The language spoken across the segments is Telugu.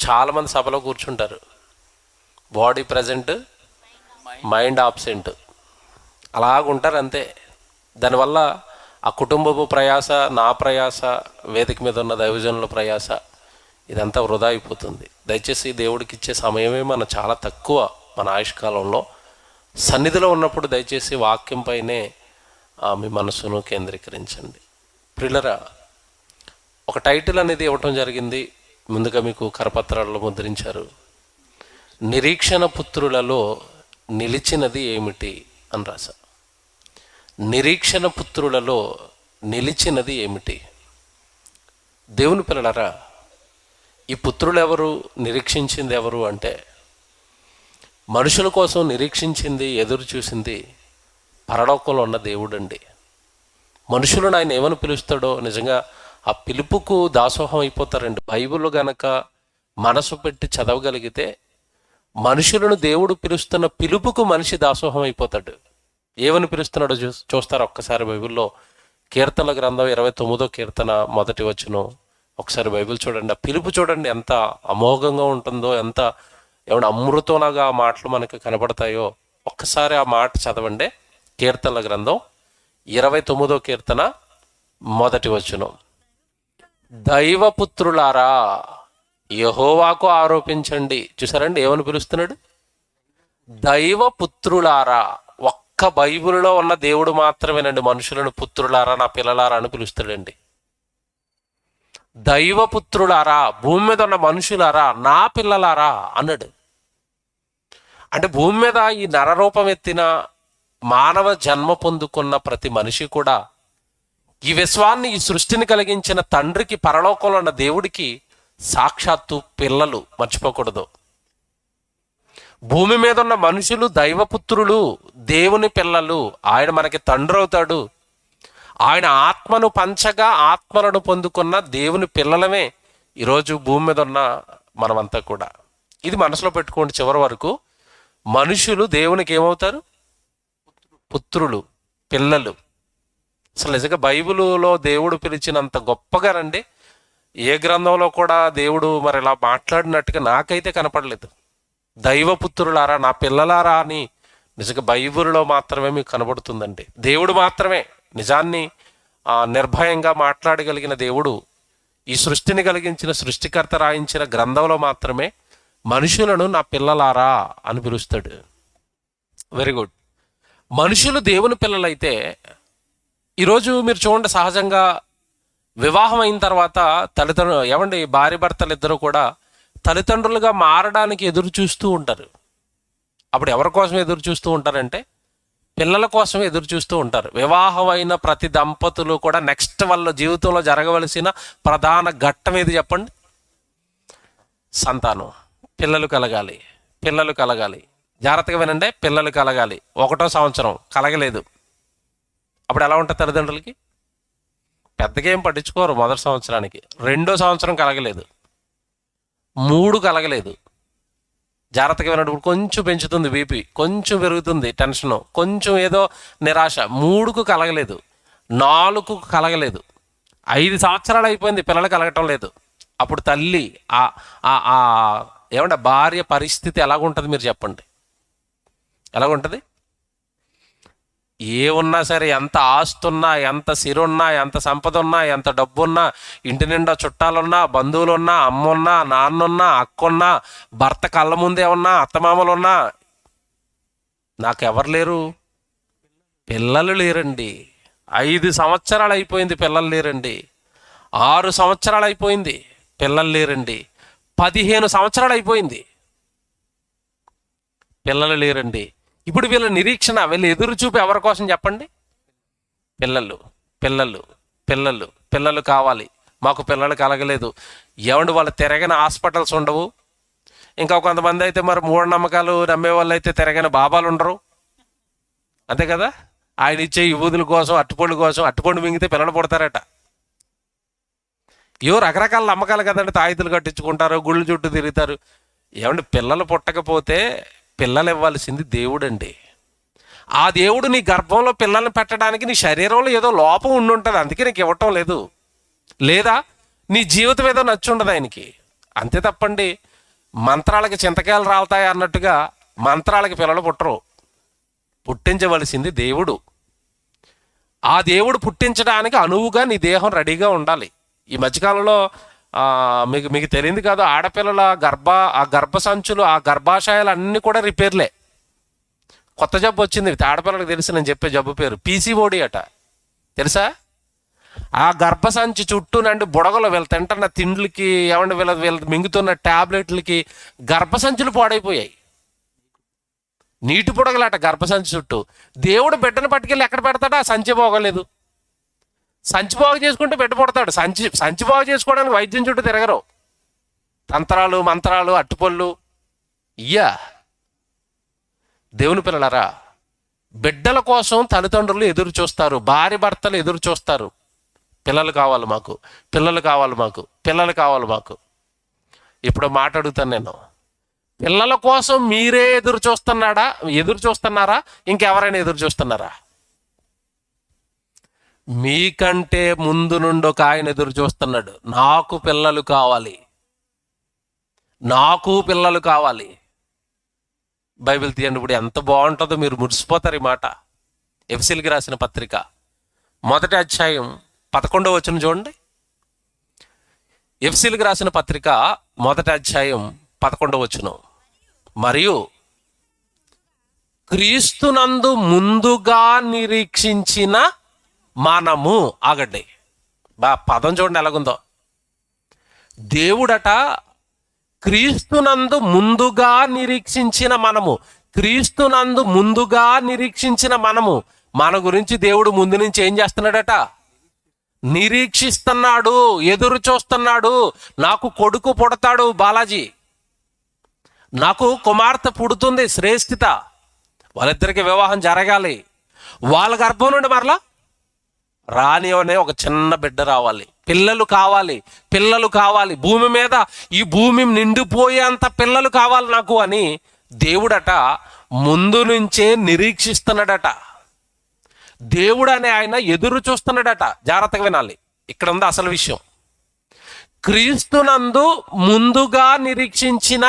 చాలామంది సభలో కూర్చుంటారు, బాడీ ప్రజెంట్ మైండ్ ఆబ్సెంట్, అలాగుంటారు అంతే. దానివల్ల ఆ కుటుంబపు ప్రయాస, నా ప్రయాస, వేదిక మీద ఉన్న దైవజనుల ప్రయాస, ఇదంతా వృధా అయిపోతుంది. దయచేసి దేవుడికి ఇచ్చే సమయమే మన చాలా తక్కువ మన ఆయుష్కాలంలో. సన్నిధిలో ఉన్నప్పుడు దయచేసి వాక్యంపైనే మీ మనసును కేంద్రీకరించండి. ప్రియులరా, ఒక టైటిల్ అనేది ఇవ్వటం జరిగింది. ముందుగా మీకు కరపత్రాల్లో ముద్రించారు. నిరీక్షణ పుత్రులలో నిలిచినది ఏమిటి అని రాశా. నిరీక్షణ పుత్రులలో నిలిచినది ఏమిటి? దేవుని పిల్లలారా, ఈ పుత్రులు ఎవరు, నిరీక్షించింది ఎవరు అంటే, మనుషుల కోసం నిరీక్షించింది, ఎదురు చూసింది పరలోకంలో ఉన్న దేవుడండి. మనుషులను ఆయన ఏమని పిలుస్తాడో నిజంగా ఆ పిలుపుకు దాసోహం అయిపోతారండి. బైబిల్ గనక మనసు పెట్టి చదవగలిగితే మనుషులను దేవుడు పిలుస్తున్న పిలుపుకు మనిషి దాసోహం అయిపోతాడు. ఏమని పిలుస్తున్నాడో చూస్తారు ఒక్కసారి. బైబిల్లో కీర్తనల గ్రంథం 29వ కీర్తన 1వ వచనం ఒకసారి బైబిల్ చూడండి. ఆ పిలుపు చూడండి ఎంత అమోఘంగా ఉంటుందో, ఎంత ఏమన్నా అమృతంలాగా ఆ మాటలు మనకు కనబడతాయో. ఒక్కసారి ఆ మాట చదవండి. కీర్తనల గ్రంథం 29వ కీర్తన 1వ వచనం. దైవపుత్రులారా యెహోవాకు ఆరోపించండి. చూసారండి ఏమని పిలుస్తున్నాడు? దైవపుత్రులారా. ఒక్క బైబిల్లో ఉన్న దేవుడు మాత్రమేనండి మనుషులను పుత్రులారా, నా పిల్లలారా అని పిలుస్తాడండి. దైవపుత్రులారా, భూమి మీద ఉన్న మనుషులారా, నా పిల్లలారా అన్నాడు. అంటే భూమి మీద ఈ నరరూపం ఎత్తిన మానవ జన్మ పొందుకున్న ప్రతి మనిషి కూడా ఈ విశ్వాన్ని, ఈ సృష్టిని కలిగించిన తండ్రికి, పరలోకంలో ఉన్న దేవుడికి సాక్షాత్తు పిల్లలు. మర్చిపోకూడదు. భూమి మీద ఉన్న మనుషులు దైవపుత్రులు, దేవుని పిల్లలు. ఆయన మనకి తండ్రి అవుతాడు. ఆయన ఆత్మను పంచగా ఆత్మలను పొందుకున్న దేవుని పిల్లలమే ఈరోజు భూమి మీద ఉన్న మనమంతా కూడా. ఇది మనసులో పెట్టుకోండి చివరి వరకు. మనుషులు దేవునికి ఏమవుతారు? పుత్రులు, పిల్లలు. అసలు నిజంగా బైబిలులో దేవుడు పిలిచినంత గొప్పగా రండి ఏ గ్రంథంలో కూడా దేవుడు మరి ఇలా మాట్లాడినట్టుగా నాకైతే కనపడలేదు. దైవపుత్రులారా, నా పిల్లలారా అని నిజంగా బైబిల్లో మాత్రమే మీకు కనబడుతుందండి. దేవుడు మాత్రమే నిజాన్ని నిర్భయంగా మాట్లాడగలిగిన దేవుడు. ఈ సృష్టిని కలిగించిన సృష్టికర్త రాయించిన గ్రంథంలో మాత్రమే మనుషులను నా పిల్లలారా అని పిలుస్తాడు. Very good. మనుషులు దేవుని పిల్లలైతే ఈరోజు మీరు చూడండి, సహజంగా వివాహం అయిన తర్వాత భార్య భర్తలు ఇద్దరు కూడా తల్లిదండ్రులుగా మారడానికి ఎదురు చూస్తూ ఉంటారు. అప్పుడు ఎవరి కోసం ఎదురు చూస్తూ ఉంటారంటే పిల్లల కోసం ఎదురు చూస్తూ ఉంటారు. వివాహం అయిన ప్రతి దంపతులు కూడా నెక్స్ట్ వాళ్ళ జీవితంలో జరగవలసిన ప్రధాన ఘట్టం ఏది చెప్పండి? సంతానం. పిల్లలు కలగాలి, పిల్లలు కలగాలి. జాగ్రత్తగా వినండి, పిల్లలు కలగాలి. 1వ సంవత్సరం కలగలేదు, అప్పుడు ఎలా ఉంటుంది తల్లిదండ్రులకి? పెద్దగా ఏం పట్టించుకోరు. 1వ సంవత్సరానికి. 2వ సంవత్సరం కలగలేదు, 3 కలగలేదు. జాగ్రత్తగా విన్నప్పుడు కొంచెం పెంచుతుంది బీపీ, కొంచెం పెరుగుతుంది టెన్షను, కొంచెం ఏదో నిరాశ. 3కు కలగలేదు, 4కు కలగలేదు. 5 సంవత్సరాలు అయిపోయింది, పిల్లలు కలగటం లేదు. అప్పుడు తల్లి ఏమంటే భార్య పరిస్థితి ఎలాగుంటుంది మీరు చెప్పండి? ఎలాగుంటుంది? ఏమున్నా సరే, ఎంత ఆస్తున్నా, ఎంత సిరున్నా, ఎంత సంపద ఉన్నా, ఎంత డబ్బున్నా, ఇంటి నిండా చుట్టాలున్నా, బంధువులున్నా, అమ్మున్నా, నాన్నున్నా, అక్కున్నా, భర్త కళ్ళ ముందే ఉన్నా, అత్తమామలున్నా, నాకెవరు లేరు? పిల్లలు లేరండి. 5 సంవత్సరాలు అయిపోయింది, పిల్లలు లేరండి. 6 సంవత్సరాలు అయిపోయింది, పిల్లలు లేరండి. 15 సంవత్సరాలు అయిపోయింది, పిల్లలు లేరండి. ఇప్పుడు వీళ్ళ నిరీక్షణ, వీళ్ళ ఎదురు చూపు ఎవరి కోసం చెప్పండి? పిల్లలు, పిల్లలు, పిల్లలు, పిల్లలు కావాలి. మాకు పిల్లలు కలగలేదు. ఏమండి, వాళ్ళు తిరగని హాస్పిటల్స్ ఉండవు. ఇంకా కొంతమంది అయితే మరి మూఢనమ్మకాలు నమ్మే వాళ్ళు అయితే తిరగని బాబాలు ఉండరు. అంతే కదా? ఆయన ఇచ్చే విభూతుల కోసం, అట్టుపండు కోసం, అట్టుపండు మింగితే పిల్లలు పుడతారట. రకరకాల నమ్మకాలు కదండి. తాయితులు కట్టించుకుంటారు, గుళ్ళు చుట్టూ తిరుగుతారు. ఏమండి, పిల్లలు పుట్టకపోతే పిల్లలు ఇవ్వాల్సింది దేవుడండి. ఆ దేవుడు నీ గర్భంలో పిల్లల్ని పెట్టడానికి నీ శరీరంలో ఏదో లోపం ఉండుంటుంది, అందుకే నీకు ఇవ్వటం లేదు. లేదా నీ జీవితం ఏదో నచ్చి ఉండదు ఆయనకి. అంతే తప్పండి మంత్రాలకి చింతకాయలు రాలుతాయి అన్నట్టుగా మంత్రాలకి పిల్లలు పుట్టరు. పుట్టించవలసింది దేవుడు. ఆ దేవుడు పుట్టించడానికి అనువుగా నీ దేహం రెడీగా ఉండాలి. ఈ మధ్యకాలంలో మీకు తెలియదు కాదు, ఆడపిల్లల గర్భసంచులు, ఆ గర్భాశయాలు అన్నీ కూడా రిపేర్లే. కొత్త జబ్బు వచ్చింది, ఆడపిల్లలకు తెలుసు నేను చెప్పే జబ్బు పేరు పీసీఓడి అట. తెలుసా? ఆ గర్భసంచి చుట్టూ నుండి బుడగలు వీళ్ళు తింటున్న తిండ్లకి, ఏమంటే వీళ్ళు మింగుతున్న ట్యాబ్లెట్లకి గర్భసంచులు పాడైపోయాయి. నీటి బుడగలట గర్భసంచి చుట్టూ. దేవుడు బిడ్డను పట్టుకెళ్ళి ఎక్కడ పెడతాడు? ఆ సంచి బాగోలేదు. సంచి బాగు చేసుకుంటే బిడ్డ పుడతాడు. సంచి బాగు చేసుకోవడానికి వైద్యం చుట్టూ తిరగరు. తంత్రాలు, మంత్రాలు, అట్టుపళ్ళు. దేవుని పిల్లలారా, బిడ్డల కోసం తల్లిదండ్రులు ఎదురు చూస్తారు, భార్య భర్తలు ఎదురు చూస్తారు. పిల్లలు కావాలి మాకు, పిల్లలు కావాలి మాకు, పిల్లలు కావాలి మాకు. ఇప్పుడు మాట్లాడుతాను నేను, పిల్లల కోసం మీరే ఎదురు చూస్తున్నారా? ఇంకెవరైనా ఎదురు చూస్తున్నారా? మీకంటే ముందు నుండి ఒక ఆయన ఎదురు చూస్తున్నాడు. నాకు పిల్లలు కావాలి, నాకు పిల్లలు కావాలి. బైబిల్ తీయండి, ఇప్పుడు ఎంత బాగుంటుందో మీరు మురిసిపోతారు ఈ మాట. ఎఫెసీయులకు రాసిన పత్రిక 1వ అధ్యాయం 11వ వచనం చూడండి. ఎఫెసీయులకు రాసిన పత్రిక 1వ అధ్యాయం 11వ వచనం. మరియు క్రీస్తునందు ముందుగా నిరీక్షించిన మనము. ఆగండి, పదం చూడండి ఎలాగుందో. దేవుడట క్రీస్తునందు ముందుగా నిరీక్షించిన మనము. క్రీస్తునందు ముందుగా నిరీక్షించిన మనము. మన గురించి దేవుడు ముందు నుంచి ఏం చేస్తున్నాడట? నిరీక్షిస్తున్నాడు, ఎదురు చూస్తున్నాడు. నాకు కొడుకు పుడతాడు బాలాజీ, నాకు కుమార్తె పుడుతుంది శ్రేష్ఠిత, వాళ్ళిద్దరికి వివాహం జరగాలి, వాళ్ళ గర్భం నుండి మరలా రాని అనే ఒక చిన్న బిడ్డ రావాలి, పిల్లలు కావాలి, పిల్లలు కావాలి, భూమి మీద ఈ భూమి నిండిపోయేంత పిల్లలు కావాలి నాకు అని దేవుడట ముందు నుంచే నిరీక్షిస్తున్నాడట. దేవుడు అనే ఆయన ఎదురు చూస్తున్నాడట. జాగ్రత్తగా వినాలి, ఇక్కడ ఉంది అసలు విషయం. క్రీస్తునందు ముందుగా నిరీక్షించిన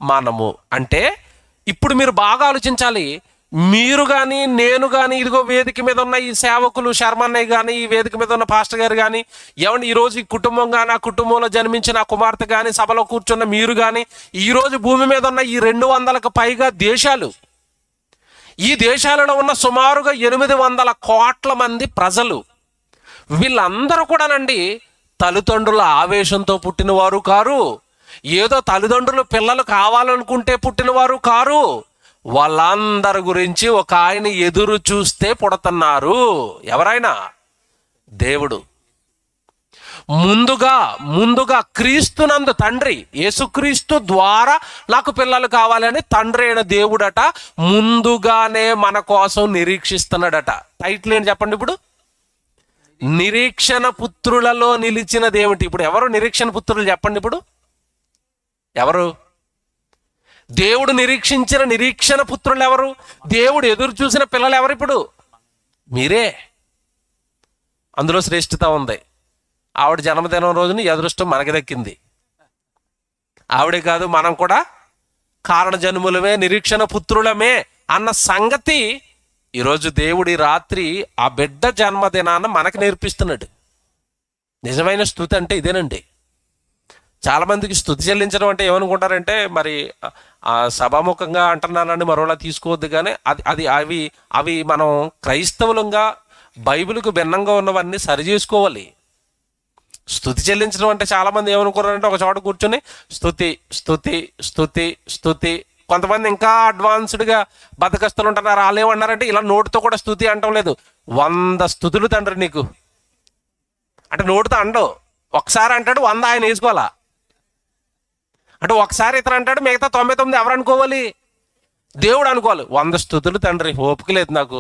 మనము అంటే, ఇప్పుడు మీరు బాగా ఆలోచించాలి. మీరు కానీ, నేను కానీ, ఇదిగో వేదిక మీద ఉన్న ఈ సేవకులు శర్మన్నయ్య కానీ, ఈ వేదిక మీద ఉన్న పాస్టర్ గారు కానీ, ఏమంటే ఈరోజు ఈ కుటుంబం కానీ, ఆ కుటుంబంలో జన్మించిన ఆ కుమార్తె కానీ, సభలో కూర్చున్న మీరు కానీ, ఈరోజు భూమి మీద ఉన్న ఈ 200కు పైగా దేశాలు, ఈ దేశాలలో ఉన్న సుమారుగా 800 కోట్ల మంది ప్రజలు, వీళ్ళందరూ కూడానండి తల్లిదండ్రుల ఆవేశంతో పుట్టినవారు కారు. ఏదో తల్లిదండ్రులు పిల్లలు కావాలనుకుంటే పుట్టినవారు కారు. వాళ్ళందరి గురించి ఒక ఆయన ఎదురు చూస్తే పుడుతున్నారు. ఎవరైనా? దేవుడు. ముందుగా క్రీస్తునందు తండ్రి, యేసుక్రీస్తు ద్వారా నాకు పిల్లలు కావాలని తండ్రి అయిన దేవుడట ముందుగానే మన కోసం నిరీక్షిస్తున్నాడట. టైటిల్ ఏంటి చెప్పండి ఇప్పుడు? నిరీక్షణ పుత్రులలో నిలిచిన దేవుడు. ఇప్పుడు ఎవరు నిరీక్షణ పుత్రులు చెప్పండి? ఇప్పుడు ఎవరు? దేవుడు నిరీక్షించిన నిరీక్షణ పుత్రులు ఎవరు? దేవుడు ఎదురు చూసిన పిల్లలు ఎవరు? ఇప్పుడు మీరే. అందులో శ్రేష్ఠత ఉంది. ఆవిడ జన్మదినం రోజున ఈ అదృష్టం మనకి దక్కింది. ఆవిడే కాదు, మనం కూడా కారణ జన్ములమే, నిరీక్షణ పుత్రులమే అన్న సంగతి ఈరోజు దేవుడి రాత్రి ఆ బిడ్డ జన్మదినాన్ని మనకు నేర్పిస్తున్నాడు. నిజమైన స్తుతి అంటే ఇదేనండి. చాలామందికి స్తుతి చెల్లించడం అంటే ఏమనుకుంటారంటే, మరి సభాముఖంగా అంటున్నానని మరోలా తీసుకోవద్దు, కానీ అవి మనం క్రైస్తవులంగా బైబిల్కు భిన్నంగా ఉన్నవన్నీ సరి చేసుకోవాలి. స్తుతి చెల్లించడం అంటే చాలామంది ఏమనుకున్నారంటే ఒక చోట కూర్చొని స్తుతి స్తుతి స్తుతి స్తుతి. కొంతమంది ఇంకా అడ్వాన్స్డ్గా బతకస్తులు ఉంటున్నారు. వాళ్ళు ఏమన్నారంటే ఇలా నోటితో కూడా స్తుతి అంటం లేదు, 100 స్తుతులు తండ్రి నీకు అంటే నోటితో అండవు. ఒకసారి అంటాడు, 100 ఆయన వేసుకోవాలా అంటే ఒకసారి ఇతను అంటాడు, మిగతా 99 ఎవరు అనుకోవాలి? దేవుడు అనుకోవాలి. 100 స్తుతులు తండ్రి, ఓపిక లేదు నాకు.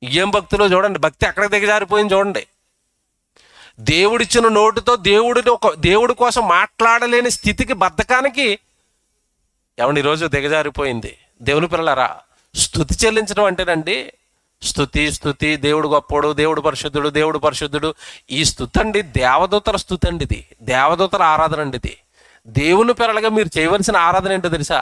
ఏం భక్తులో చూడండి, భక్తి ఎక్కడ దిగజారిపోయింది చూడండి. దేవుడిచ్చిన నోటితో దేవుడి కోసం మాట్లాడలేని స్థితికి, బద్ధకానికి ఏమండి ఈరోజు దిగజారిపోయింది. దేవుని పిల్లలారా, స్తుతి చెల్లించడం అంటేనండి, స్తుతి దేవుడు గొప్పోడు, దేవుడు పరిశుద్ధుడు, దేవుడు పరిశుద్ధుడు. ఈ స్తుతి అండి దేవదూతల స్తుతి అండి. ఇది దేవదూతల ఆరాధన అండి. ఇది దేవుని పిల్లలుగా మీరు చేయవలసిన ఆరాధన ఏంటో తెలుసా?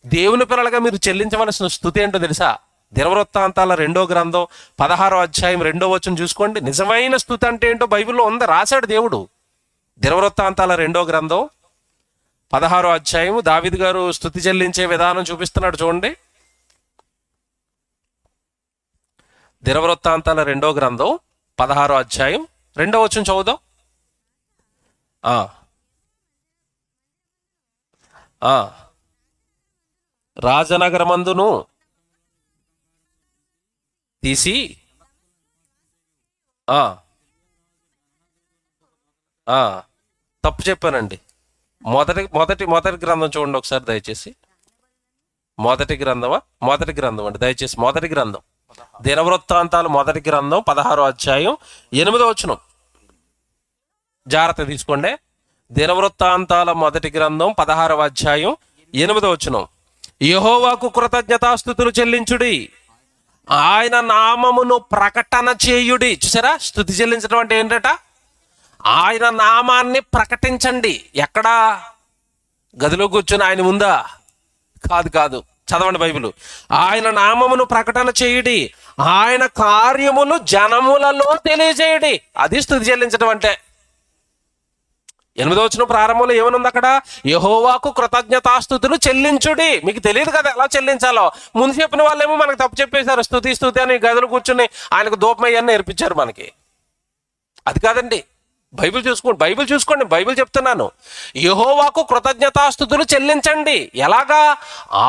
దేవుని పిల్లలుగా మీరు చెల్లించవలసిన స్తుతి ఏంటో తెలుసా? దినవృత్తాంతాల 2వ గ్రంథం 16వ అధ్యాయం 2వ వచనం చూసుకోండి. నిజమైన స్తుతి అంటే ఏంటో బైబిల్లో ఉంది, రాశాడు దేవుడు. దినవృత్తాంతాల 2వ గ్రంథం 16వ అధ్యాయం దావీదు గారు స్తుతి చెల్లించే విధానం చూపిస్తున్నాడు చూడండి. దినవృత్తాంతాల 2వ గ్రంథం 16వ అధ్యాయం 2వ వచనం చదువుదాం. రాజనగరమందును తీసి తప్పు చెప్పానండి. మొదటి గ్రంథం చూడండి ఒకసారి దయచేసి. మొదటి గ్రంథం అండి దయచేసి. మొదటి గ్రంథం దినవృత్తాంతాలు మొదటి గ్రంథం 16వ అధ్యాయం 8వ వచనం. జాగ్రత్త తీసుకోండి. దినవృత్తాంతాల మొదటి గ్రంథం 16వ అధ్యాయం 8వ వచనం. యెహోవాకు కృతజ్ఞతాస్తుతులు చెల్లించుడి, ఆయన నామమును ప్రకటన చేయుడి. చూసారా, స్తుతి చెల్లించడం అంటే ఏంటట? ఆయన నామాన్ని ప్రకటించండి. ఎక్కడా? గదిలో కూర్చొని ఆయన ముందా? కాదు. చదవండి బైబిల్. ఆయన నామమును ప్రకటన చేయుడి, ఆయన కార్యములు జనములలో తెలియజేయుడి. అది స్తుతి చెల్లించడం అంటే. 8వ వచనం ప్రారంభంలో ఏమనుంది అక్కడ? యెహోవాకు కృతజ్ఞతాస్తుతులు చెల్లించుడి. మీకు తెలియదు కదా ఎలా చెల్లించాలో. ముందు చెప్పిన వాళ్ళేమో మనకు తప్పు చెప్పేశారు. స్తుతి అని గదులు కూర్చుని ఆయనకు దూపమయ్యాన్ని నేర్పించారు మనకి. అది కాదండి. బైబిల్ చూసుకోండి. బైబిల్ చెప్తున్నాను. యెహోవాకు కృతజ్ఞతాస్తుతులు చెల్లించండి. ఎలాగా?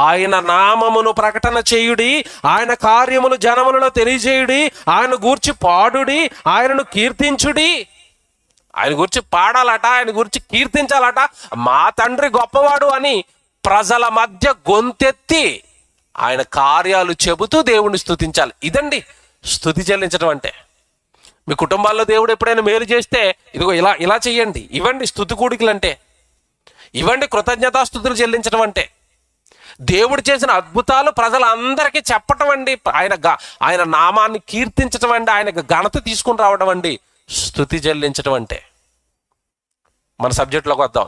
ఆయన నామమును ప్రకటన చేయుడి, ఆయన కార్యములు జనములలో తెలియజేయుడి, ఆయన గూర్చి పాడుడి, ఆయనను కీర్తించుడి. ఆయన గురించి పాడాలట, ఆయన గురించి కీర్తించాలట. మా తండ్రి గొప్పవాడు అని ప్రజల మధ్య గొంతెత్తి ఆయన కార్యాలు చెబుతూ దేవుణ్ణి స్తుతించాలి. ఇదండి స్తుతి చెల్లించడం అంటే. మీ కుటుంబాల్లో దేవుడు ఎప్పుడైనా మేలు చేస్తే ఇదిగో ఇలా చెయ్యండి. ఇవ్వండి స్తుతి కూడికలు అంటే. ఇవ్వండి కృతజ్ఞతాస్తుతులు చెల్లించడం అంటే. దేవుడు చేసిన అద్భుతాలు ప్రజలందరికీ చెప్పటం అండి. ఆయన నామాన్ని కీర్తించటం అండి. ఆయనకు ఘనత తీసుకుని రావడం అండి స్తుతి చెల్లించడం అంటే. మన సబ్జెక్టులోకి వద్దాం.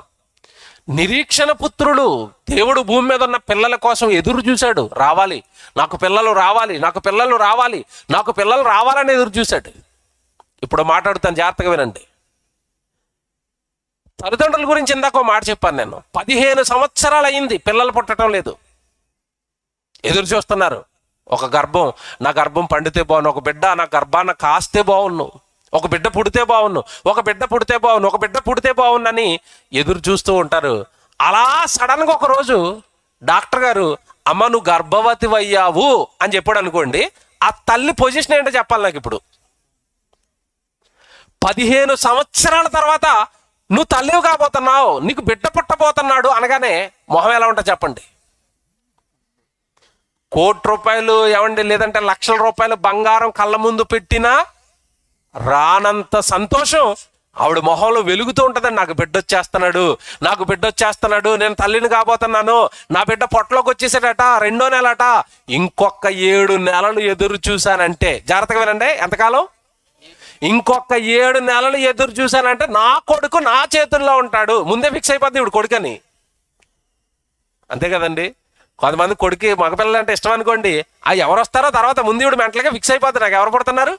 నిరీక్షణ పుత్రులు. దేవుడు భూమి మీద ఉన్న పిల్లల కోసం ఎదురు చూశాడు. రావాలి, నాకు పిల్లలు రావాలి, నాకు పిల్లలు రావాలి, నాకు పిల్లలు రావాలని ఎదురు చూశాడు. ఇప్పుడు మాట్లాడుతాను, జాగ్రత్తగా వినండి. తల్లిదండ్రుల గురించి ఇందాక మాట చెప్పాను నేను. 15 సంవత్సరాలు అయింది, పిల్లలు పుట్టడం లేదు. ఎదురు చూస్తున్నారు. ఒక గర్భం, నా గర్భం పండితే బాగుండు, ఒక బిడ్డ నా గర్భాన కాస్తే బాగుండు, ఒక బిడ్డ పుడితే బాగుండు, ఒక బిడ్డ పుడితే బాగుండు, ఒక బిడ్డ పుడితే బాగుండని ఎదురు చూస్తూ ఉంటారు. అలా సడన్గా ఒక రోజు డాక్టర్ గారు, అమ్మ నువ్వు గర్భవతి అయ్యావు అని చెప్పాడు అనుకోండి. ఆ తల్లి పొజిషన్ ఏంటో చెప్పాలి నాకు ఇప్పుడు. 15 సంవత్సరాల తర్వాత నువ్వు తల్లివి కాబోతున్నావు, నీకు బిడ్డ పుట్టబోతున్నాడు అనగానే మొహం ఎలా ఉంటుంది చెప్పండి. ₹1,00,00,000 ఏమండి, లేదంటే ₹1,00,000 బంగారం కళ్ళ ముందు పెట్టినా రానంత సంతోషం ఆవిడ మొహంలో వెలుగుతూ ఉంటుందండి. నాకు బిడ్డ వచ్చేస్తున్నాడు, నేను తల్లిని కాబోతున్నాను, నా బిడ్డ పొట్టలోకి వచ్చేసాడట, 2వ నెలట, ఇంకొక 7 నెలలు ఎదురు చూశానంటే, జాగ్రత్తగా వినండి, ఎంతకాలం? ఇంకొక 7 నెలలు ఎదురు చూశానంటే నా కొడుకు నా చేతుల్లో ఉంటాడు. ముందే ఫిక్స్ అయిపోద్ది ఇప్పుడు కొడుకని. అంతే కదండి. కొంతమంది కొడుకు మగపిల్లలు అంటే ఇష్టం అనుకోండి, ఎవరు వస్తారో తర్వాత ముందు ఇప్పుడు మెంటల్గా ఫిక్స్ అయిపోద్ది, నాకు ఎవరు పడుతున్నారు,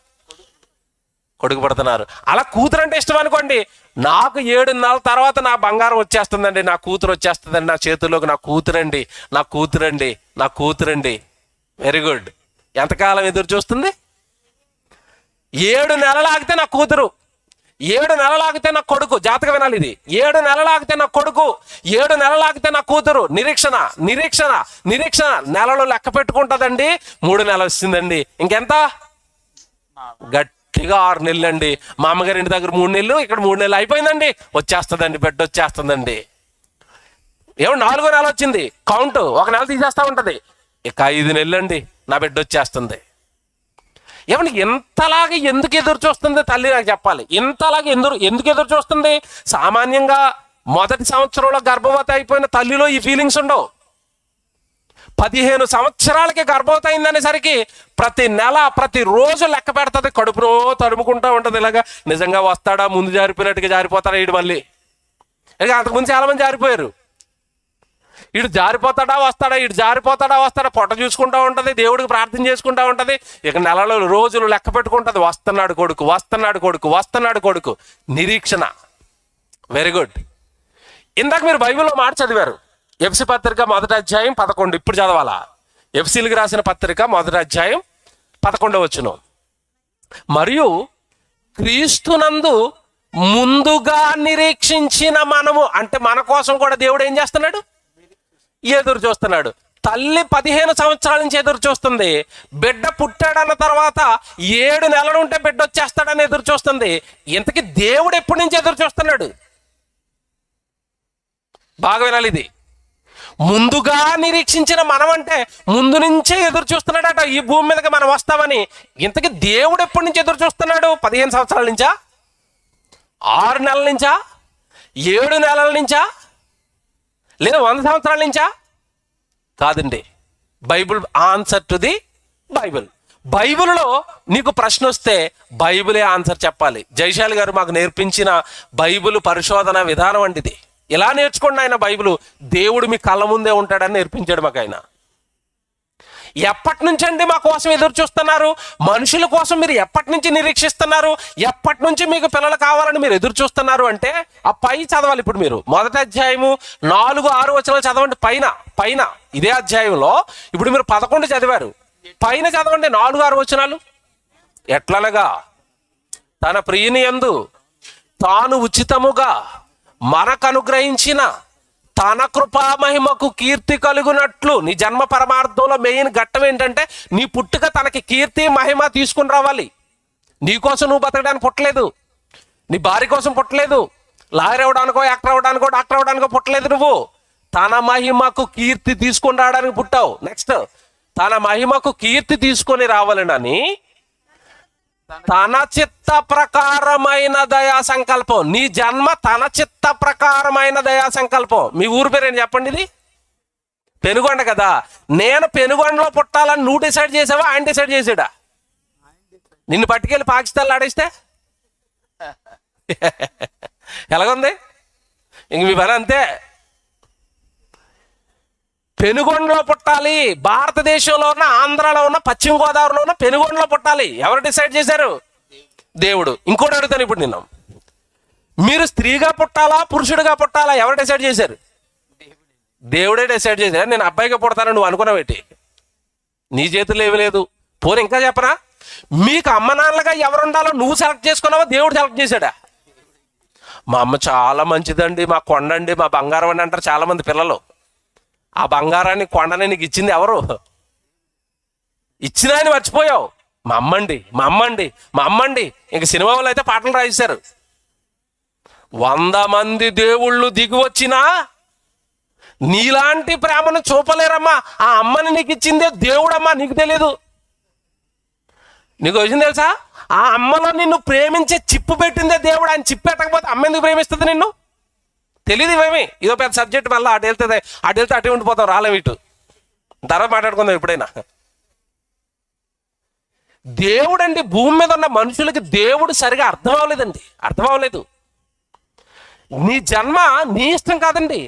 కొడుకు పడుతున్నారు. అలా కూతురు అంటే ఇష్టం అనుకోండి, నాకు 7 నెలల తర్వాత నా బంగారం వచ్చేస్తుందండి, నా కూతురు వచ్చేస్తుందండి నా చేతుల్లోకి, నా కూతురండి. Very good. ఎంతకాలం ఎదురు చూస్తుంది? 7 నెలలు ఆగితే నా కూతురు, 7 నెలలు ఆగితే నా కొడుకు. జాతక వినాలి ఇది. 7 నెలలు ఆగితే నా కొడుకు, 7 నెలలు ఆగితే నా కూతురు. నిరీక్షణ నెలలు లెక్క పెట్టుకుంటుందండి. 3 నెలలు వచ్చిందండి, ఇంకెంత? గట్టిగా 6 నెలలు అండి. మా అమ్మగారి ఇంటి దగ్గర 3 నెలలు, ఇక్కడ 3 నెలలు అయిపోయిందండి, వచ్చేస్తుందండి, బిడ్డ వచ్చేస్తుందండి. 4వ నెల వచ్చింది, కౌంట్ 1 నెల తీసేస్తా ఉంటది, ఇక 5 నెలలు అండి, నా బిడ్డ వచ్చేస్తుంది. ఇంతలాగా ఎందుకు ఎదురు చూస్తుంది తల్లి నాకు చెప్పాలి. ఇంతలాగా ఎందుకు ఎదురు చూస్తుంది? సామాన్యంగా మొదటి సంవత్సరంలో గర్భవతి అయిపోయిన తల్లిలో ఈ ఫీలింగ్స్ ఉండవు. 15 సంవత్సరాలకి గర్భవతి అయిందనేసరికి ప్రతి నెల ప్రతి రోజు లెక్క పెడుతుంది, కడుపులో తడుముకుంటూ ఉంటుంది. ఇలాగా నిజంగా వస్తాడా, ముందు జారిపోయినట్టుగా జారిపోతాడా, ఈడు మళ్ళీ ఇక అంతకుముందు చాలామంది జారిపోయారు. ఇటు జారిపోతాడా వస్తాడా, ఇటు జారిపోతాడా వస్తాడా, పొట్ట చూసుకుంటూ ఉంటుంది, దేవుడికి ప్రార్థన చేసుకుంటూ ఉంటుంది, ఇక నెలలో రోజులు లెక్క పెట్టుకుంటుంది. వస్తున్నాడు కొడుకు, వస్తున్నాడు కొడుకు, వస్తున్నాడు కొడుకు, నిరీక్షణ. Very good. ఇందాక మీరు బైబిల్లో మాట చదివారు, ఎఫ్సీ పత్రిక 1వ అధ్యాయం 11. ఇప్పుడు చదవాలా? ఎఫ్సీలకు రాసిన పత్రిక 1వ అధ్యాయం 11వ వచనం. మరియు క్రీస్తునందు ముందుగా నిరీక్షించిన మనము, అంటే మన కోసం కూడా దేవుడు ఏం చేస్తున్నాడు? ఎదురు చూస్తున్నాడు. తల్లి 15 సంవత్సరాల నుంచి ఎదురు చూస్తుంది. బిడ్డ పుట్టాడన్న తర్వాత 7 నెలలు ఉంటే బిడ్డ వచ్చేస్తాడని ఎదురు చూస్తుంది. ఇంతకీ దేవుడు ఎప్పటి నుంచి ఎదురు చూస్తున్నాడు? బాగా వినాలి ఇది. ముందుగా నిరీక్షించిన మనం అంటే ముందు నుంచే ఎదురు చూస్తున్నాడట ఈ భూమి మీదకి మనం వస్తామని. ఇంతకీ దేవుడు ఎప్పటి నుంచి ఎదురు చూస్తున్నాడు? 15 సంవత్సరాల నుంచా, 6 నెలల నుంచా, 7 నెలల నుంచా, లేదా 100 సంవత్సరాల నుంచా? కాదండి. Bible answer to the Bible. బైబిల్లో నీకు ప్రశ్న వస్తే బైబిలే ఆన్సర్ చెప్పాలి. జయశాలి గారు మాకు నేర్పించిన బైబిల్ పరిశోధన విధానం అండి ఇది. ఇలా నేర్చుకోండి. ఆయన బైబిల్ దేవుడు మీ కళ్ళ ముందే ఉంటాడని నేర్పించాడు మాకు ఆయన. ఎప్పటి నుంచి అండి మా కోసం ఎదురు చూస్తున్నారు? మనుషుల కోసం మీరు ఎప్పటి నుంచి నిరీక్షిస్తున్నారు? ఎప్పటి నుంచి మీకు పిల్లలు కావాలని మీరు ఎదురు చూస్తున్నారు అంటే ఆ పై చదవాలి. ఇప్పుడు మీరు 1వ అధ్యాయము 4, 6 వచనాలు చదవండి. పైన ఇదే అధ్యాయంలో ఇప్పుడు మీరు 11 చదివారు, పైన చదవండి 4, 6 వచనాలు. ఎట్లనగా తన ప్రియుని యందు తాను ఉచితముగా మనకు అనుగ్రహించిన తన కృపా మహిమకు కీర్తి కలుగునట్లు. నీ జన్మ పరమార్థంలో మెయిన్ ఘట్టం ఏంటంటే నీ పుట్టుక తనకి కీర్తి మహిమ తీసుకుని రావాలి. నీ కోసం నువ్వు బతకడానికి పుట్టలేదు, నీ భార్య కోసం పుట్టలేదు, లాయర్ అవ్వడానికో, యాక్టర్ అవ్వడానికో, డాక్టర్ అవ్వడానికో పుట్టలేదు. నువ్వు తన మహిమకు కీర్తి తీసుకొని రావడానికి పుట్టావు. నెక్స్ట్, తన మహిమకు కీర్తి తీసుకొని రావాలని తన చిత్త ప్రకారమైన దయా సంకల్పం. నీ జన్మ తన చిత్త ప్రకారమైన దయా సంకల్పం. మీ ఊరు పేరేంటి చెప్పండి? ఇది పెనుగొండ కదా. నేను పెనుగొండలో పుట్టాలని నువ్వు డిసైడ్ చేసావా, ఆయన డిసైడ్ చేసాడా? నిన్ను పట్టుకెళ్ళి పాకిస్తాన్లో ఆడేస్తే ఎలాగుంది? ఇంక మీ పని అంతే. పెనుగొండలో పుట్టాలి. భారతదేశంలో ఉన్న, ఆంధ్రాలో ఉన్న, పశ్చిమ గోదావరిలో ఉన్న పెనుగొండలో పుట్టాలి. ఎవరు డిసైడ్ చేశారు? దేవుడు. ఇంకోటి అడుగుతాను ఇప్పుడు నిన్ను, మీరు స్త్రీగా పుట్టాలా పురుషుడిగా పుట్టాలా ఎవరు డిసైడ్ చేశారు? దేవుడే డిసైడ్ చేశారు. నేను అబ్బాయిగా పుడతానని నువ్వు అనుకున్నావేటి? నీ చేతుల్లో ఏమీ లేదు. పోనీ ఇంకా చెప్పనా, మీకు అమ్మ నాన్నలుగా ఎవరు ఉండాలో నువ్వు సెలెక్ట్ చేసుకున్నావా, దేవుడు సెలెక్ట్ చేశాడా? మా అమ్మ చాలా మంచిదండి, మా కొండండి, మా బంగారం అని అంటారు చాలా మంది పిల్లలు. ఆ బంగారాన్ని కొండని నీకు ఇచ్చింది ఎవరు? ఇచ్చినా అని మర్చిపోయావు. మా అమ్మండి, మా అమ్మండి, మా అమ్మండి. ఇంక సినిమా వాళ్ళు అయితే పాటలు రాయిస్తారు. 100 మంది దేవుళ్ళు దిగి వచ్చినా నీలాంటి ప్రేమను చూపలేరమ్మా. ఆ అమ్మని నీకు ఇచ్చిందే దేవుడమ్మా, నీకు తెలియదు. నీకు వచ్చింది తెలుసా? ఆ అమ్మలో నిన్ను ప్రేమించే చిప్పు పెట్టిందే దేవుడు. ఆయన చిప్పు పెట్టకపోతే అమ్మ ఎందుకు ప్రేమిస్తుంది నిన్ను? తెలియదు. ఇవేమి ఇదో పెద్ద సబ్జెక్ట్. మళ్ళీ అటు వెళ్తే అటు ఉండిపోతాం, రాలేము ఇటు. తర్వాత మాట్లాడుకుందాం ఎప్పుడైనా. దేవుడు అండి, భూమి మీద ఉన్న మనుషులకి దేవుడు సరిగా అర్థం అవ్వలేదు. నీ జన్మ నీ ఇష్టం కాదండి.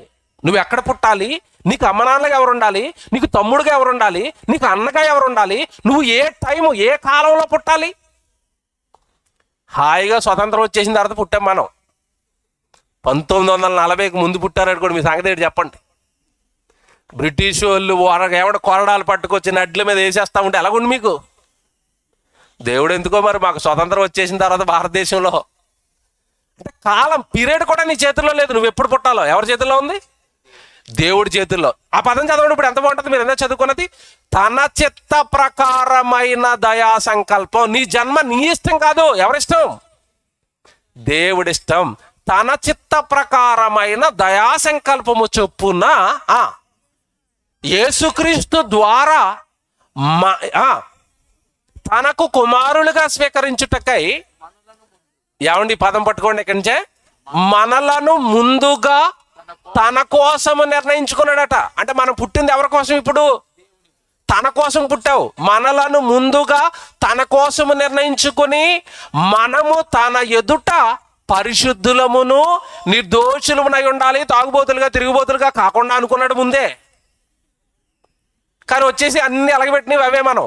నువ్వు ఎక్కడ పుట్టాలి, నీకు అమ్మ నాన్నగా ఎవరు ఉండాలి, నీకు తమ్ముడుగా ఎవరు ఉండాలి, నీకు అన్నగా ఎవరు ఉండాలి, నువ్వు ఏ టైము ఏ కాలంలో పుట్టాలి. హాయిగా స్వతంత్రం వచ్చేసిన తర్వాత పుట్టాం మనం. 1940కి ముందు పుట్టారనుకోండి, మీ సంగతి ఏంటి చెప్పండి. బ్రిటిష్ వాళ్ళు ఎవడ కొరడాలు పట్టుకొచ్చి నడ్ల మీద వేసేస్తా ఉంటే ఎలాగుండి మీకు? దేవుడు ఎందుకో మరి మాకు స్వతంత్రం వచ్చేసిన తర్వాత భారతదేశంలో అంటే కాలం పీరియడ్ కూడా నీ చేతుల్లో లేదు. నువ్వు ఎప్పుడు పుట్టాలో ఎవరి చేతుల్లో ఉంది? దేవుడి చేతుల్లో. ఆ పదం చదవండి ఇప్పుడు ఎంత బాగుంటుంది. మీరు ఎంత చదువుకున్నది? తన చిత్త ప్రకారమైన దయా సంకల్పం. నీ జన్మ నీ ఇష్టం కాదు, ఎవరిష్టం? దేవుడిష్టం. తన చిత్త ప్రకారమైన దయా సంకల్పము చొప్పున యేసుక్రీస్తు ద్వారా తనకు కుమారులుగా స్వీకరించుటకై, ఏమండి పదం పట్టుకోండి ఇక్కడి నుంచే, మనలను ముందుగా తన కోసము నిర్ణయించుకున్నాడట. అంటే మనం పుట్టింది ఎవరి కోసం? ఇప్పుడు తన కోసం పుట్టావు. మనలను ముందుగా తన కోసము నిర్ణయించుకుని మనము తన ఎదుట పరిశుద్ధులమును నిర్దోషులమునై ఉండాలి, తాగుబోతులుగా తిరుగుబోతులుగా కాకుండా అనుకున్నాడు ముందే. కానీ వచ్చేసి అన్ని అలగబెట్టినవి అవే మనం.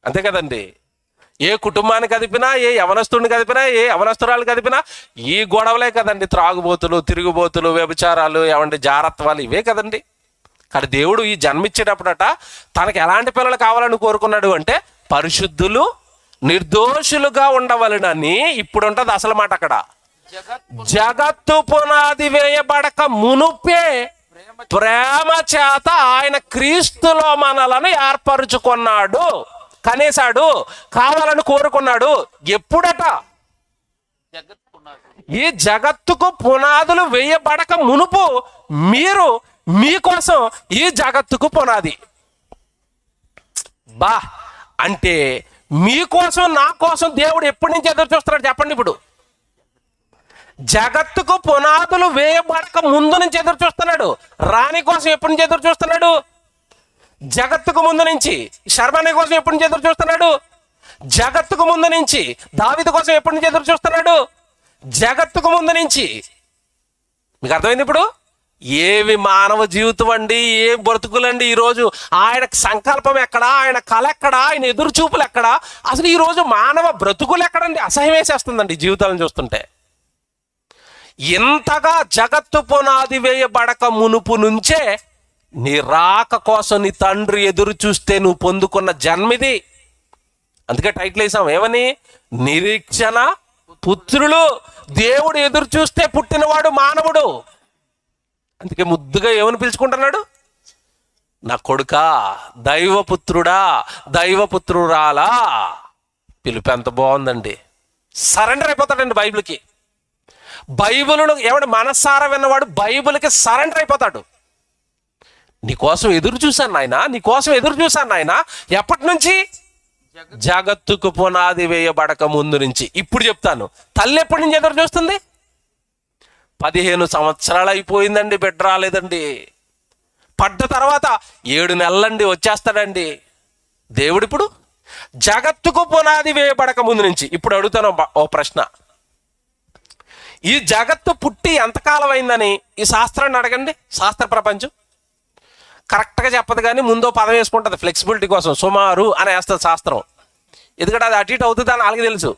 అంతే కదండి. ఏ కుటుంబాన్ని కదిపినా, ఏ యవనస్తుడిని కదిపినా, ఏ యవనస్తురాలు కదిపినా ఈ గొడవలే కదండి. త్రాగుబోతులు, తిరుగుబోతులు, వ్యభిచారాలు, ఏమంటే జారత్వాలు, ఇవే కదండి. కానీ దేవుడు ఈ జన్మిచ్చేటప్పుడట తనకి ఎలాంటి పిల్లలు కావాలని కోరుకున్నాడు అంటే పరిశుద్ధులు నిర్దోషులుగా ఉండవలనని. ఇప్పుడు ఉంటుంది అసలు మాట అక్కడ. జగత్తు పునాది వేయబడక మునుపే ప్రేమ చేత ఆయన క్రీస్తులో మనలను ఏర్పరుచుకున్నాడు, కనేశాడు, కావాలని కోరుకున్నాడు. ఎప్పుడట? ఈ జగత్తుకు పునాదులు వేయబడక మునుపు మీరు మీకోసం ఈ జగత్తుకు పునాది. బా అంటే మీకోసం నా కోసం దేవుడు ఎప్పటి నుంచి ఎదురు చూస్తున్నాడు చెప్పండి. ఇప్పుడు జగత్తుకు పునాదులు వేయబడక ముందు నుంచి ఎదురు చూస్తున్నాడు. రాణి కోసం ఎప్పటి నుంచి ఎదురు చూస్తున్నాడు? జగత్తుకు ముందు నుంచి. శర్మని కోసం ఎప్పటి నుంచి ఎదురు చూస్తున్నాడు? జగత్తుకు ముందు నుంచి. దావీదు కోసం ఎప్పటి నుంచి ఎదురు చూస్తున్నాడు? జగత్తుకు ముందు నుంచి. మీకు అర్థమైంది ఇప్పుడు? ఏవి మానవ జీవితం అండి, ఏ బ్రతుకులండి ఈరోజు. ఆయన సంకల్పం ఎక్కడా, ఆయన కళ ఎక్కడా, ఆయన ఎదురు చూపులు ఎక్కడా? అసలు ఈరోజు మానవ బ్రతుకులు ఎక్కడండి? అసహ్యం వేసేస్తుందండి జీవితాలను చూస్తుంటే. ఇంతగా జగత్తు పునాది వేయబడక మునుపు నుంచే నీ రాక కోసం నీ తండ్రి ఎదురు చూస్తే నువ్వు పొందుకున్న జన్మిది. అందుకే టైటిల్ వేసాం ఏమని? నిరీక్షణ పుత్రులు. దేవుడు ఎదురు చూస్తే పుట్టినవాడు మానవుడు. అందుకే ముద్దుగా ఏమని పిలుచుకుంటున్నాడు? నా కొడుకా, దైవపుత్రుడా, దైవపుత్రురాలా. పిలుపు ఎంత బాగుందండి. సరెండర్ అయిపోతాడండి బైబిల్కి. బైబిల్ను ఏమంటే మనస్సారా విన్నవాడు బైబిల్కి సరెండర్ అయిపోతాడు. నీకోసం ఎదురు చూశాను నాయన, నీకోసం ఎదురు చూశాను నాయన. ఎప్పటి నుంచి? జగత్తుకు పునాది వేయబడక ముందు నుంచి. ఇప్పుడు చెప్తాను, తల్లి ఎప్పటి నుంచి ఎదురు చూస్తుంది? 15 సంవత్సరాలు అయిపోయిందండి, బిడ్డ రాలేదండి. పడ్డ తర్వాత 7 నెలలండి, వచ్చేస్తాడండి. దేవుడు ఇప్పుడు జగత్తుకు పునాది వేయబడక ముందు నుంచి. ఇప్పుడు అడుగుతాను ఓ ప్రశ్న. ఈ జగత్తు పుట్టి ఎంతకాలం అయిందని ఈ శాస్త్రాన్ని అడగండి. శాస్త్ర ప్రపంచం కరెక్ట్గా చెప్పదు, కానీ ముందో పదం వేసుకుంటుంది ఫ్లెక్సిబిలిటీ కోసం. సుమారు అని వేస్తుంది శాస్త్రం. ఎందుకంటే అది అటు ఇటు అవుతుంది అని వాళ్ళకి తెలుసు.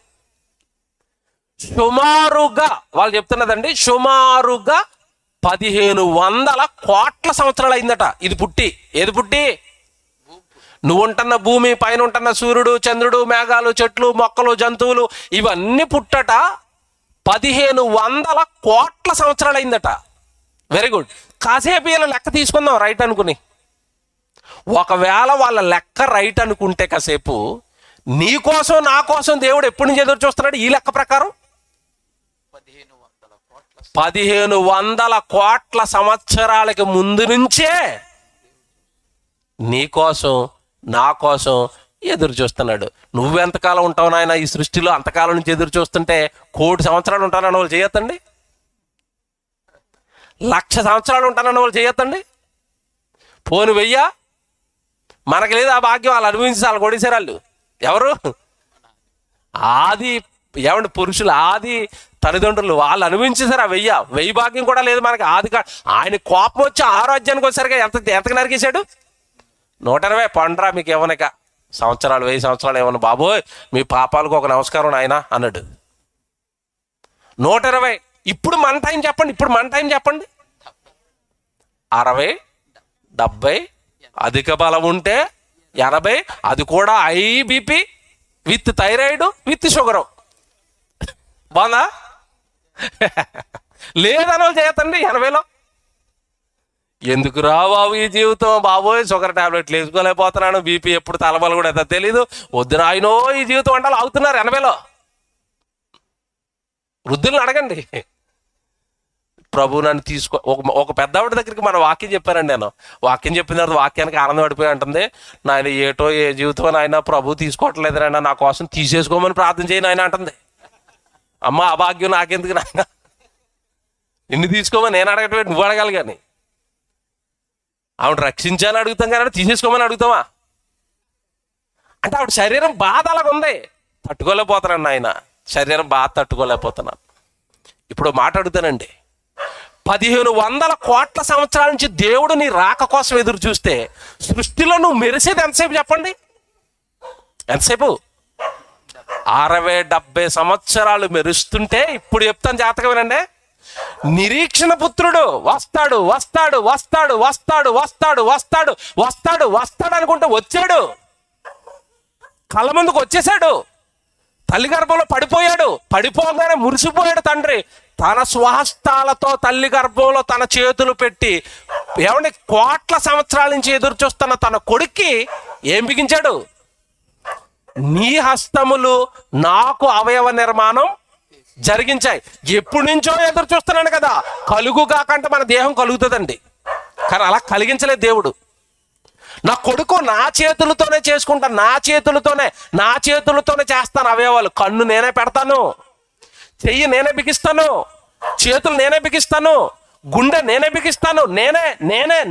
సుమారుగా వాళ్ళు చెప్తున్నదండి, సుమారుగా 1500 కోట్ల సంవత్సరాలు అయిందట ఇది పుట్టి. ఏది పుట్టి? నువ్వు ఉంటున్న భూమి, పైన ఉంటున్న సూర్యుడు, చంద్రుడు, మేఘాలు, చెట్లు, మొక్కలు, జంతువులు ఇవన్నీ పుట్టట 1500 కోట్ల సంవత్సరాలు అయిందట. Very good. కాసేపు వీళ్ళ లెక్క తీసుకుందాం రైట్ అనుకుని. ఒకవేళ వాళ్ళ లెక్క రైట్ అనుకుంటే కాసేపు నీ కోసం నా కోసం దేవుడు ఎప్పటి నుంచి ఎదురు చూస్తున్నాడు? ఈ లెక్క ప్రకారం 1500 కోట్ల సంవత్సరాలకి ముందు నుంచే నీ కోసం నా కోసం ఎదురు చూస్తున్నాడు. నువ్వెంతకాలం ఉంటావు నాయన ఈ సృష్టిలో? అంతకాలం నుంచి ఎదురు చూస్తుంటే 1,000,000 సంవత్సరాలు ఉంటానన్న వాళ్ళు చేయొద్దండి. 1,00,000 సంవత్సరాలు ఉంటానన్న వాళ్ళు చేయొద్దండి. పోను 1000. మనకి లేదు ఆ భాగ్యం. వాళ్ళు అనుభవించాలి కొడిసారు వాళ్ళు. ఎవరు? ఆది ఏమంటే పురుషులు, ఆది తల్లిదండ్రులు వాళ్ళు అనుభవించేసారు ఆ 1000 భాగ్యం కూడా లేదు మనకి. ఆది ఆయన కోపం వచ్చి ఆరోగ్యానికి వచ్చేసరిగా ఎంతకు నరికేశాడు? 120 పండ్రా మీకు ఏమనక సంవత్సరాలు, 1000 సంవత్సరాలు ఏమన్నా బాబోయ్ మీ పాపాలకు ఒక నమస్కారం నాయన అన్నాడు. 120. ఇప్పుడు మన టైం చెప్పండి, ఇప్పుడు మన టైం చెప్పండి. 60, 70, అధిక బలం ఉంటే 80, అది కూడా IBP with thyroid with sugar. బాగుందా? లేదని వాళ్ళు చేయతండి 80లో. ఎందుకు రా బాబు ఈ జీవితం, బాబోయ్ షుగర్ టాబ్లెట్లు వేసుకోలేకపోతున్నాను, బీపీ ఎప్పుడు తలబలు కూడా ఎంత తెలీదు, వద్దు నాయనో ఈ జీవితం అంటే అవుతున్నారు 80లో. వృద్ధులను అడగండి. ప్రభు నన్ను తీసుకో. ఒక పెద్దవాడి దగ్గరికి మన వాక్యం చెప్పారండి. నేను వాక్యం చెప్పిన తర్వాత వాక్యానికి ఆనందం పడిపోయి అంటుంది, నాయన ఏటో ఏ జీవితం నాయన ప్రభు తీసుకోవట్లేదు నాయన, నా కోసం తీసేసుకోమని ప్రార్థన చేయను ఆయన అంటుంది. అమ్మ ఆ భాగ్యం నాకెందుకు నాయన, నిన్ను తీసుకోమని నేను అడగటం నువ్వు అడగాలి. కానీ ఆవిడ రక్షించాలని అడుగుతాం కానీ తీసేసుకోమని అడుగుతావా? అంటే ఆవిడ శరీరం బాధ అలాగ ఉంది, తట్టుకోలేకపోతానండి ఆయన. శరీరం బాగా తట్టుకోలేకపోతున్నాను. ఇప్పుడు మాట్లాడుతానండి, 1500 కోట్ల సంవత్సరాల నుంచి దేవుడు నీ రాక కోసం ఎదురు చూస్తే సృష్టిలో నువ్వు మెరిసేది ఎంతసేపు చెప్పండి? ఎంతసేపు? 60-70 సంవత్సరాలు మెరుస్తుంటే ఇప్పుడు చెప్తాను జాతకం వినండి. నిరీక్షణ పుత్రుడు వస్తాడు వస్తాడు వస్తాడు వస్తాడు వస్తాడు వస్తాడు వస్తాడు వస్తాడు అనుకుంటే వచ్చాడు, కళ్ళ ముందుకు వచ్చేసాడు. తల్లి గర్భంలో పడిపోయాడు, పడిపోగానే మురిసిపోయాడు తండ్రి. తన స్వహస్తాలతో తల్లి గర్భంలో తన చేతులు పెట్టి ఏమంటే కోట్ల సంవత్సరాల నుంచి ఎదురు చూస్తున్న తన కొడుక్కి ఏం బిగించాడు? నీ హస్తములు నాకు అవయవ నిర్మాణం జరిగించాయి. ఎప్పటి నుంచో ఎదురు చూస్తున్నాను కదా, కలుగు కాకంటే మన దేహం కలుగుతుందండి, కానీ అలా కలిగించలేదు దేవుడు. నా కొడుకు నా చేతులతోనే చేసుకుంటాను, నా చేతులతోనే చేస్తాను అవయవాలు. కన్ను నేనే పెడతాను, చెయ్యి నేనే బిగిస్తాను, చేతులు నేనే బిగిస్తాను, గుండె నేనే బిగిస్తాను,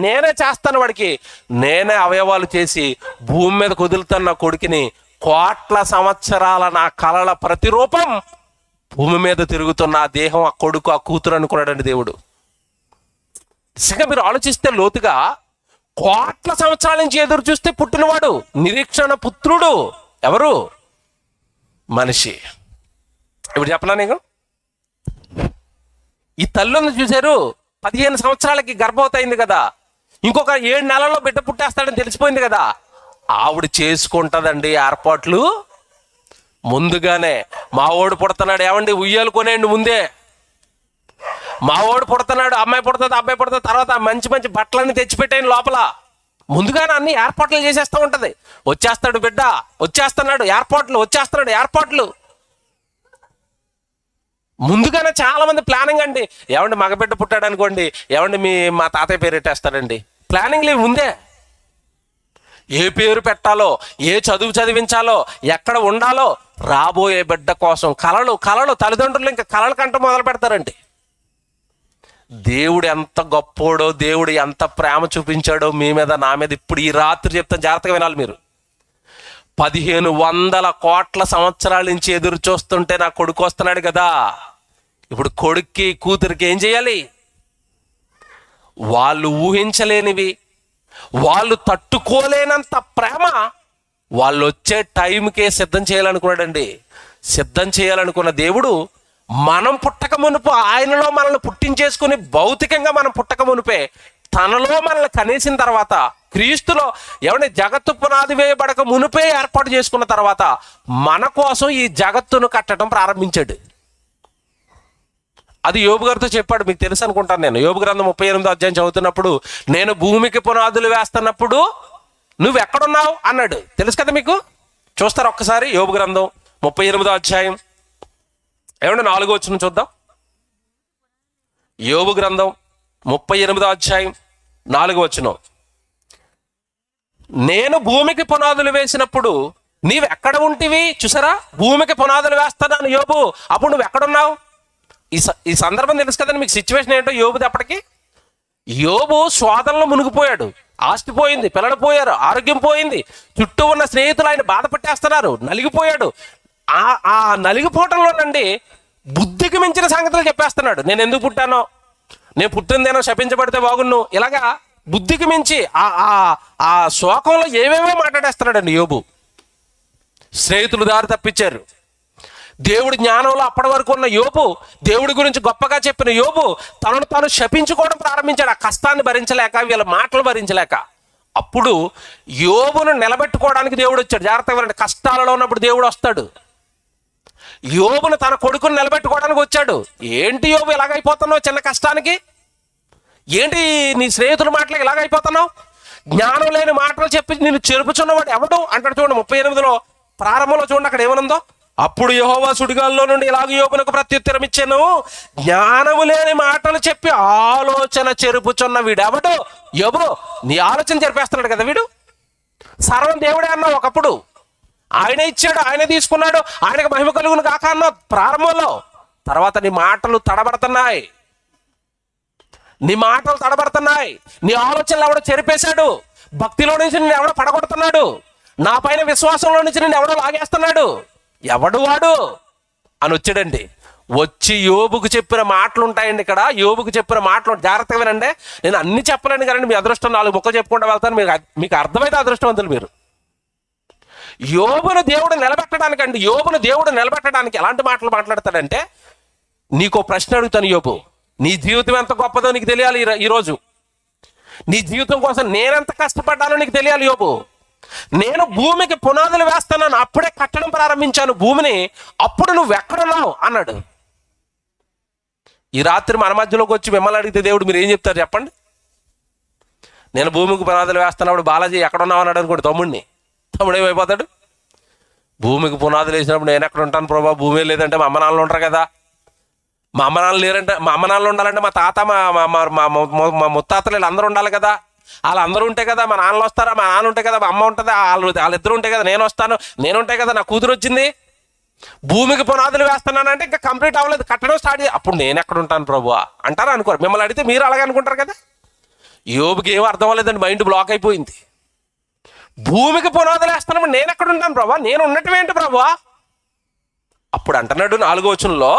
నేనే చేస్తాను వాడికి. నేనే అవయవాలు చేసి భూమి మీద కుదులుతాను నా కొడుకుని. కోట్ల సంవత్సరాల నా కలల ప్రతిరూపం భూమి మీద తిరుగుతున్న ఆ దేహం, ఆ కొడుకు, ఆ కూతురు అనుకున్నాడండి దేవుడు. నిజంగా మీరు ఆలోచిస్తే లోతుగా, కోట్ల సంవత్సరాల నుంచి ఎదురు చూస్తే పుట్టినవాడు నిరీక్షణ పుత్రుడు ఎవరు? మనిషి. ఇప్పుడు చెప్పనా నీకు, ఈ తల్లిని చూశారు, 15 సంవత్సరాలకి గర్భవతి అయింది కదా, ఇంకొక 7 నెలల్లో బిడ్డ పుట్టేస్తాడని తెలిసిపోయింది కదా, ఆవిడ చేసుకుంటుందండి ఏర్పాట్లు ముందుగానే. మావోడు పుడుతున్నాడు, ఏమండి ఉయ్యాలు కొనేయండి ముందే. మావోడు పుడుతున్నాడు, అమ్మాయి పుడుతుంది, అబ్బాయి పుడుతుంది, తర్వాత మంచి మంచి బట్టలన్నీ తెచ్చిపెట్టేయండి లోపల. ముందుగానే అన్ని ఏర్పాట్లు చేసేస్తూ ఉంటది. వచ్చేస్తాడు బిడ్డ, వచ్చేస్తున్నాడు, ఏర్పాట్లు ముందుగానే. చాలా మంది ప్లానింగ్ అండి. ఏమండి మగబిడ్డ పుట్టాడు అనుకోండి, ఏమండి మా తాతయ్య పేరు పెట్టేస్తాడండి. ప్లానింగ్ లేవు ముందే. ఏ పేరు పెట్టాలో, ఏ చదువు చదివించాలో, ఎక్కడ ఉండాలో, రాబోయే బిడ్డ కోసం కలలు తల్లిదండ్రులు ఇంకా కలలు కంట మొదలు పెడతారండి. దేవుడు ఎంత గొప్పోడో, దేవుడు ఎంత ప్రేమ చూపించాడో మీ మీద, నా మీద ఇప్పుడు ఈ రాత్రి చెప్తాను, జాగ్రత్తగా వినాలి మీరు. 1500 కోట్ల సంవత్సరాల నుంచి ఎదురు చూస్తుంటే నా కొడుకు వస్తున్నాడు కదా, ఇప్పుడు కొడుక్కి కూతురికి ఏం చేయాలి? వాళ్ళు ఊహించలేనివి, వాళ్ళు తట్టుకోలేనంత ప్రేమ వాళ్ళు వచ్చే టైంకే సిద్ధం చేయాలనుకున్నాడండి. సిద్ధం చేయాలనుకున్న దేవుడు మనం పుట్టక మునుపు ఆయనలో మనల్ని పుట్టించేసుకుని, భౌతికంగా మనం పుట్టక మునిపే తనలో మనల్ని కనేసిన తర్వాత, క్రీస్తులో ఏమంటే జగత్తు పునాది వేయబడక మునిపే ఏర్పాటు చేసుకున్న తర్వాత మన కోసం ఈ జగత్తును కట్టడం ప్రారంభించాడు. అది యోబు గారితో చెప్పాడు, మీకు తెలుసు అనుకుంటాను. నేను యోబు గ్రంథం 38వ అధ్యాయం చదువుతున్నప్పుడు, నేను భూమికి పునాదులు వేస్తున్నప్పుడు నువ్వు ఎక్కడున్నావు అన్నాడు. తెలుసు కదా మీకు? చూస్తారు ఒక్కసారి యోబు గ్రంథం 38వ అధ్యాయం ఏమంటే 4వ వచనం చూద్దాం. యోబు గ్రంథం 38వ అధ్యాయం 4వ వచనం. నేను భూమికి పునాదులు వేసినప్పుడు నీవు ఎక్కడ ఉంటివి? చూసారా, భూమికి పునాదులు వేస్తాను యోబు, అప్పుడు నువ్వు ఎక్కడున్నావు? ఈ సందర్భం తెలుసు కదండి మీకు, సిచ్యువేషన్ ఏంటో యోబుది. అప్పటికి యోబు శోధనలో మునిగిపోయాడు, ఆస్తి పోయింది, పిల్లలు పోయారు, ఆరోగ్యం పోయింది, చుట్టూ ఉన్న స్నేహితులు ఆయన బాధ పెట్టేస్తున్నారు, నలిగిపోయాడు. ఆ నలిగిపోవటంలోనండి బుద్ధికి మించిన సంగతులు చెప్పేస్తున్నాడు. నేను ఎందుకు పుట్టానో, నేను పుట్టిందేనో, శపించబడితే బాగున్ను, ఇలాగా బుద్ధికి మించి ఆ శోకంలో ఏవేవో మాట్లాడేస్తున్నాడండి యోబు. స్నేహితులు దారి తప్పించారు. దేవుడి జ్ఞానంలో అప్పటి వరకు ఉన్న యోబు, దేవుడి గురించి గొప్పగా చెప్పిన యోబు తనను తాను శపించుకోవడం ప్రారంభించాడు, ఆ కష్టాన్ని భరించలేక, వీళ్ళ మాటలు భరించలేక. అప్పుడు యోబును నిలబెట్టుకోవడానికి దేవుడు వచ్చాడు. జాగ్రత్తగా, కష్టాలలో ఉన్నప్పుడు దేవుడు వస్తాడు. యోబును తన కొడుకుని నిలబెట్టుకోవడానికి వచ్చాడు. ఏంటి యోబు ఇలాగైపోతున్నావు చిన్న కష్టానికి? ఏంటి నీ స్నేహితుల మాటలకు ఇలాగైపోతున్నావు? జ్ఞానం లేని మాటలు చెప్పి నేను చెరుపుచున్నవాడు ఎవడు అంటాడు. చూడండి 38లో ప్రారంభంలో చూడండి, అక్కడ ఏమనుందో. అప్పుడు యెహోవా సుడిగాల్లో నుండి ఇలాగ యోబునకు ప్రత్యుత్తరం ఇచ్చాను, జ్ఞానము లేని మాటలు చెప్పి ఆలోచన చెరుపుచున్న వీడెవడు? యోబు, నీ ఆలోచన చెరిపేస్తున్నాడు కదా వీడు. సర్వం దేవుడే అన్నావు ఒకప్పుడు, ఆయనే ఇచ్చాడు, ఆయనే తీసుకున్నాడు, ఆయనకు మహిమ కలుగును కాక అన్నావు ప్రారంభంలో. తర్వాత నీ మాటలు తడబడుతున్నాయి, నీ ఆలోచనలు ఎవడో చెరిపేశాడు, భక్తిలో నుంచి నిన్ను ఎవడో పడగొడుతున్నాడు, నా పైన విశ్వాసంలో నుంచి నిన్ను ఎవడో లాగేస్తున్నాడు. ఎవడు వాడు? అని వచ్చాడండి. వచ్చి యోబుకు చెప్పిన మాటలు ఉంటాయండి. ఇక్కడ యోబుకు చెప్పిన మాటలు జాగ్రత్తగా వినండి. నేను అన్ని చెప్పలేను కానీ మీ అదృష్టం 4 ముక్కలు చెప్పుకుంటూ వెళ్తాను. మీకు అర్థమైతే అదృష్టవంతులు మీరు. యోబును దేవుడు నిలబెట్టడానికి యోబును దేవుడు నిలబెట్టడానికి ఎలాంటి మాటలు మాట్లాడతాడంటే, నీకో ప్రశ్న అడుగుతాను యోబు, నీ జీవితం ఎంత గొప్పదో నీకు తెలియాలి. ఈరోజు నీ జీవితం కోసం నేనెంత కష్టపడ్డానో నీకు తెలియాలి యోబు. నేను భూమికి పునాదులు వేస్తున్నాను, అప్పుడే కట్టడం ప్రారంభించాను భూమిని, అప్పుడు నువ్వు ఎక్కడున్నావు అన్నాడు. ఈ రాత్రి మన మధ్యలోకి వచ్చి మిమ్మల్ని అడిగితే దేవుడు మీరు ఏం చెప్తారు చెప్పండి? నేను భూమికి పునాదులు వేస్తున్నప్పుడు బాలాజీ ఎక్కడున్నావు అన్నాడు అనుకోండి తమ్ముడు ఏమైపోతాడు? భూమికి పునాదులు వేసినప్పుడు నేను ఎక్కడ ఉంటాను ప్రభా, భూమి లేదంటే మా అమ్మ నాన్నలు ఉంటారు కదా, మా అమ్మ నాన్నలు లేరంటే మా అమ్మ నాన్నలు ఉండాలంటే మా తాత మా ముత్తాతలు వీళ్ళందరూ ఉండాలి కదా, వాళ్ళందరూ ఉంటే కదా మా నాన్నలు వస్తారా, మా నాన్న ఉంటే కదా మా అమ్మ ఉంటుంది, వాళ్ళిద్దరు ఉంటే కదా నేను వస్తాను, నేను ఉంటే కదా నా కూతురు వచ్చింది. భూమికి పునాదులు వేస్తున్నానంటే ఇంకా కంప్లీట్ అవ్వలేదు, కట్టడం స్టార్ట్ చేయాలి, అప్పుడు నేను ఎక్కడ ఉంటాను ప్రభు అంటారా అనుకోరు. మిమ్మల్ని అడిగితే మీరు అలాగే అనుకుంటారు కదా. యోబుకి ఏమో అర్థం అవ్వలేదండి, మైండ్ బ్లాక్ అయిపోయింది. భూమికి పునాదులు వేస్తున్నాము, నేను ఎక్కడ ఉంటాను ప్రభా, నేను ఉండటం ఏంటి ప్రభా? అప్పుడు అంటున్నాడు 4వ వచనంలో,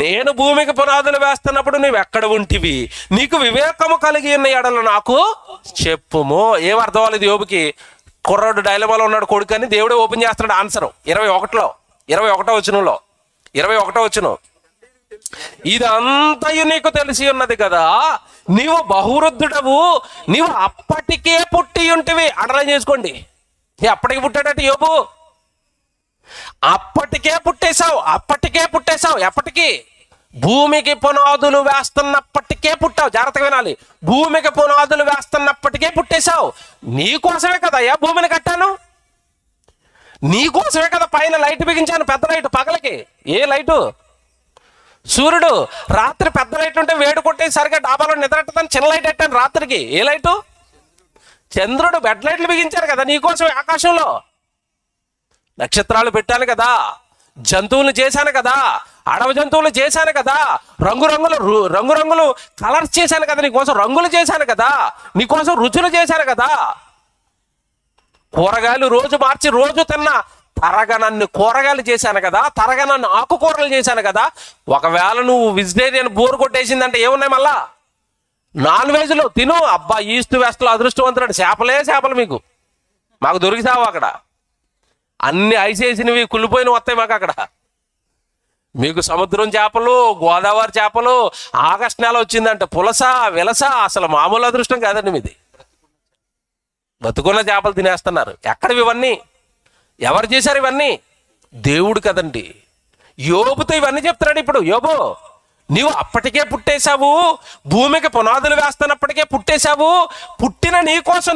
నేను భూమికి పునాదులు వేస్తున్నప్పుడు నువ్వు ఎక్కడ ఉంటివి, నీకు వివేకము కలిగి ఉన్న ఎడల నాకు చెప్పుము. ఏం అర్థం అవ్వలేదు యోబుకి. కుర్రాడు డైలమాలో ఉన్నాడు కొడుకు అని దేవుడే ఓపెన్ చేస్తున్నాడు ఆన్సర్ 21వ వచనంలో. 21వ వచనం, ఇదంతయు నీకు తెలిసి ఉన్నది కదా, నీవు బహువృద్ధుడవు, నీవు అప్పటికే పుట్టి ఉంటివి. అండర్లైన్ చేసుకోండి, అప్పటికి పుట్టాడట యోబు. అప్పటికే పుట్టేశావు. ఎప్పటికీ? భూమికి పునాదులు వేస్తున్నప్పటికే పుట్టావు. జాగ్రత్తగా వినాలి, భూమికి పునాదులు వేస్తున్నప్పటికే పుట్టేశావు. నీకోసమే కదయ్యా భూమిని కట్టాను, నీకోసమే కదా పైన లైట్ బిగించాను, పెద్ద లైట్ పగలకి. ఏ లైటు? సూర్యుడు. రాత్రి పెద్ద లైట్ ఉంటే వేడి కొట్టేసి సరిగ్గా డాబాలో నిద్రట్టని చిన్న లైట్ పెట్టాను రాత్రికి. ఏ లైటు? చంద్రుడు. బెడ్ లైట్లు బిగించారు కదా నీకోసమే. ఆకాశంలో నక్షత్రాలు పెట్టాను కదా, జంతువులు చేశాను కదా, అడవి జంతువులు చేశాను కదా, రంగురంగులు కలర్స్ చేశాను కదా, నీకోసం రంగులు చేశాను కదా, నీకోసం రుచులు చేశాను కదా. కూరగాయలు రోజు మార్చి రోజు తిన్నా తరగనన్ని కూరగాయలు చేశాను కదా, తరగనన్ని ఆకుకూరలు చేశాను కదా. ఒకవేళ నువ్వు వెజిటేరియన్ బోర్ కొట్టేసిందంటే ఏమున్నాయి మళ్ళా? నాన్ వెజ్లో తిను. అబ్బా ఈస్ట్ వెస్ట్లో అదృష్టవంతుడు, చేపలు మీకు మాకు దొరికితావు అక్కడ. అన్ని ఐసేసినవి కుళ్ళిపోయినవి వస్తాయి మాకు అక్కడ. మీకు సముద్రం చేపలు, గోదావరి చేపలు, ఆగస్టు నెల వచ్చిందంటే పులస విలస, అసలు మామూలు అదృష్టం కాదండి మీది. బతుకున్న చేపలు తినేస్తున్నారు. ఎక్కడివి ఇవన్నీ? ఎవరు చేశారు ఇవన్నీ? దేవుడు కదండి. యోబుతో ఇవన్నీ చెప్తున్నాడు ఇప్పుడు. యోబు, నీవు అప్పటికే పుట్టేశావు, భూమికి పునాదులు వేస్తున్నప్పటికే పుట్టేశావు. పుట్టిన నీ కోసం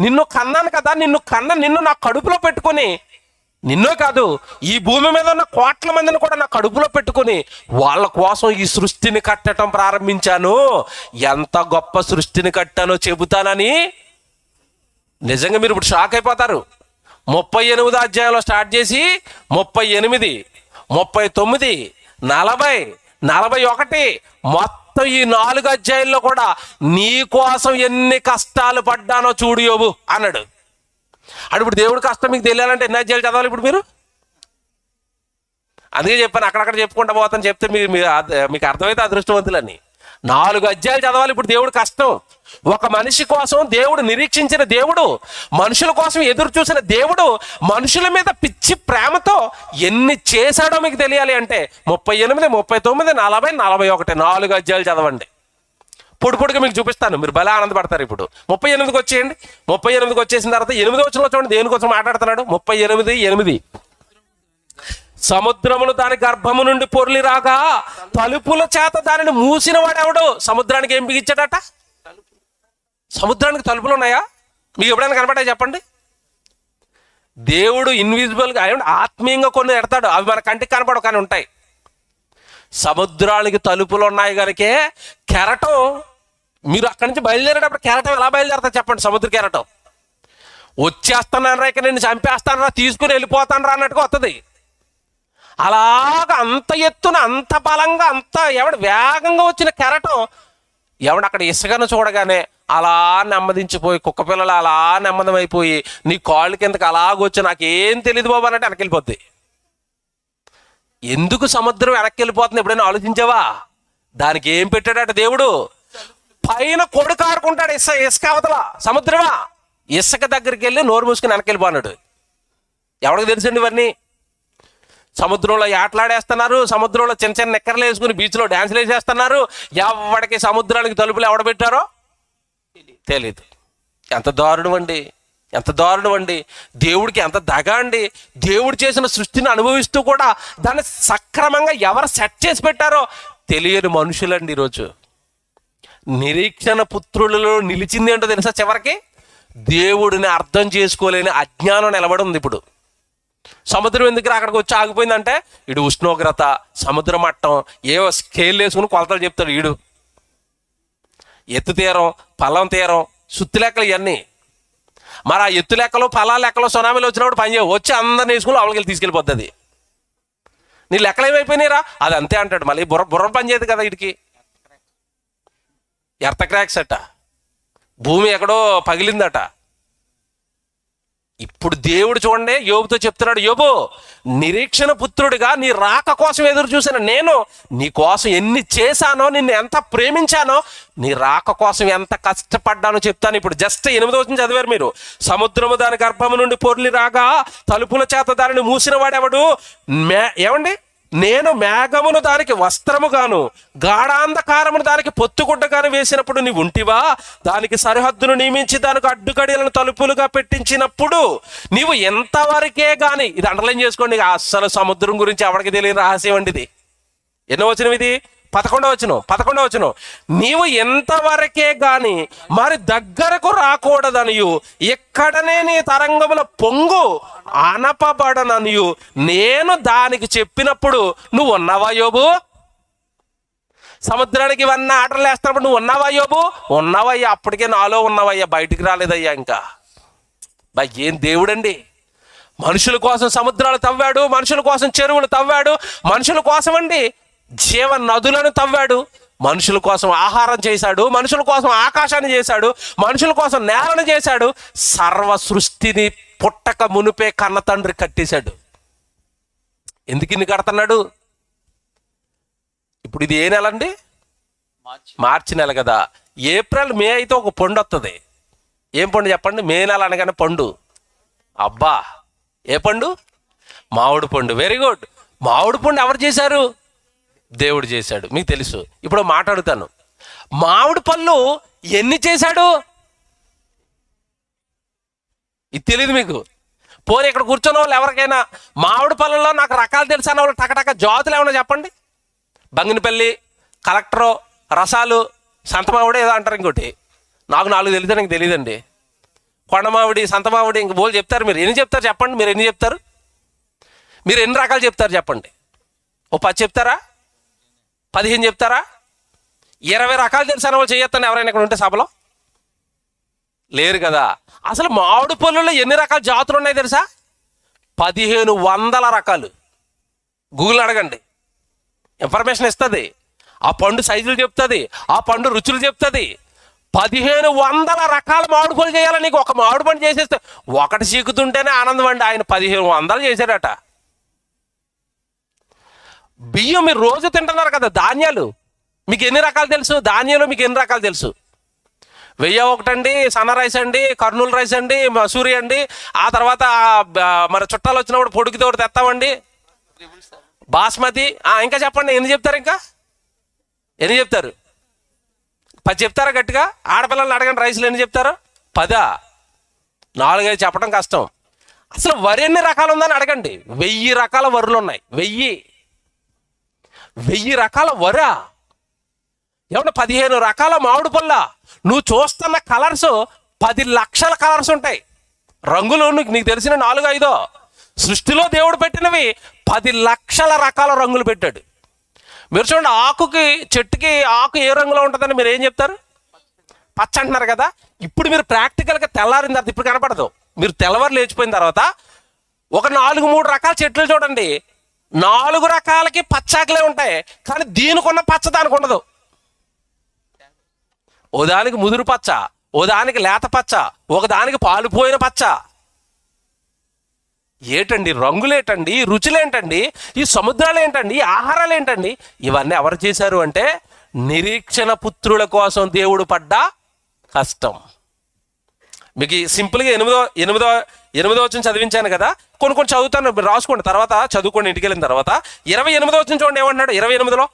నిన్ను కన్నాను కదా, నిన్ను నా కడుపులో పెట్టుకొని, నిన్నో కాదు ఈ భూమి మీద ఉన్న కోట్ల మందిని కూడా నా కడుపులో పెట్టుకొని వాళ్ళ కోసం ఈ సృష్టిని కట్టడం ప్రారంభించాను. ఎంత గొప్ప సృష్టిని కట్టానో చెబుతానని నిజంగా మీరు ఇప్పుడు షాక్ అయిపోతారు. 38వ అధ్యాయంలో స్టార్ట్ చేసి 38, 39, 40, 41 మొత్తం ఈ 4 అధ్యాయుల్లో కూడా నీ కోసం ఎన్ని కష్టాలు పడ్డానో చూడు యోబు అన్నాడు. అంటే ఇప్పుడు దేవుడి కష్టం మీకు తెలియాలంటే ఎన్ని అధ్యాయులు చదవాలి ఇప్పుడు మీరు? అందుకే చెప్పాను, అక్కడక్కడ చెప్పుకుంటా పోతాను, చెప్తే మీకు అర్థమైతే అదృష్టవంతులని. 4 అధ్యాయాలు చదవాలి ఇప్పుడు దేవుడి కష్టం. ఒక మనిషి కోసం దేవుడు నిరీక్షించిన దేవుడు, మనుషుల కోసం ఎదురు చూసిన దేవుడు, మనుషుల మీద పిచ్చి ప్రేమతో ఎన్ని చేశాడో మీకు తెలియాలి అంటే 38, 39, 40, 41 4 అధ్యాయాలు చదవండి. పొడిగా మీకు చూపిస్తాను, మీరు భలే ఆనందపడతారు. ఇప్పుడు 38కి వచ్చేయండి. 38కి వచ్చేసిన తర్వాత 8వ వచనంలో చూడండి దేనికోసం మాట్లాడుతున్నాడు. 38:8 సముద్రమును దాని గర్భము నుండి పొర్లి రాగా తలుపుల చేత దానిని మూసిన వాడెవడు? సముద్రానికి ఏం బిగించాడట? సముద్రానికి తలుపులు ఉన్నాయా? మీకు ఎప్పుడైనా కనపడాయి చెప్పండి? దేవుడు ఇన్విజిబుల్గా ఆత్మీయంగా కొన్ని ఎడతాడు, అవి మన కంటికి కనపడవు కానీ ఉంటాయి. సముద్రానికి తలుపులు ఉన్నాయి కనుకే కెరటం, మీరు అక్కడి నుంచి బయలుదేరేటప్పుడు కెరటం ఎలా బయలుదేరతా చెప్పండి? సముద్ర కెరటం వచ్చేస్తాను రా, ఇక నేను చంపేస్తాను రా, తీసుకుని వెళ్ళిపోతాను రా అన్నట్టుగా వస్తుంది. అలాగా అంత ఎత్తున, అంత బలంగా, అంత వేగంగా వచ్చిన కెరటం అక్కడ ఇసుకను చూడగానే అలా నెమ్మదించిపోయి, కుక్క పిల్లలు అలా నెమ్మదమైపోయి నీ కాళ్ళు కిందకి అలాగొచ్చి నాకేం తెలియదు బాబు అన్నట్టు వెనకెళ్ళిపోద్ది. ఎందుకు సముద్రం వెనక్కి వెళ్ళిపోతుంది ఎప్పుడైనా ఆలోచించావా? దానికి ఏం పెట్టాడట దేవుడు? పైన కొడుకు ఆడుకుంటాడు. ఇసుక అవతల సముద్రమా, ఇసుక దగ్గరికి వెళ్ళి నోరు మూసుకుని వెనక్కి వెళ్ళిపోన్నాడు. ఎవరికి తెలుసండి ఇవన్నీ? సముద్రంలో ఆటలాడేస్తున్నారు, సముద్రంలో చిన్న చిన్న నిక్కర్లు వేసుకుని బీచ్లో డ్యాన్సులు వేసేస్తున్నారు. ఎవరికి సముద్రానికి తలుపులు ఎవడ పెట్టారో తెలీదు. ఎంత దారుణం అండి, ఎంత దారుణం అండి. దేవుడికి ఎంత దగ అండి. దేవుడు చేసిన సృష్టిని అనుభవిస్తూ కూడా దాన్ని సక్రమంగా ఎవరు సెట్ చేసి పెట్టారో తెలియని మనుషులండి ఈరోజు. నిరీక్షణ పుత్రులలో నిలిచింది ఏంటో తెలుసా? చివరికి దేవుడిని అర్థం చేసుకోలేని అజ్ఞానం నిలబడి ఉంది. ఇప్పుడు సముద్రం ఎందుకు అక్కడికి వచ్చి ఆగిపోయిందంటే, ఇడు ఉష్ణోగ్రత, సముద్ర మట్టం ఏవో స్కేల్ వేసుకుని కొలతలు చెప్తాడు ఈడు. ఎత్తు తీరం, పల్లం తీరం, సుత్తి లెక్కలు ఇవన్నీ. మరి ఆ ఎత్తు లెక్కలు, పల్లాల లెక్కలు సునామీలు వచ్చినప్పుడు పని చేయవు, వచ్చి అందరిని వేసుకుని అవలకి తీసుకెళ్ళిపోతుంది. నీ లెక్కలు ఏమైపోయినాయిరా? అది అంతే అంటాడు. మళ్ళీ బుర్ర పని చేయదు కదా వీడికి. ఎర్త్ క్రాక్స్ అట, భూమి ఎక్కడో పగిలిందట. ఇప్పుడు దేవుడు చూడండి యోబుతో చెప్తున్నాడు, యోబు నిరీక్షణ పుత్రుడిగా నీ రాక కోసం ఎదురు చూశాను. నేను నీ కోసం ఎన్ని చేశానో, నిన్ను ఎంత ప్రేమించానో, నీ రాక కోసం ఎంత కష్టపడ్డానో చెప్తాను. ఇప్పుడు జస్ట్ 8వ వచనం చదివారు మీరు. సముద్రము దాని గర్భము నుండి పొర్లి రాగా తలుపుల చేత దానిని మూసిన వాడెవడు? ఏమండి, నేను మేఘమును దానికి వస్త్రముగాను గాఢాంధకారమును దానికి పొత్తుగుడ్డగాను వేసినప్పుడు నీవు ఉంటివా? దానికి సరిహద్దును నియమించి దానికి అడ్డుకడిలను తలుపులుగా పెట్టించినప్పుడు నీవు ఎంతవరకే గాని, ఇది అండర్లైన్ చేసుకోండి, అస్సలు సముద్రం గురించి ఎవరికి తెలియని రహస్యం అండి ఇది. ఎన్నో వచనం ఇది? 11వ వచనం. నీవు ఎంతవరకే గాని మరి దగ్గరకు రాకూడదనియు, ఎక్కడనే నీ తరంగముల పొంగు అనపబడననియు నేను దానికి చెప్పినప్పుడు నువ్వు ఉన్నావా యోబు? సముద్రానికి ఇవన్నీ ఆటలు వేస్తున్నప్పుడు నువ్వు ఉన్నావా యోబు? ఉన్నావయ్యా, అప్పటికే నాలో ఉన్నావయ్యా, బయటికి రాలేదయ్యా. ఇంకా ఏం దేవుడండి. మనుషుల కోసం సముద్రాలు తవ్వాడు, మనుషుల కోసం చెరువులు తవ్వాడు, మనుషుల కోసం అండి జీవ నదులను తవ్వాడు, మనుషుల కోసం ఆహారం చేశాడు, మనుషుల కోసం ఆకాశాన్ని చేశాడు, మనుషుల కోసం నేలను చేశాడు. సర్వ సృష్టిని పుట్టక మునిపే కన్న తండ్రి కట్టేశాడు. ఎందుకు ఇన్ని కడుతున్నాడు? ఇప్పుడు ఇది ఏ నెల అండి? మార్చి నెల కదా. ఏప్రిల్ మే అయితే ఒక పండు వస్తుంది. ఏం పండు చెప్పండి? మే నెల అనగానే పండు. అబ్బా, ఏ పండు? మామిడి పండు. Very good. మామిడి పండు ఎవరు చేశారు? దేవుడు చేశాడు. మీకు తెలుసు. ఇప్పుడు మాట్లాడుతాను, మామిడి పళ్ళు ఎన్ని చేశాడు? ఇది తెలియదు మీకు. పోనీ ఇక్కడ కూర్చున్న వాళ్ళు ఎవరికైనా మామిడి పళ్ళలో నాకు రకాలు తెలుసా అన్న వాళ్ళు టకటక జాతులు ఏమన్నా చెప్పండి. బంగినపల్లి, కలెక్టరు, రసాలు, సంతమావిడి ఏదో అంటారు. ఇంకోటి నాకు 4 తెలితే నాకు తెలియదండి. కొండమావిడి, సంతమావిడి, ఇంక బోలు చెప్తారు. మీరు ఎన్ని చెప్తారు చెప్పండి? మీరు ఎన్ని చెప్తారు? మీరు ఎన్ని రకాలు చెప్తారు చెప్పండి? ఓ 10 చెప్తారా? 15 చెప్తారా? 20 రకాలు తెలుసా వాళ్ళు చేయొద్దండి ఎవరైనా ఇక్కడ ఉంటే సభలో? లేరు కదా. అసలు మామిడి పళ్ళలో ఎన్ని రకాల జాతులు ఉన్నాయి తెలుసా? 1500 రకాలు. గూగుల్ అడగండి, ఇన్ఫర్మేషన్ ఇస్తుంది. ఆ పండు సైజులు చెప్తుంది, ఆ పండు రుచులు చెప్తుంది. 1500 రకాల మామిడి పళ్ళు చేయాలని నీకు ఒక మామిడి పండు చేసేస్తే ఒకటి చీకుతుంటేనే ఆనందం అండి. ఆయన 1500 చేశాడట. బియ్యం మీరు రోజు తింటున్నారు కదా, ధాన్యాలు మీకు ఎన్ని రకాలు తెలుసు? ధాన్యాలు మీకు ఎన్ని రకాలు తెలుసు? 1001 అండి, సన్న రైస్ అండి, కర్నూలు రైస్ అండి, మసూరి అండి, ఆ తర్వాత మరి చుట్టాలు వచ్చినప్పుడు పొడికి తోడు తెస్తామండి, బాస్మతి. ఇంకా చెప్పండి, ఎన్ని చెప్తారు? ఇంకా ఎన్ని చెప్తారు? 10 చెప్తారా గట్టిగా? ఆడపిల్లల్ని అడగండి, రైస్లు ఎన్ని చెప్తారు? 10, 4, 5 చెప్పడం కష్టం. అసలు వరి ఎన్ని రకాలు ఉందని అడగండి. 1000 రకాల వరులు ఉన్నాయి. 1000 రకాల వరా? ఏమన్నా 15 రకాల మామిడి పళ్ళ? నువ్వు చూస్తున్న కలర్స్ 10 లక్షల కలర్స్ ఉంటాయి. రంగులు నీకు తెలిసిన 4-5 సృష్టిలో దేవుడు పెట్టినవి 10 లక్షల రకాల రంగులు పెట్టాడు. మీరు చూడండి, ఆకుకి, చెట్టుకి ఆకు ఏ రంగులో ఉంటుందని మీరు ఏం చెప్తారు? పచ్చ అంటున్నారు కదా. ఇప్పుడు మీరు ప్రాక్టికల్గా తెల్లారిన తర్వాత, ఇప్పుడు కనపడదు, మీరు తెల్లవారు లేచిపోయిన తర్వాత ఒక 4-3 రకాల చెట్లు చూడండి. 4 రకాలకి పచ్చాకులే ఉంటాయి, కానీ దీనికి ఉన్న పచ్చ దానికి ఉండదు. ఓ దానికి ముదురు పచ్చ, ఓ దానికి లేత పచ్చ, ఒకదానికి పాలుపోయిన పచ్చ. ఏటండి రంగులేటండి, రుచులేంటండి, ఈ సముద్రాలు ఏంటండి, ఈ ఆహారాలు ఏంటండి? ఇవన్నీ ఎవరు చేశారు అంటే నిరీక్షణ పుత్రుల కోసం దేవుడు పడ్డ కష్టం. మీకు సింపుల్గా ఎనిమిదో వచనం చదివించాను కదా, కొన్ని చదువుతాను, రాసుకోండి, తర్వాత చదువుకోండి ఇంటికి వెళ్ళిన తర్వాత. 28వ వచనం చూడండి ఏమంటున్నాడు. 28లో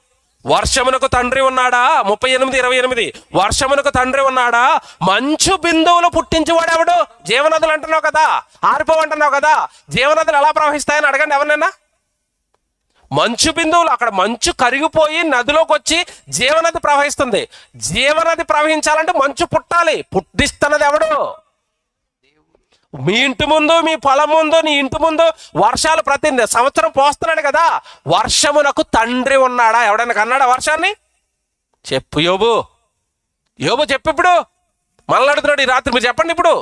వర్షమునకు తండ్రి ఉన్నాడా, 38:28 వర్షమునకు తండ్రి ఉన్నాడా, మంచు బిందువులు పుట్టించేవాడు ఎవడు? జీవనదులు అంటున్నావు కదా, ఆరిపోవంటున్నావు కదా, జీవనదులు ఎలా ప్రవహిస్తాయని అడగండి ఎవరినైనా. మంచు బిందువులు, అక్కడ మంచు కరిగిపోయి నదిలోకి వచ్చి జీవనది ప్రవహిస్తుంది. జీవనది ప్రవహించాలంటే మంచు పుట్టాలి. పుట్టిస్తున్నది ఎవడు? మీ ఇంటి ముందు, మీ పొలం ముందు, నీ ఇంటి ముందు వర్షాలు ప్రతి సంవత్సరం పోస్తున్నాడు కదా. వర్షమునకు తండ్రి ఉన్నాడా? ఎవడైనా కన్నాడా వర్షాన్ని? చెప్పు యోబు చెప్పు. ఇప్పుడు మళ్ళీ అడుగుతున్నాడు ఈ రాత్రి, మీరు చెప్పండి ఇప్పుడు.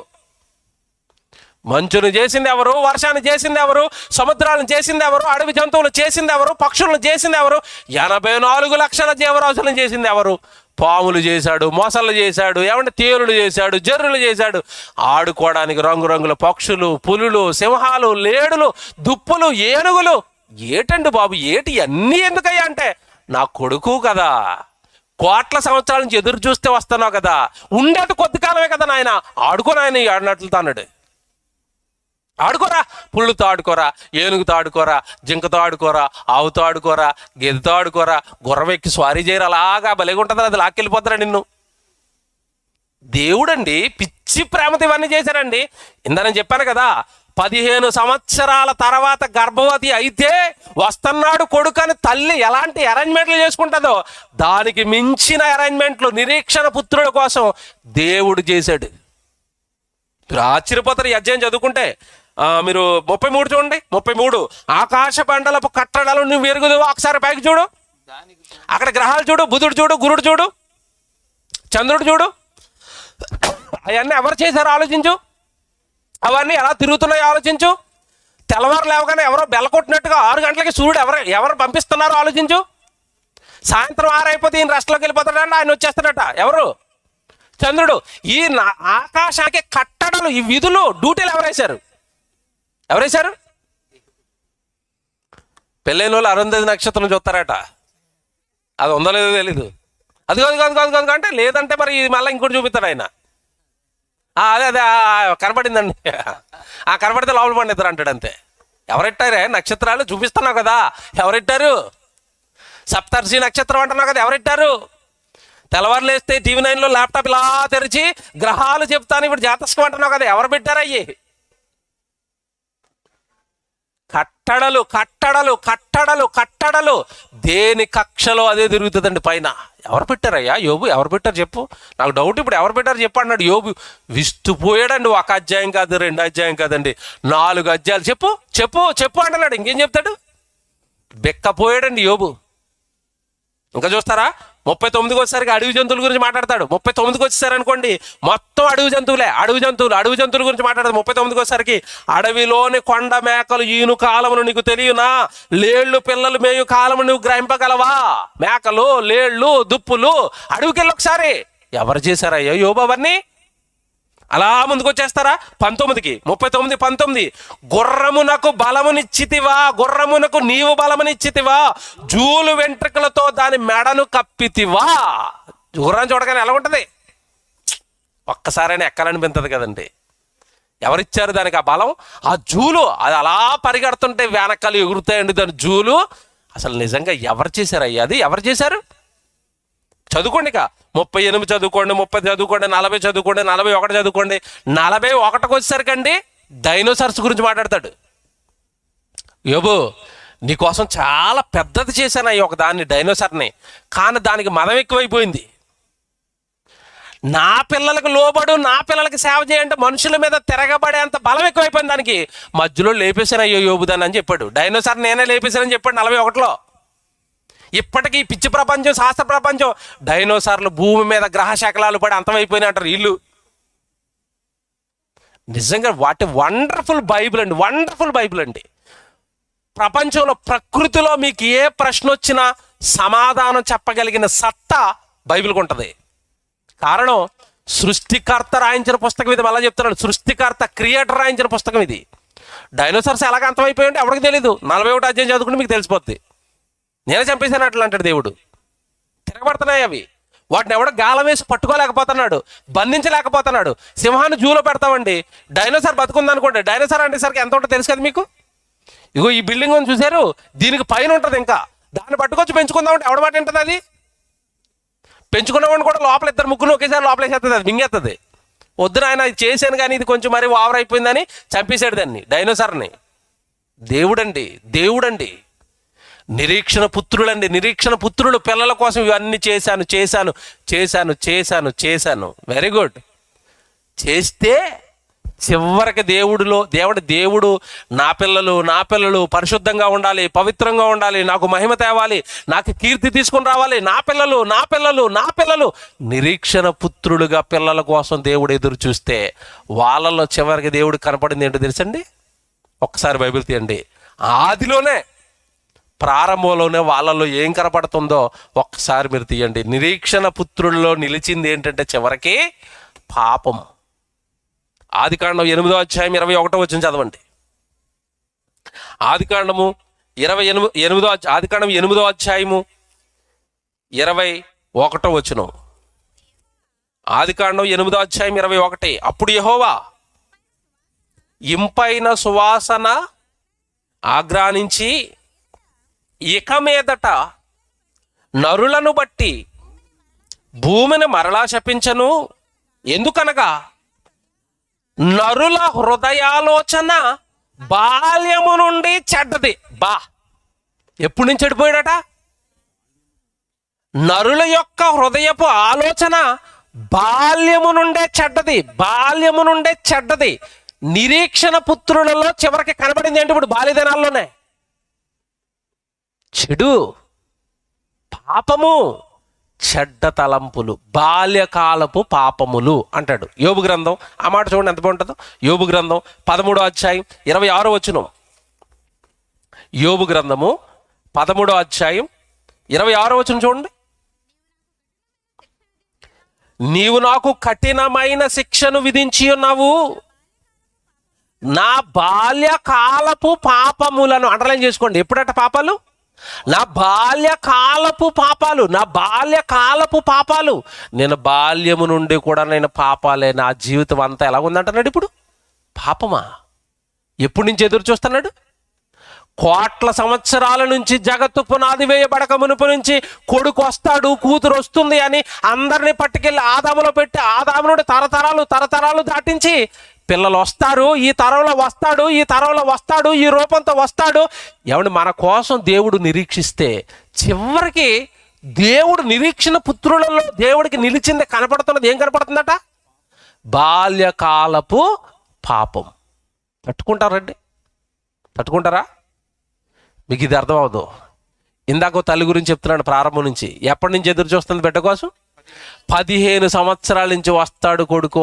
మంచును చేసింది ఎవరు? వర్షాన్ని చేసింది ఎవరు? సముద్రాలను చేసింది ఎవరు? అడవి జంతువులు చేసింది ఎవరు? పక్షులను చేసింది ఎవరు? 84 లక్షల జీవరాశులను చేసింది ఎవరు? పాములు చేశాడు, మొసళ్ళు చేశాడు, ఏమంటే తేలులు చేశాడు, జర్రులు చేశాడు. ఆడుకోవడానికి రంగురంగుల పక్షులు, పులులు, సింహాలు, లేడులు, దుప్పులు, ఏనుగులు. ఏటండి బాబు, ఏటి అన్నీ ఎందుకయ్యా అంటే, నా కొడుకు కదా, కోట్ల సంవత్సరాల నుంచి ఎదురు చూస్తే వస్తున్నావు కదా, ఉండేది కొద్ది కాలమే కదా నాయన, ఆడుకో నాయన ఈ ఆడినట్లతో అన్నాడు. ఆడుకోరా, పుళ్ళుతో ఆడుకోరా, ఏనుగుతో ఆడుకోరా, జింకతో ఆడుకోరా, ఆవుతో ఆడుకోరా, గెదతో ఆడుకోరా, గుర్రం ఎక్కి స్వారీ చేయరు, అలాగా భలేగా ఉంటుంది, అది లాక్కెళ్ళిపోతారా నిన్ను. దేవుడండి పిచ్చి ప్రేమతో ఇవన్నీ చేశారండి. ఇందా నేను చెప్పాను కదా, 15 సంవత్సరాల తర్వాత గర్భవతి అయితే వస్తున్నాడు కొడుకని తల్లి ఎలాంటి అరేంజ్మెంట్లు చేసుకుంటుందో దానికి మించిన అరేంజ్మెంట్లు నిరీక్షణ పుత్రుల కోసం దేవుడు చేశాడు. మీరు ఆశ్చర్యపోతారు ఈ అధ్యాయం చదువుకుంటే. మీరు 33 చూడండి. 33 ఆకాశ మండలపు కట్టడాలు నువ్వు ఎరుగుదు, ఒకసారి పైకి చూడు, అక్కడ గ్రహాలు చూడు, బుధుడు చూడు, గురుడు చూడు, చంద్రుడు చూడు, అవన్నీ ఎవరు చేశారో ఆలోచించు, అవన్నీ ఎలా తిరుగుతున్నాయో ఆలోచించు. తెల్లవారు లేవగానే ఎవరో బెల్లకొట్టినట్టుగా 6 గంటలకి సూర్యుడు ఎవరు పంపిస్తున్నారో ఆలోచించు. సాయంత్రం 6 అయిపోతే ఈయన రెస్ట్లోకి వెళ్ళిపోతాడంట, ఆయన వచ్చేస్తాడట. ఎవరు? చంద్రుడు. ఈ ఆకాశానికి కట్టడలు, ఈ విధులు, డ్యూటీలు ఎవరేశారు? పెళ్ళైన వాళ్ళు అరుంధతి నక్షత్రం చూస్తారట. అది ఉందో లేదో తెలీదు. అది కాదు అంటే లేదంటే మరి మళ్ళీ ఇంకోటి చూపిస్తాడు ఆయన. అదే కనపడిందండి, కనపడితే లోపల పండిస్తారు అంటాడు అంతే. ఎవరెట్టారే నక్షత్రాలు చూపిస్తున్నావు కదా, ఎవరెట్టారు? సప్తర్షి నక్షత్రం అంటున్నావు కదా, ఎవరెట్టారు? తెల్లవారులు వేస్తే టీవీ 9లో ల్యాప్టాప్ ఇలా తెరిచి గ్రహాలు చెప్తాను ఇప్పుడు జాతస్కం అంటున్నావు కదా, ఎవరు పెట్టారయ్యి? కట్టడలు కట్టడలు కట్టడలు కట్టడలు. దేని కక్షలో అదే తిరుగుతుందండి పైన. ఎవరు పెట్టారయ్యా? యోబు ఎవరు పెట్టారు చెప్పు, నాకు డౌట్ ఇప్పుడు. ఎవరు పెట్టారు చెప్పు అన్నాడు యోబు. విస్తుపోయాడండి. 1 అధ్యాయం కాదు, 2 అధ్యాయం కాదండి, 4 అధ్యాయాలు. చెప్పు చెప్పు చెప్పు అంటున్నాడు. ఇంకేం చెప్తాడు? బెక్కపోయాడండి యోబు. ఇంకా చూస్తారా? 39కి వచ్చేసరికి అడవి జంతువుల గురించి మాట్లాడతాడు. 39కి వచ్చేసారనుకోండి మొత్తం అడవి జంతువుల గురించి మాట్లాడతాడు. 39కి వచ్చేసరికి అడవిలోని కొండ మేకలు ఈను కాలమును నీకు తెలియనా, లేళ్లు పిల్లలు మేయు కాలము నువ్వు గ్రహింపగలవా? మేకలు, లేళ్లు, దుప్పులు అడవికి వెళ్ళి ఒకసారి. ఎవరు చేశారయ్యో యోబు అవన్నీ? అలా ముందుకు వచ్చేస్తారా 19కి. 39:19 గుర్రమునకు బలమునిచ్చితివా, గుర్రమునకు నీవు బలమునిచ్చితివా, జూలు వెంట్రుకలతో దాని మెడను కప్పితివా. గుర్రం చూడగానే ఎలా ఉంటుంది? ఒక్కసారైనా ఎక్కాలనిపించదు కదండి. ఎవరిచ్చారు దానికి ఆ బలం? ఆ జూలు. అది అలా పరిగెడుతుంటే వెనకాలు ఎగురుతాయండి దాని జూలు. అసలు నిజంగా ఎవరు చేశారయ్యా? అది ఎవరు చేశారు? చదువుకోండి. ఇక 38 చదువుకోండి, 30 చదువుకోండి, 40 చదువుకోండి, 41 చదువుకోండి. 41కి వచ్చేసరికండి డైనోసార్స్ గురించి మాట్లాడతాడు యోబు. నీకోసం చాలా పెద్దది చేశాను అయ్యి ఒక దాన్ని, డైనోసార్ని, కానీ దానికి మదం ఎక్కువైపోయింది. నా పిల్లలకు లోబడు, నా పిల్లలకి సేవ చేయంటే మనుషుల మీద తిరగబడేంత బలం ఎక్కువైపోయింది దానికి. మధ్యలో లేపేశాను అయ్యో యోబు దాన్ని అని చెప్పాడు. డైనోసార్ నేనే లేపేశానని చెప్పాడు 41లో. ఇప్పటికీ పిచ్చి ప్రపంచం, శాస్త్ర ప్రపంచం డైనోసార్లు భూమి మీద గ్రహ శకలాలు పడి అంతమైపోయినాయి అంటారు వీళ్ళు. నిజంగా వాటి వండర్ఫుల్ బైబిల్ అండి, వండర్ఫుల్ బైబిల్ అండి. ప్రపంచంలో ప్రకృతిలో మీకు ఏ ప్రశ్న వచ్చినా సమాధానం చెప్పగలిగిన సత్తా బైబిల్కి ఉంటుంది. కారణం సృష్టికర్త రాయించిన పుస్తకం ఇది. మళ్ళీ చెప్తున్నాడు, సృష్టికర్త, క్రియేటర్ రాయించిన పుస్తకం ఇది. డైనోసార్స్ ఎలాగ అంతమైపోయాయంటే ఎవరికి తెలీదు. 41 అధ్యాయం చదువుకుంటే మీకు తెలిసిపోద్ది. నేనే చంపేశాను అట్లా అంటాడు దేవుడు. తిరగబడుతున్నాయి అవి, వాటిని ఎవడో గాలం వేసి పట్టుకోలేకపోతున్నాడు, బంధించలేకపోతున్నాడు. సింహాన్ని జూలో పెడతామండి, డైనోసార్ బతుకుందనుకోండి, డైనోసార్ అంటే సరికి ఎంత ఉంటుందో తెలుసు కదా మీకు. ఇగో ఈ బిల్డింగ్ అని చూశారు, దీనికి పైన ఉంటుంది, ఇంకా దాన్ని పట్టుకొచ్చి పెంచుకుందామంటే ఎవడ మాట ఉంటుంది అది. పెంచుకున్నవాడిని కూడా లోపల ఇద్దరు ముగ్గురు ఒకేసారి లోపలేసేస్తుంది, అది మింగేస్తుంది. వద్దున ఆయన ఇది చేశాను కానీ ఇది కొంచెం మరి ఓవర్ అయిపోయిందని చంపేశాడు దాన్ని, డైనోసార్ని. దేవుడండి, దేవుడండి, నిరీక్షణ పుత్రులండి, నిరీక్షణ పుత్రులు. పిల్లల కోసం ఇవన్నీ చేశాను చేశాను చేశాను చేశాను చేశాను. Very good. చేస్తే చివరికి దేవుడు నా పిల్లలు పరిశుద్ధంగా ఉండాలి, పవిత్రంగా ఉండాలి, నాకు మహిమ తేవాలి, నాకు కీర్తి తీసుకుని రావాలి, నా పిల్లలు నిరీక్షణ పుత్రులుగా పిల్లల కోసం దేవుడు ఎదురు చూస్తే వాళ్ళలో చివరికి దేవుడు కనపడింది ఏంటో తెలుసండి. ఒక్కసారి బైబిల్ తీయండి. ఆదిలోనే, ప్రారంభంలోనే వాళ్ళలో ఏం కనపడుతుందో ఒక్కసారి మీరు తీయండి. నిరీక్షణ పుత్రుల్లో నిలిచింది ఏంటంటే చివరికి పాపం. ఆదికాండం 8వ అధ్యాయం 21వ వచనం చదవండి. ఆదికాండం 8వ అధ్యాయము 21వ వచనం. ఆదికాండం 8వ అధ్యాయం 21. అప్పుడు యెహోవా ఇంపైన సువాసన ఆగ్రానించి ఇక మీదట నరులను బట్టి భూమిని మరలా శపించను. ఎందుకనగా నరుల హృదయాలోచన బాల్యము నుండి చెడ్డది. ఎప్పటి నుంచి చెడిపోయాడట? నరుల యొక్క హృదయపు ఆలోచన బాల్యము నుండే చెడ్డది. నిరీక్షణ పుత్రులలో చివరికి కనబడింది ఏంటి? ఇప్పుడు బాల్యదినాల్లోనే చెడు, పాపము, చెడ్డ తలంపులు, బాల్యకాలపు పాపములు అంటాడు యోబు గ్రంథం. ఆ మాట చూడండి ఎంత బాగుంటుందో. యోబు గ్రంథం 13వ అధ్యాయం 26వ వచనం. యోబు గ్రంథము 13వ అధ్యాయం 26వ వచనం చూడండి. నీవు నాకు కఠినమైన శిక్షను విధించి ఉన్నావు, నా బాల్యకాలపు పాపములను అండర్లైన్ చేసుకోండి. ఎప్పుడట పాపాలు? నా బాల్యకాలపు పాపాలు. నేను బాల్యము నుండి కూడా నేను పాపాలే. నా జీవితం అంతా ఎలా ఉందంటున్నాడు ఇప్పుడు? పాపమా? ఎప్పటి నుంచి ఎదురు చూస్తున్నాడు? కోట్ల సంవత్సరాల నుంచి జగత్తు పునాది వేయబడక మునుపు నుంచి కొడుకు వస్తాడు, కూతురు వస్తుంది అని అందరినీ పట్టుకెళ్ళి ఆదాములో పెట్టి, ఆదాము నుండి తరతరాలు దాటించి పిల్లలు వస్తారు, ఈ తరంలో వస్తాడు, ఈ రూపంతో వస్తాడు. ఏమండి, మన కోసం దేవుడు నిరీక్షిస్తే చివరికి దేవుడు నిరీక్షణ పుత్రులలో దేవుడికి నిలిచింది కనపడుతున్నది. ఏం కనపడుతుందట? బాల్యకాలపు పాపం. తట్టుకుంటారా? మీకు ఇది అర్థం అవదు. ఇందాక తల్లి గురించి చెప్తున్నాడు ప్రారంభం నుంచి. ఎప్పటి నుంచి ఎదురు చూస్తుంది బిడ్డ కోసం? 15 సంవత్సరాల నుంచి వస్తాడు కొడుకు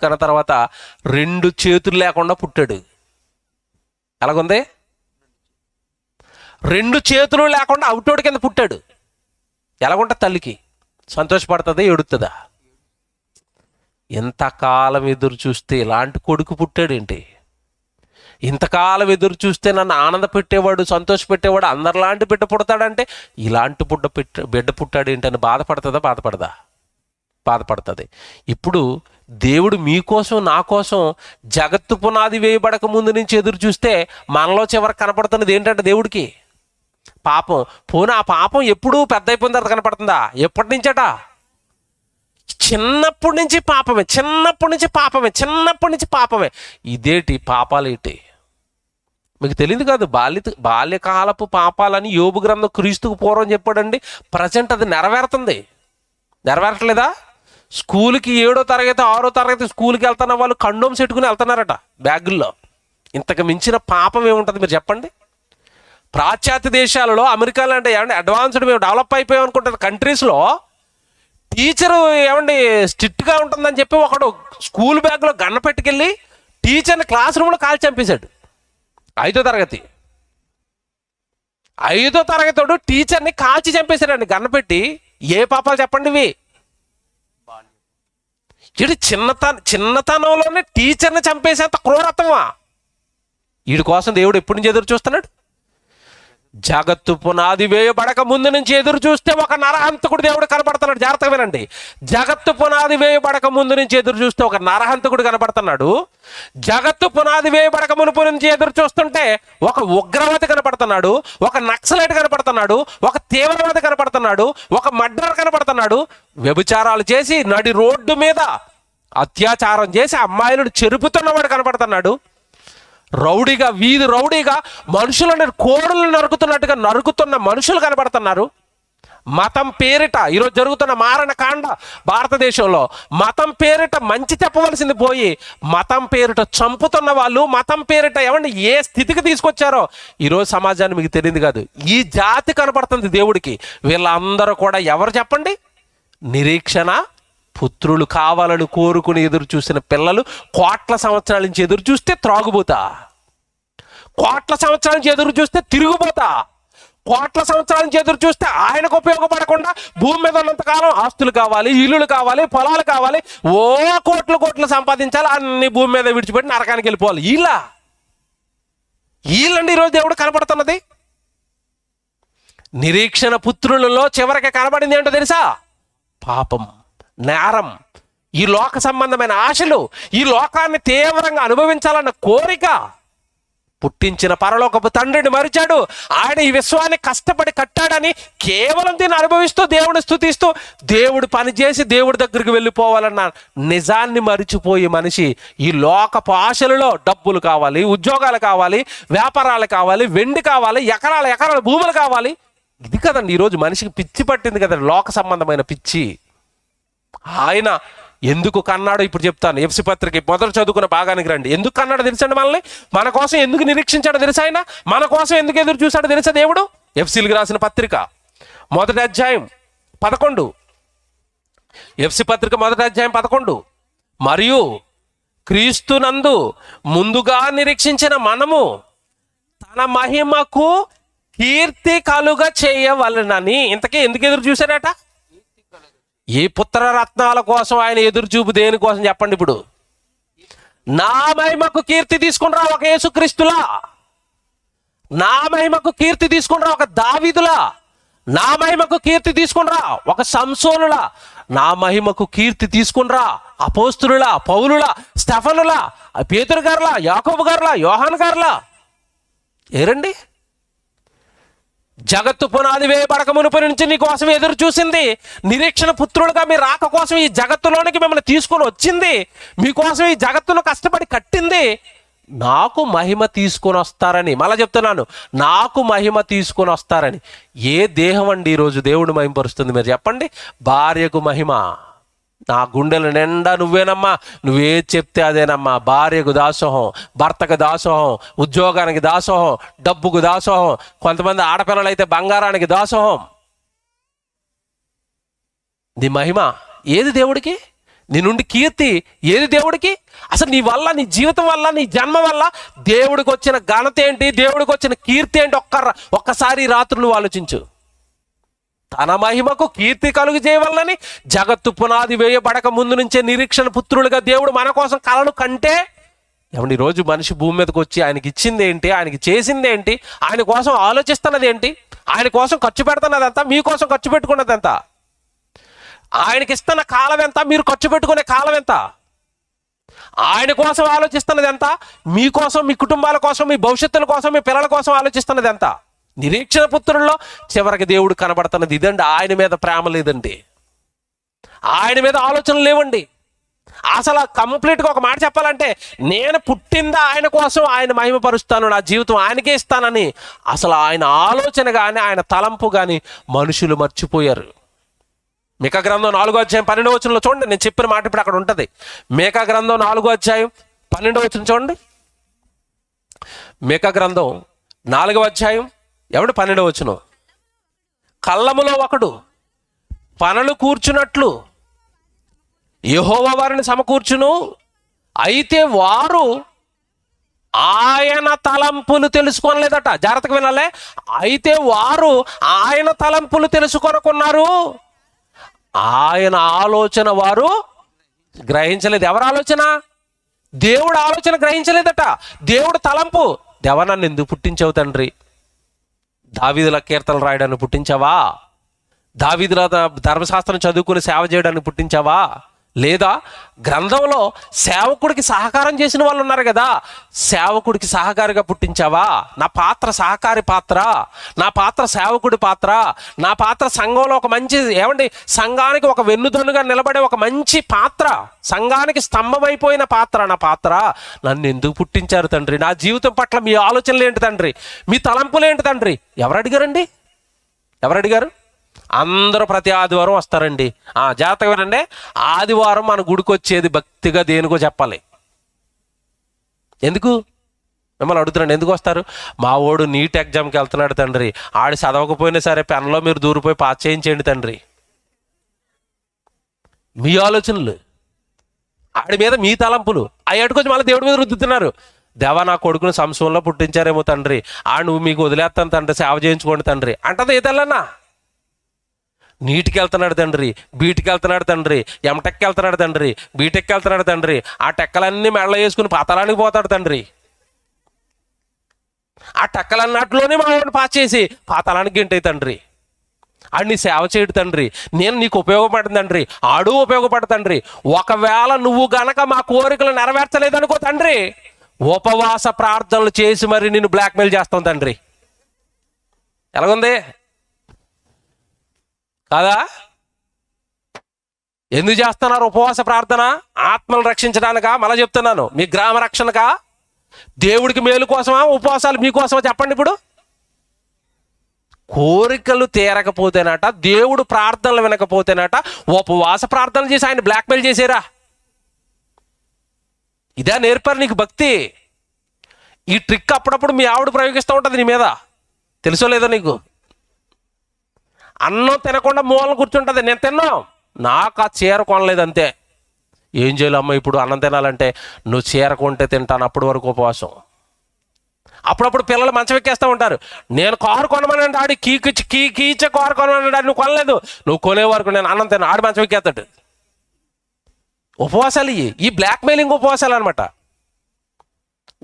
అన్న తర్వాత 2 చేతులు లేకుండా పుట్టాడు. ఎలాగుంది? 2 చేతులు లేకుండా అవుటోడి కింద పుట్టాడు. ఎలాగుంటుంది తల్లికి? సంతోషపడుతుందా, ఏడుతుందా? ఇంతకాలం ఎదురు చూస్తే ఇలాంటి కొడుకు పుట్టాడేంటి? ఇంతకాలం ఎదురు చూస్తే నన్ను ఆనంద పెట్టేవాడు, సంతోష పెట్టేవాడు, అందరిలాంటి బిడ్డ పుడతాడంటే ఇలాంటి బిడ్డ పుట్టాడేంటి అని బాధపడుతుంది. ఇప్పుడు దేవుడు మీకోసం, నా కోసం జగత్తు పునాది వేయబడక ముందు నుంచి ఎదురు చూస్తే మనలో చివరికి కనపడుతున్నది ఏంటంటే దేవుడికి పాపం. పోనీ ఆ పాపం ఎప్పుడు పెద్ద అయిపోయిన తర్వాత కనపడుతుందా? ఎప్పటి నుంచట? చిన్నప్పటి నుంచి పాపమే. ఇదేటి పాపాలేటి మీకు తెలియదు కాదు. బాల్యకాలపు పాపాలని యోబు గ్రంథం క్రీస్తుకు పూర్వం చెప్పాడండి. ప్రజెంట్ అది నెరవేరట్లేదా? స్కూల్కి 7వ తరగతి 6వ తరగతి స్కూల్కి వెళ్తున్న వాళ్ళు కండోమ్స్ పెట్టుకుని వెళ్తున్నారట బ్యాగుల్లో. ఇంతకు మించిన పాపం ఏముంటుంది మీరు చెప్పండి? పాశ్చాత్య దేశాలలో, అమెరికాలో అంటే ఏమంటే అడ్వాన్స్డ్, మేము డెవలప్ అయిపోయాం అనుకుంటారు కంట్రీస్లో టీచరు ఏమండి స్ట్రిక్ట్గా ఉంటుందని చెప్పి ఒకడు స్కూల్ బ్యాగ్లో గన్న పెట్టుకెళ్ళి టీచర్ని క్లాస్ రూమ్లో కాల్చి చంపేశాడు. 5వ తరగతి టీచర్ని కాల్చి చంపేశాడండి గన్న పెట్టి. ఏ పాపాలు చెప్పండి ఇవి? వీడు చిన్నతనంలోనే టీచర్ని చంపేసేంత క్రూరత్వమా? వీడి కోసం దేవుడు ఎప్పటి నుంచి ఎదురు చూస్తున్నాడు? జగత్తు పునాది వేయబడక ముందు నుంచి ఎదురు చూస్తే ఒక నరహంతకుడు దేవుడు కనపడుతున్నాడు. జాగ్రత్తగా వినండి. జగత్తు పునాది వేయబడక ముందు నుంచి ఎదురు చూస్తే ఒక నరహంతకుడు కనపడుతున్నాడు. జగత్తు పునాది వేయబడక మునుపు నుంచి ఎదురు చూస్తుంటే ఒక ఉగ్రవాది కనపడుతున్నాడు, ఒక నక్సలైట్ కనపడుతున్నాడు, ఒక తీవ్రవాది కనపడుతున్నాడు, ఒక మర్డర్ కనపడుతున్నాడు. వ్యభిచారాలు చేసి నడి రోడ్డు మీద అత్యాచారం చేసి అమ్మాయిలను చెరుపుతున్నవాడు కనపడుతున్నాడు. రౌడీగా, వీధి రౌడీగా మనుషులను కోడలను నరుకుతున్నట్టుగా నరుకుతున్న మనుషులు కనపడుతున్నారు. మతం పేరిట ఈరోజు జరుగుతున్న మారణకాండ భారతదేశంలో మతం పేరిట మంచి చెప్పవలసింది పోయి మతం పేరిట చంపుతున్న వాళ్ళు, మతం పేరిట ఏమండి ఏ స్థితికి తీసుకొచ్చారో ఈరోజు సమాజాన్ని మీకు తెలియదు కాదు. ఈ జాతి కనపడుతుంది దేవుడికి. వీళ్ళందరూ కూడా ఎవరు చెప్పండి? నిరీక్షణ పుత్రులు కావాలని కోరుకుని ఎదురు చూసిన పిల్లలు. కోట్ల సంవత్సరాల నుంచి ఎదురు చూస్తే త్రాగుబోతా, కోట్ల సంవత్సరాల నుంచి ఎదురు చూస్తే తిరుగుబోతా, కోట్ల సంవత్సరాల నుంచి ఎదురు చూస్తే ఆయనకు ఉపయోగపడకుండా భూమి మీద ఉన్నంతకాలం ఆస్తులు కావాలి, ఇల్లులు కావాలి, పొలాలు కావాలి, ఓ కోట్లు సంపాదించాలి, అన్ని భూమి మీద విడిచిపెట్టి నరకానికి వెళ్ళిపోవాలి. వీళ్ళండి ఈరోజు దేవుడు కనపడుతున్నది. నిరీక్షణ పుత్రులలో చివరికి కనబడింది ఏంటో తెలుసా? పాపం, నేరం, ఈ లోక సంబంధమైన ఆశలు, ఈ లోకాన్ని తీవ్రంగా అనుభవించాలన్న కోరిక. పుట్టించిన పరలోకపు తండ్రిని మరిచాడు. ఆయన ఈ విశ్వాన్ని కష్టపడి కట్టాడని కేవలం దీన్ని అనుభవిస్తూ దేవుడిని స్తుతిస్తూ దేవుడు పనిచేసి దేవుడి దగ్గరికి వెళ్ళిపోవాలన్న నిజాన్ని మరిచిపోయి మనిషి ఈ లోకపు ఆశలలో డబ్బులు కావాలి, ఉద్యోగాలు కావాలి, వ్యాపారాలు కావాలి, వెండి కావాలి, ఎకరాల భూములు కావాలి. ఇది కదండి ఈరోజు మనిషికి పిచ్చి పట్టింది కదండి, లోక సంబంధమైన పిచ్చి. ఆయన ఎందుకు కన్నాడో ఇప్పుడు చెప్తాను. ఎఫ్సి పత్రిక మొదలు చదువుకున్న భాగానికి రండి. ఎందుకు కన్నాడో తెలుసండి మనల్ని? మన కోసం ఎందుకు నిరీక్షించాడో తెలుసా? ఆయన మన కోసం ఎందుకు ఎదురు చూశాడో తెలుసా దేవుడు? ఎఫ్సీలకు రాసిన పత్రిక 1వ అధ్యాయం 11. ఎఫ్సి పత్రిక 1వ అధ్యాయం 11. మరియు క్రీస్తునందు ముందుగా నిరీక్షించిన మనము తన మహిమకు కీర్తి కలుగ చేయవలనని. ఇంతకీ ఎందుకు ఎదురు చూశాడట? ఈ పుత్రరత్నాల కోసం ఆయన ఎదురు చూపు దేనికోసం చెప్పండి? ఇప్పుడు నా మహిమకు కీర్తి తీసుకుని రా ఒక యేసుక్రీస్తులా, నా మహిమకు కీర్తి తీసుకుని రా ఒక దావీదులా, నా మహిమకు కీర్తి తీసుకుని రా ఒక సంసోనులా, నా మహిమకు కీర్తి తీసుకుని రా అపోస్తులులా, పౌలులా, స్టెఫనులా, పేతురు గారులా, యాకోబు గారులా, యోహాన్ గారులా. ఏరండి? జగత్తు పునాది వేయబడక మునుపు నుంచి నీ కోసం ఎదురు చూసింది, నిరీక్షణ పుత్రులుగా మీ రాక కోసం ఈ జగత్తులోనికి మిమ్మల్ని తీసుకొని వచ్చింది, మీకోసం ఈ జగత్తును కష్టపడి కట్టింది. నాకు మహిమ తీసుకొని వస్తారని, మళ్ళా చెప్తున్నాను, నాకు మహిమ తీసుకొని వస్తారని. ఏ దేహం అండి ఈరోజు దేవుడు మహిమపరుస్తుంది? మీరు చెప్పండి. భార్యకు మహిమ, నా గుండెల నిండా నువ్వేనమ్మా, నువ్వే చెప్తే అదేనమ్మా. భార్యకు దాసోహం, భర్తకు దాసోహం, ఉద్యోగానికి దాసోహం, డబ్బుకు దాసోహం, కొంతమంది ఆడపిల్లలు అయితే బంగారానికి దాసోహం. నీ మహిమ ఏది దేవుడికి? నీ నుండి కీర్తి ఏది దేవుడికి? అసలు నీ వల్ల, నీ జీవితం వల్ల, నీ జన్మ వల్ల దేవుడికి వచ్చిన ఘనత ఏంటి, దేవుడికి వచ్చిన కీర్తి ఏంటి? ఒక్కసారి రాత్రులు నువ్వు ఆలోచించు. తన మహిమకు కీర్తి కలుగు చేయవలనని జగత్తు పునాది వేయబడక ముందు నుంచే నిరీక్షణ పుత్రులుగా దేవుడు మన కోసం కలను కంటే. ఏమండి ఈరోజు మనిషి భూమి మీదకి వచ్చి ఆయనకి ఇచ్చింది ఏంటి, ఆయనకి చేసింది ఏంటి, ఆయన కోసం ఆలోచిస్తున్నది ఏంటి, ఆయన కోసం ఖర్చు పెడుతున్నది ఎంత, మీకోసం ఖర్చు పెట్టుకున్నది ఎంత, ఆయనకి ఇస్తున్న కాలం ఎంత, మీరు ఖర్చు పెట్టుకునే కాలం ఎంత, ఆయన కోసం ఆలోచిస్తున్నది ఎంత, మీకోసం, మీ కుటుంబాల కోసం, మీ భవిష్యత్తుల కోసం, మీ పిల్లల కోసం ఆలోచిస్తున్నది ఎంత? నిరీక్షణ పుత్రుల్లో చివరికి దేవుడు కనబడుతున్నది ఇదండి. ఆయన మీద ప్రేమ లేదండి, ఆయన మీద ఆలోచనలు లేవండి. అసలు కంప్లీట్గా ఒక మాట చెప్పాలంటే, నేను పుట్టిందా ఆయన కోసం, ఆయన మహిమపరుస్తాను, నా జీవితం ఆయనకే ఇస్తానని అసలు ఆయన ఆలోచన కానీ, ఆయన తలంపు కానీ మనుషులు మర్చిపోయారు. మీకా గ్రంథం 4వ అధ్యాయం 12వ వచనంలో చూడండి. నేను చెప్పిన మాట ఇప్పుడు అక్కడ ఉంటుంది. మీకా గ్రంథం 4వ అధ్యాయం 12వ వచనం చూడండి. మీకా గ్రంథం 4వ అధ్యాయం 12వ వచనం. కళ్ళములో ఒకడు పనులు కూర్చున్నట్లు యెహోవా వారిని సమకూర్చును, అయితే వారు ఆయన తలంపులు తెలుసుకోలేదట. జాగ్రత్తగా వినాలే. అయితే వారు ఆయన తలంపులు తెలుసుకొనుకున్నారు, ఆయన ఆలోచన వారు గ్రహించలేదు. ఎవరు ఆలోచన? దేవుడు ఆలోచన గ్రహించలేదట. దేవుడు తలంపు, దేవా నన్ను ఎందుకు పుట్టించావు తండ్రి? దావీదుల కీర్తనలు రాయడానికి పుట్టించావా? దావీదుల ధర్మశాస్త్రం చదువుకుని సేవ చేయడానికి పుట్టించావా? లేదా గ్రంథంలో సేవకుడికి సహకారం చేసిన వాళ్ళు ఉన్నారు కదా, సేవకుడికి సహకారిగా పుట్టించావా? నా పాత్ర సహకారి పాత్ర, నా పాత్ర సేవకుడి పాత్ర, నా పాత్ర సంఘంలో ఒక మంచి సంఘానికి ఒక వెన్నుదన్నుగా నిలబడే ఒక మంచి పాత్ర, సంఘానికి స్తంభమైపోయిన పాత్ర నా పాత్ర. నన్ను ఎందుకు పుట్టించారు తండ్రి? నా జీవితం పట్ల మీ ఆలోచనలు ఏంటి తండ్రి? మీ తలంపులు ఏంటి తండ్రి? ఎవరు అడిగారండి? ఎవరు అడిగారు? అందరూ ప్రతి ఆదివారం వస్తారండి. జాగ్రత్తగా వినండి, ఆదివారం మన గుడికి వచ్చేది భక్తిగా దేనికో చెప్పాలి. ఎందుకు? మిమ్మల్ని అడుగుతున్నాండి, ఎందుకు వస్తారు? మా వాడు నీట్ ఎగ్జామ్కి వెళ్తున్నాడు తండ్రి, ఆడు చదవకపోయినా సరే పెన్లో మీరు దూరిపోయి పాస్ చేయించేయండి తండ్రి. మీ ఆలోచనలు, ఆడి మీద మీ తలంపులు, అవి అటుకొచ్చి మళ్ళీ దేవుడి మీద రుద్దుతున్నారు. దేవా నా కొడుకుని సంశయంలో పుట్టించారేమో తండ్రి, నువ్వు మీకు వదిలేస్తాను తండ్రి, సేవ చేయించుకోండి తండ్రి అంటది ఏ తెల్లన్నా? నీటికి వెళ్తున్నాడు తండ్రి, బీటికి వెళ్తున్నాడు తండ్రి, ఎంటెక్కి వెళ్తున్నాడు తండ్రి, బీటెక్కి వెళ్తున్నాడు తండ్రి, ఆ టెక్కలన్నీ మెడలో వేసుకుని పాతాళానికి పోతాడు తండ్రి. ఆ టెక్కలన్నట్లోనే మా వాడిని పాస్ చేసి పాతాళానికి గెంటే తండ్రి. ఆడిని సేవ చేయడు తండ్రి, నేను నీకు ఉపయోగపడదు తండ్రి, ఆడు ఉపయోగపడు తండ్రి. ఒకవేళ నువ్వు గనక మా కోరికలు నెరవేర్చలేదనుకో తండ్రి, ఉపవాస ప్రార్థనలు చేసి మరి నిన్ను బ్లాక్మెయిల్ చేస్తాం తండ్రి. ఎలాగుంది కాదా? ఎందుకు చేస్తున్నారు ఉపవాస ప్రార్థన? ఆత్మను రక్షించడానికా? మళ్ళీ చెప్తున్నాను, మీ గ్రామ రక్షణకా? దేవుడికి మేలు కోసమా ఉపవాసాలు? మీకోసమా? చెప్పండి. ఇప్పుడు కోరికలు తీరకపోతేనట, దేవుడు ప్రార్థనలు వినకపోతేనట ఉపవాస ప్రార్థనలు చేసి ఆయన బ్లాక్మెయిల్ చేసారా? ఇదే నేర్పారు నీకు భక్తి. ఈ ట్రిక్ అప్పుడప్పుడు మీ ఆవిడ ప్రయోగిస్తూ ఉంటుంది నీ మీద, తెలుసో లేదో నీకు? అన్నం తినకుండా మూలన కూర్చుంటుంది, నేను తిన్నాం, నాకు ఆ చీర కొనలేదు అంతే. ఏం చేయాలమ్మా ఇప్పుడు అన్నం తినాలంటే? నువ్వు చీర కొంటే తింటాను, అప్పటి వరకు ఉపవాసం. అప్పుడప్పుడు పిల్లలు మంచం ఎక్కేస్తూ ఉంటారు, నేను కారు కొనమనండి, ఆడి కీచే కారు కొనమనండి, ఆడు నువ్వు కొనలేదు, నువ్వు కొనే వరకు నేను అన్నం తిన్నా, ఆడి మంచం ఎక్కేస్తాడు. ఉపవాసాలు ఈ బ్లాక్మెయిలింగ్ ఉపవాసాలు అనమాట.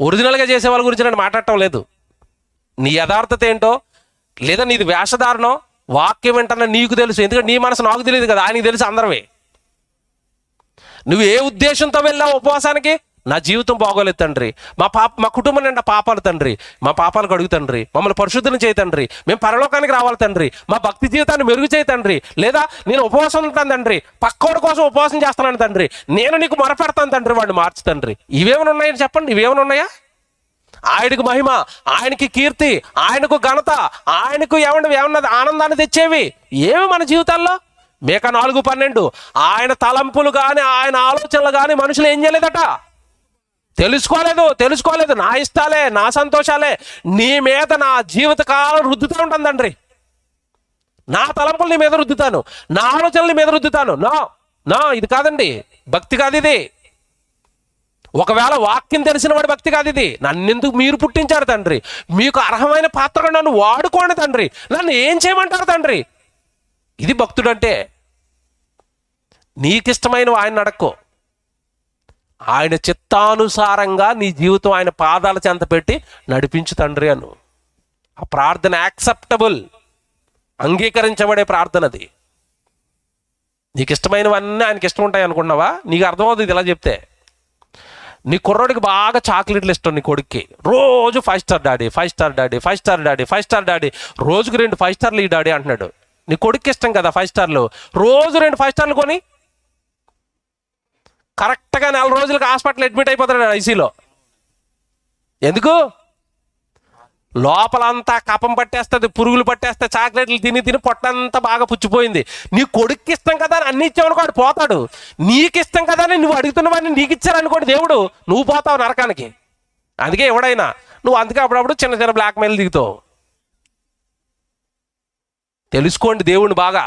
ఒరిజినల్గా చేసే వాళ్ళ గురించి నేను మాట్లాడటం లేదు. నీ యథార్థత ఏంటో, లేదా నీది వేషధారణం, వాక్యం ఏంటన్నా నీకు తెలుసు, ఎందుకంటే నీ మనసు నాకు తెలియదు కదా, ఆయనకి తెలుసు అందరివే. నువ్వు ఏ ఉద్దేశంతో వెళ్ళావు ఉపవాసానికి? నా జీవితం బాగోలేదు తండ్రి, మా కుటుంబం నిండా పాపాలు తండ్రి, మా పాపాలు కడుగు తండ్రి, మమ్మల్ని పరిశుద్ధం చేయి తండ్రి, మేము పరలోకానికి రావాలి తండ్రి, మా భక్తి జీవితాన్ని మెరుగు చేయి తండ్రి, లేదా నేను ఉపవాసం ఉంటాను తండ్రి, పక్కోడి కోసం ఉపవాసం చేస్తున్నాను తండ్రి, నేను నీకు మొరపెడతాను తండ్రి, వాడిని మార్చు తండ్రి. ఇవేమైనా ఉన్నాయని చెప్పండి, ఇవేమైనా ఉన్నాయా? ఆయనకు మహిమ, ఆయనకి కీర్తి, ఆయనకు ఘనత, ఆయనకు ఏమన్నది ఆనందాన్ని తెచ్చేవి ఏమి మన జీవితాల్లో? మేక 4:12 ఆయన తలంపులు కానీ ఆయన ఆలోచనలు కానీ మనుషులు ఏం చేయలేదట, తెలుసుకోలేదు. నా ఇష్టాలే, నా సంతోషాలే నీ మీద నా జీవితకాలం రుద్దుతూ ఉంటాను తండ్రి. నా తలంపులు నీ మీద రుద్దుతాను, నా ఆలోచనలు నీ మీద రుద్దుతాను. నా ఇది కాదండి భక్తి, కాదు ఇది. ఒకవేళ వాక్యం తెలిసిన వాడి భక్తి కాదు ఇది. నన్నెందుకు మీరు పుట్టించారు తండ్రి? మీకు అర్హమైన పాత్రగా నన్ను వాడుకోండి తండ్రి, నన్ను ఏం చేయమంటారు తండ్రి? ఇది భక్తుడంటే. నీకిష్టమైన ఆయన అడక్కో, ఆయన చిత్తానుసారంగా నీ జీవితం ఆయన పాదాల చెంత పెట్టి నడిపించు తండ్రి అను. ఆ ప్రార్థన యాక్సెప్టబుల్, అంగీకరించబడే ప్రార్థన అది. నీకు ఇష్టమైనవన్నీ ఆయనకి ఇష్టం ఉంటాయి అనుకున్నావా? నీకు అర్థమవుతుంది ఇలా చెప్తే. నీ కుర్రోడికి బాగా చాక్లెట్లు ఇష్టం, నీ కొడుక్కి రోజు 5 star daddy, 5 star daddy, 5 star daddy, 5 star daddy, రోజుకు 2 5 స్టార్లు ఈ డాడీ అంటున్నాడు. నీ కొడుక్కి ఇష్టం కదా 5 స్టార్లు, రోజు 2 5 స్టార్లు కొని కరెక్ట్గా 4 రోజులకు హాస్పిటల్ అడ్మిట్ అయిపోతాడు ఐసీలో. ఎందుకు? లోపలంతా కపం పట్టేస్తుంది, పురుగులు పట్టేస్తే, చాక్లెట్లు తిని పొట్టంతా బాగా పుచ్చిపోయింది. నీ కొడుక్కి ఇష్టం కదా అని అన్ని ఇచ్చావనుకో వాడు పోతాడు. నీకు ఇష్టం కదా అని నువ్వు అడుగుతున్నవాడిని నీకు ఇచ్చారనుకోండి దేవుడు, నువ్వు పోతావు నరకానికి. అందుకే ఎవడైనా నువ్వు అందుకే అప్పుడప్పుడు చిన్న చిన్న బ్లాక్మెయిల్ దిగుతావు. తెలుసుకోండి దేవుణ్ణి బాగా,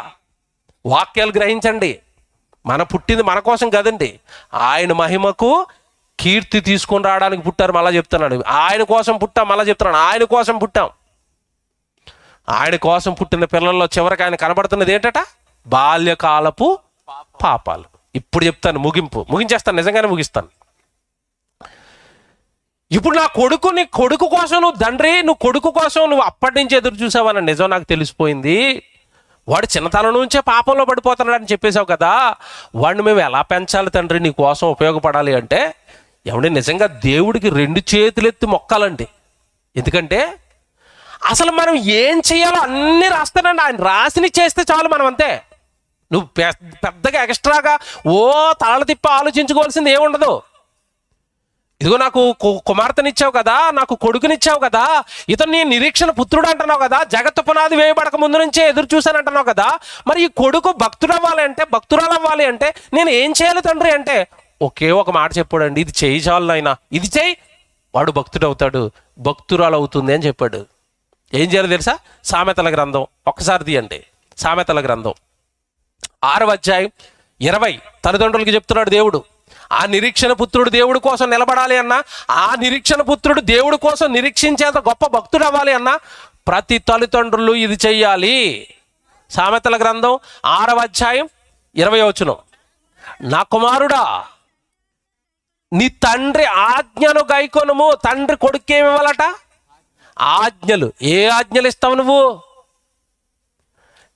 వాక్యాలు గ్రహించండి. మన పుట్టింది మన కోసం కదండి, ఆయన మహిమకు కీర్తి తీసుకొని రావడానికి పుట్టారు. మళ్ళీ చెప్తున్నాడు, ఆయన కోసం పుట్టాం. మళ్ళీ చెప్తున్నాడు, ఆయన కోసం పుట్టాం. ఆయన కోసం పుట్టిన పిల్లల్లో చివరికి ఆయన కనబడుతున్నది ఏంటట? బాల్యకాలపు పాపాలు. ఇప్పుడు చెప్తాను, ముగించేస్తాను, నిజంగానే ముగిస్తాను. ఇప్పుడు నా కొడుకు కోసం నువ్వు తండ్రి, నువ్వు కొడుకు కోసం నువ్వు అప్పటి నుంచి ఎదురు చూసావన్న నిజం నాకు తెలిసిపోయింది. వాడు చిన్నతనం నుంచే పాపంలో పడిపోతున్నాడని చెప్పేశావు కదా, వాడిని మేము ఎలా పెంచాలి తండ్రి, నీ కోసం ఉపయోగపడాలి అంటే, ఏమంటే నిజంగా దేవుడికి 2 చేతులెత్తి మొక్కాలండి. ఎందుకంటే అసలు మనం ఏం చేయాలో అన్నీ రాస్తానండి, ఆయన రాసిని చేస్తే చాలు మనం, అంతే. నువ్వు పెద్దగా ఎక్స్ట్రాగా తలలు తిప్పి ఆలోచించుకోవాల్సింది ఏముండదు. ఇదిగో నాకు కుమార్తెనిచ్చావు కదా, నాకు కొడుకునిచ్చావు కదా, ఇతను నీ నిరీక్షణ పుత్రుడు అంటున్నావు కదా, జగత్తు పునాది వేయబడక ముందు నుంచే ఎదురు చూశానంటున్నావు కదా, మరి ఈ కొడుకు భక్తురాలు అవ్వాలి అంటే నేను ఏం చేయాలి తండ్రి అంటే ఒకే ఒక మాట చెప్పాడండి, ఇది చేయి చాలు నాయనా, ఇది చేయి, వాడు భక్తుడు అవుతాడు, భక్తురాలు అవుతుంది అని చెప్పాడు. ఏం చేయాలి తెలుసా? సామెతల గ్రంథం ఒక్కసారి తీయండి. సామెతల గ్రంథం 6వ అధ్యాయం 20 తల్లిదండ్రులకి చెప్తున్నాడు దేవుడు. ఆ నిరీక్షణ పుత్రుడు దేవుడి కోసం నిలబడాలి అన్నా, ఆ నిరీక్షణ పుత్రుడు దేవుడి కోసం నిరీక్షించేంత గొప్ప భక్తుడు అవ్వాలి అన్నా ప్రతి తల్లిదండ్రులు ఇది చెయ్యాలి. సామెతల గ్రంథం 6వ అధ్యాయం 20వ వచనం, నా కుమారుడా నీ తండ్రి ఆజ్ఞను గైకొనుము. తండ్రి కొడుకేమి ఇవ్వాలట? ఆజ్ఞలు. ఏ ఆజ్ఞలు ఇస్తావు నువ్వు?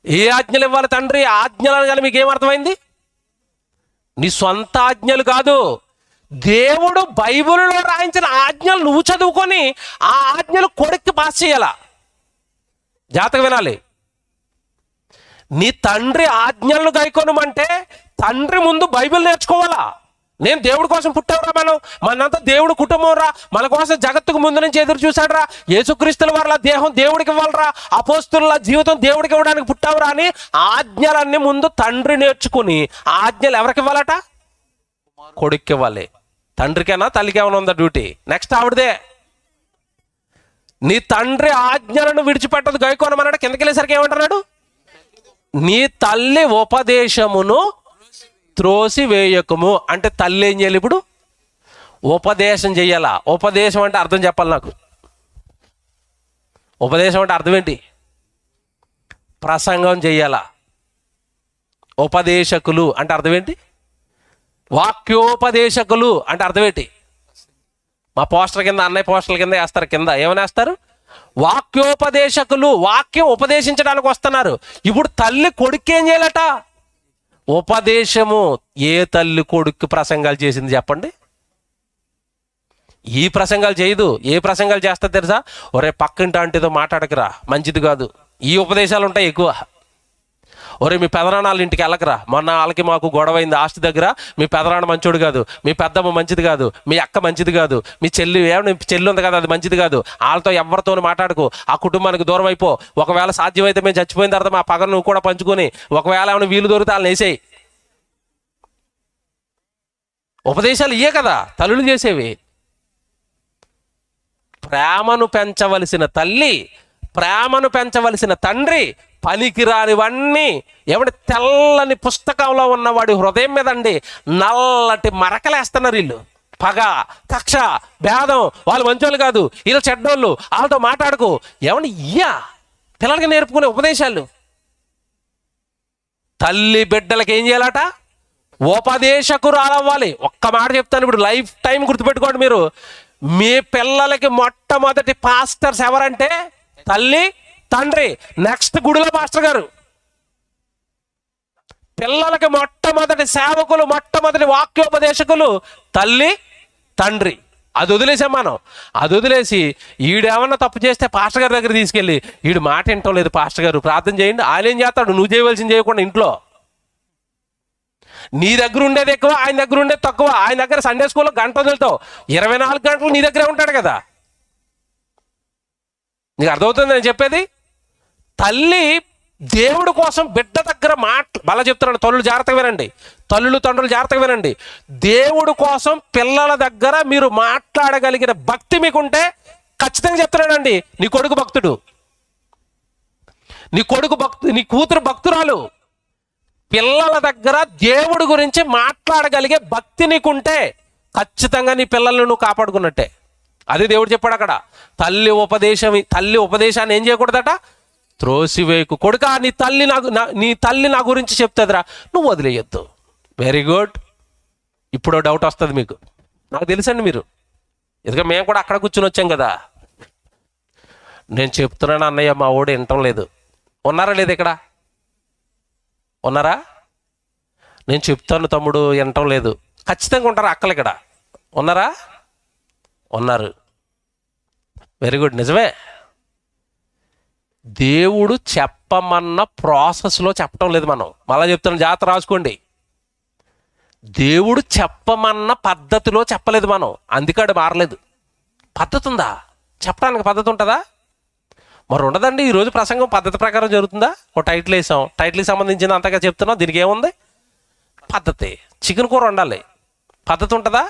ఏ ఆజ్ఞలు ఇవ్వాలి తండ్రి? ఆజ్ఞలు అనగానే మీకు ఏమర్థమైంది? నీ సొంత ఆజ్ఞలు కాదు, దేవుడు బైబిల్లో రాయించిన ఆజ్ఞలు నువ్వు చదువుకొని ఆ ఆజ్ఞలు కొడుక్కి పాస్ చేయాలా. జాతక వినాలి. నీ తండ్రి ఆజ్ఞలను గైకొనమంటే తండ్రి ముందు బైబిల్ నేర్చుకోవాలా. నేను దేవుడి కోసం పుట్టావురా, మనంతా దేవుడు కుటుంబం రా, మన కోసం జగత్తుకు ముందు నుంచి ఎదురు చూశాడు రా, యేసుక్రీస్తుల వారిలా దేహం దేవుడికి ఇవ్వాలరా, అపోస్తుల జీవితం దేవుడికి ఇవ్వడానికి పుట్టావురా అని ఆజ్ఞలన్నీ ముందు తండ్రి నేర్చుకుని ఆజ్ఞలు ఎవరికి ఇవ్వాలట? కొడుక్కి ఇవ్వాలి. తండ్రికైనా తల్లికి ఏమైనా ఉందా డ్యూటీ? నెక్స్ట్ ఆవిడదే. నీ తండ్రి ఆజ్ఞలను విడిచిపెట్టదు గైకోనమన్నాడు. కిందకి వెళ్ళేసరికి ఏమంటున్నాడు? నీ తల్లి ఉపదేశమును త్రోసి వేయకము. అంటే తల్లి ఏం చేయాలి? ఇప్పుడు ఉపదేశం చెయ్యాలా. ఉపదేశం అంటే అర్థం చెప్పాలి నాకు. ఉపదేశం అంటే అర్థం ఏంటి? ప్రసంగం చెయ్యాలా. ఉపదేశకులు అంటే అర్థం ఏంటి? వాక్యోపదేశకులు అంటే అర్థం ఏంటి? మా పోస్టర్ కింద, అన్నయ్య పోస్టర్ల కింద వేస్తారు, కింద ఏమైనా వేస్తారు? వాక్యోపదేశకులు. వాక్యం ఉపదేశించడానికి వస్తున్నారు. ఇప్పుడు తల్లి కొడుకు ఏం చేయాలట? ఉపదేశము. ఏ తల్లి కొడుకు ప్రసంగాలు చేసింది చెప్పండి? ఈ ప్రసంగాలు చేయదు. ఏ ప్రసంగాలు చేస్తా తెలుసా? ఒరే పక్కింటి ఆంటీతో మాట్లాడకరా, మంచిది కాదు. ఈ ఉపదేశాలు ఉంటాయి ఎక్కువ. ఒరే మీ పెదనాన్న ఇంటికి వెళ్ళకరా, మొన్న వాళ్ళకి మాకు గొడవైంది ఆస్తి దగ్గర, మీ పెదనాన్న మంచోడు కాదు, మీ పెద్దమ్మ మంచిది కాదు, మీ అక్క మంచిది కాదు, మీ చెల్లి చెల్లి ఉంది కదా అది మంచిది కాదు, వాళ్ళతో ఎవరితో మాట్లాడుకో, ఆ కుటుంబానికి దూరం అయిపో. ఒకవేళ సాధ్యమైతే మేము చచ్చిపోయిన తర్వాత మా పగను నువ్వు కూడా పంచుకొని, ఒకవేళ ఏమైనా వీలు దొరికితే వాళ్ళని వేసేయి. ఉపదేశాలు ఇయే కదా తల్లులు చేసేవి. ప్రేమను పెంచవలసిన తల్లి, ప్రేమను పెంచవలసిన తండ్రి పనికిరానివన్నీ ఏమంటే తెల్లని పుస్తకంలో ఉన్నవాడి హృదయం మీద అండి నల్లటి మరకలేస్తున్నారు వీళ్ళు. పగ, కక్ష, భేదం, వాళ్ళు మంచోళ్ళు కాదు, వీళ్ళు చెడ్డోళ్ళు, వాళ్ళతో మాట్లాడుకో. ఏమంటే పిల్లలకి నేర్పుకునే ఉపదేశాలు. తల్లి బిడ్డలకి ఏం చేయాలట? ఉపదేశకురాలవ్వాలి. ఒక్క మాట చెప్తాను, ఇప్పుడు లైఫ్ టైం గుర్తుపెట్టుకోండి మీరు. మీ పిల్లలకి మొట్టమొదటి పాస్టర్స్ ఎవరంటే తల్లి, తండ్రి, నెక్స్ట్ గుడిలో మాస్టర్ గారు. పిల్లలకి మొట్టమొదటి సేవకులు, మొట్టమొదటి వాక్యోపదేశకులు తల్లి, తండ్రి. అది వదిలేసాం మనం. అది వదిలేసి ఈడేమన్నా తప్పు చేస్తే పాస్టర్ గారి దగ్గర తీసుకెళ్ళి, ఈడు మాట వింటం లేదు పాస్టర్ గారు, ప్రార్థన చేయండి. ఆయన ఏం చేస్తాడు? నువ్వు చేయవలసింది చేయకుండా ఇంట్లో. నీ దగ్గర ఉండేది ఎక్కువ, ఆయన దగ్గర ఉండేది తక్కువ. ఆయన దగ్గర సండే స్కూల్లో గంట వదులుతావు, 24 గంటలు నీ దగ్గరే ఉంటాడు కదా. నీకు అర్థమవుతుంది నేను చెప్పేది? తల్లి దేవుడి కోసం బిడ్డ దగ్గర బలా చెప్తున్నాడు. తల్లులు జాగ్రత్తగా వినండి, తల్లులు తండ్రులు జాగ్రత్తగా వినండి. దేవుడి కోసం పిల్లల దగ్గర మీరు మాట్లాడగలిగిన భక్తి మీకుంటే ఖచ్చితంగా చెప్తున్నాడండి, నీ కొడుకు భక్తుడు, నీ కొడుకు నీ కూతురు భక్తురాలు. పిల్లల దగ్గర దేవుడి గురించి మాట్లాడగలిగే భక్తి నీకుంటే ఖచ్చితంగా నీ పిల్లల్ని నువ్వు కాపాడుకున్నట్టే. అది దేవుడు చెప్పాడు అక్కడ. తల్లి ఉపదేశాన్ని ఏం చేయకూడదట? త్రోసివేయకు. కొడుకా నీ తల్లి నా గురించి చెప్తుందిరా, నువ్వు వదిలేయొద్దు. Very good. ఇప్పుడు డౌట్ వస్తుంది మీకు. నాకు తెలుసండి మీరు, ఎందుకంటే మేము కూడా అక్కడ కూర్చుని వచ్చాం కదా. నేను చెప్తున్నాను అన్నయ్య మా ఓడి వినటం లేదు. ఉన్నారా లేదు ఇక్కడ? ఉన్నారా? నేను చెప్తాను తమ్ముడు వినటం లేదు. ఖచ్చితంగా ఉంటారా అక్కలు ఇక్కడ? ఉన్నారా? ఉన్నారు. Very good. నిజమే, దేవుడు చెప్పమన్న ప్రాసెస్లో చెప్పటం లేదు. మనం మళ్ళీ చెప్తాను, జాగ్రత్త రాసుకోండి. దేవుడు చెప్పమన్న పద్ధతిలో చెప్పలేదు మనం, అందుకని మారలేదు. పద్ధతి ఉందా? చెప్పడానికి పద్ధతి ఉంటుందా? మరి ఉండదండి. ఈరోజు ప్రసంగం పద్ధతి ప్రకారం జరుగుతుందా? ఒక టైటిల్ వేసాం, టైటిల్కి సంబంధించిన అంతగా చెప్తున్నాం, దీనికి ఏముంది? పద్ధతి. చికెన్ కూర వండాలి, పద్ధతి ఉంటుందా?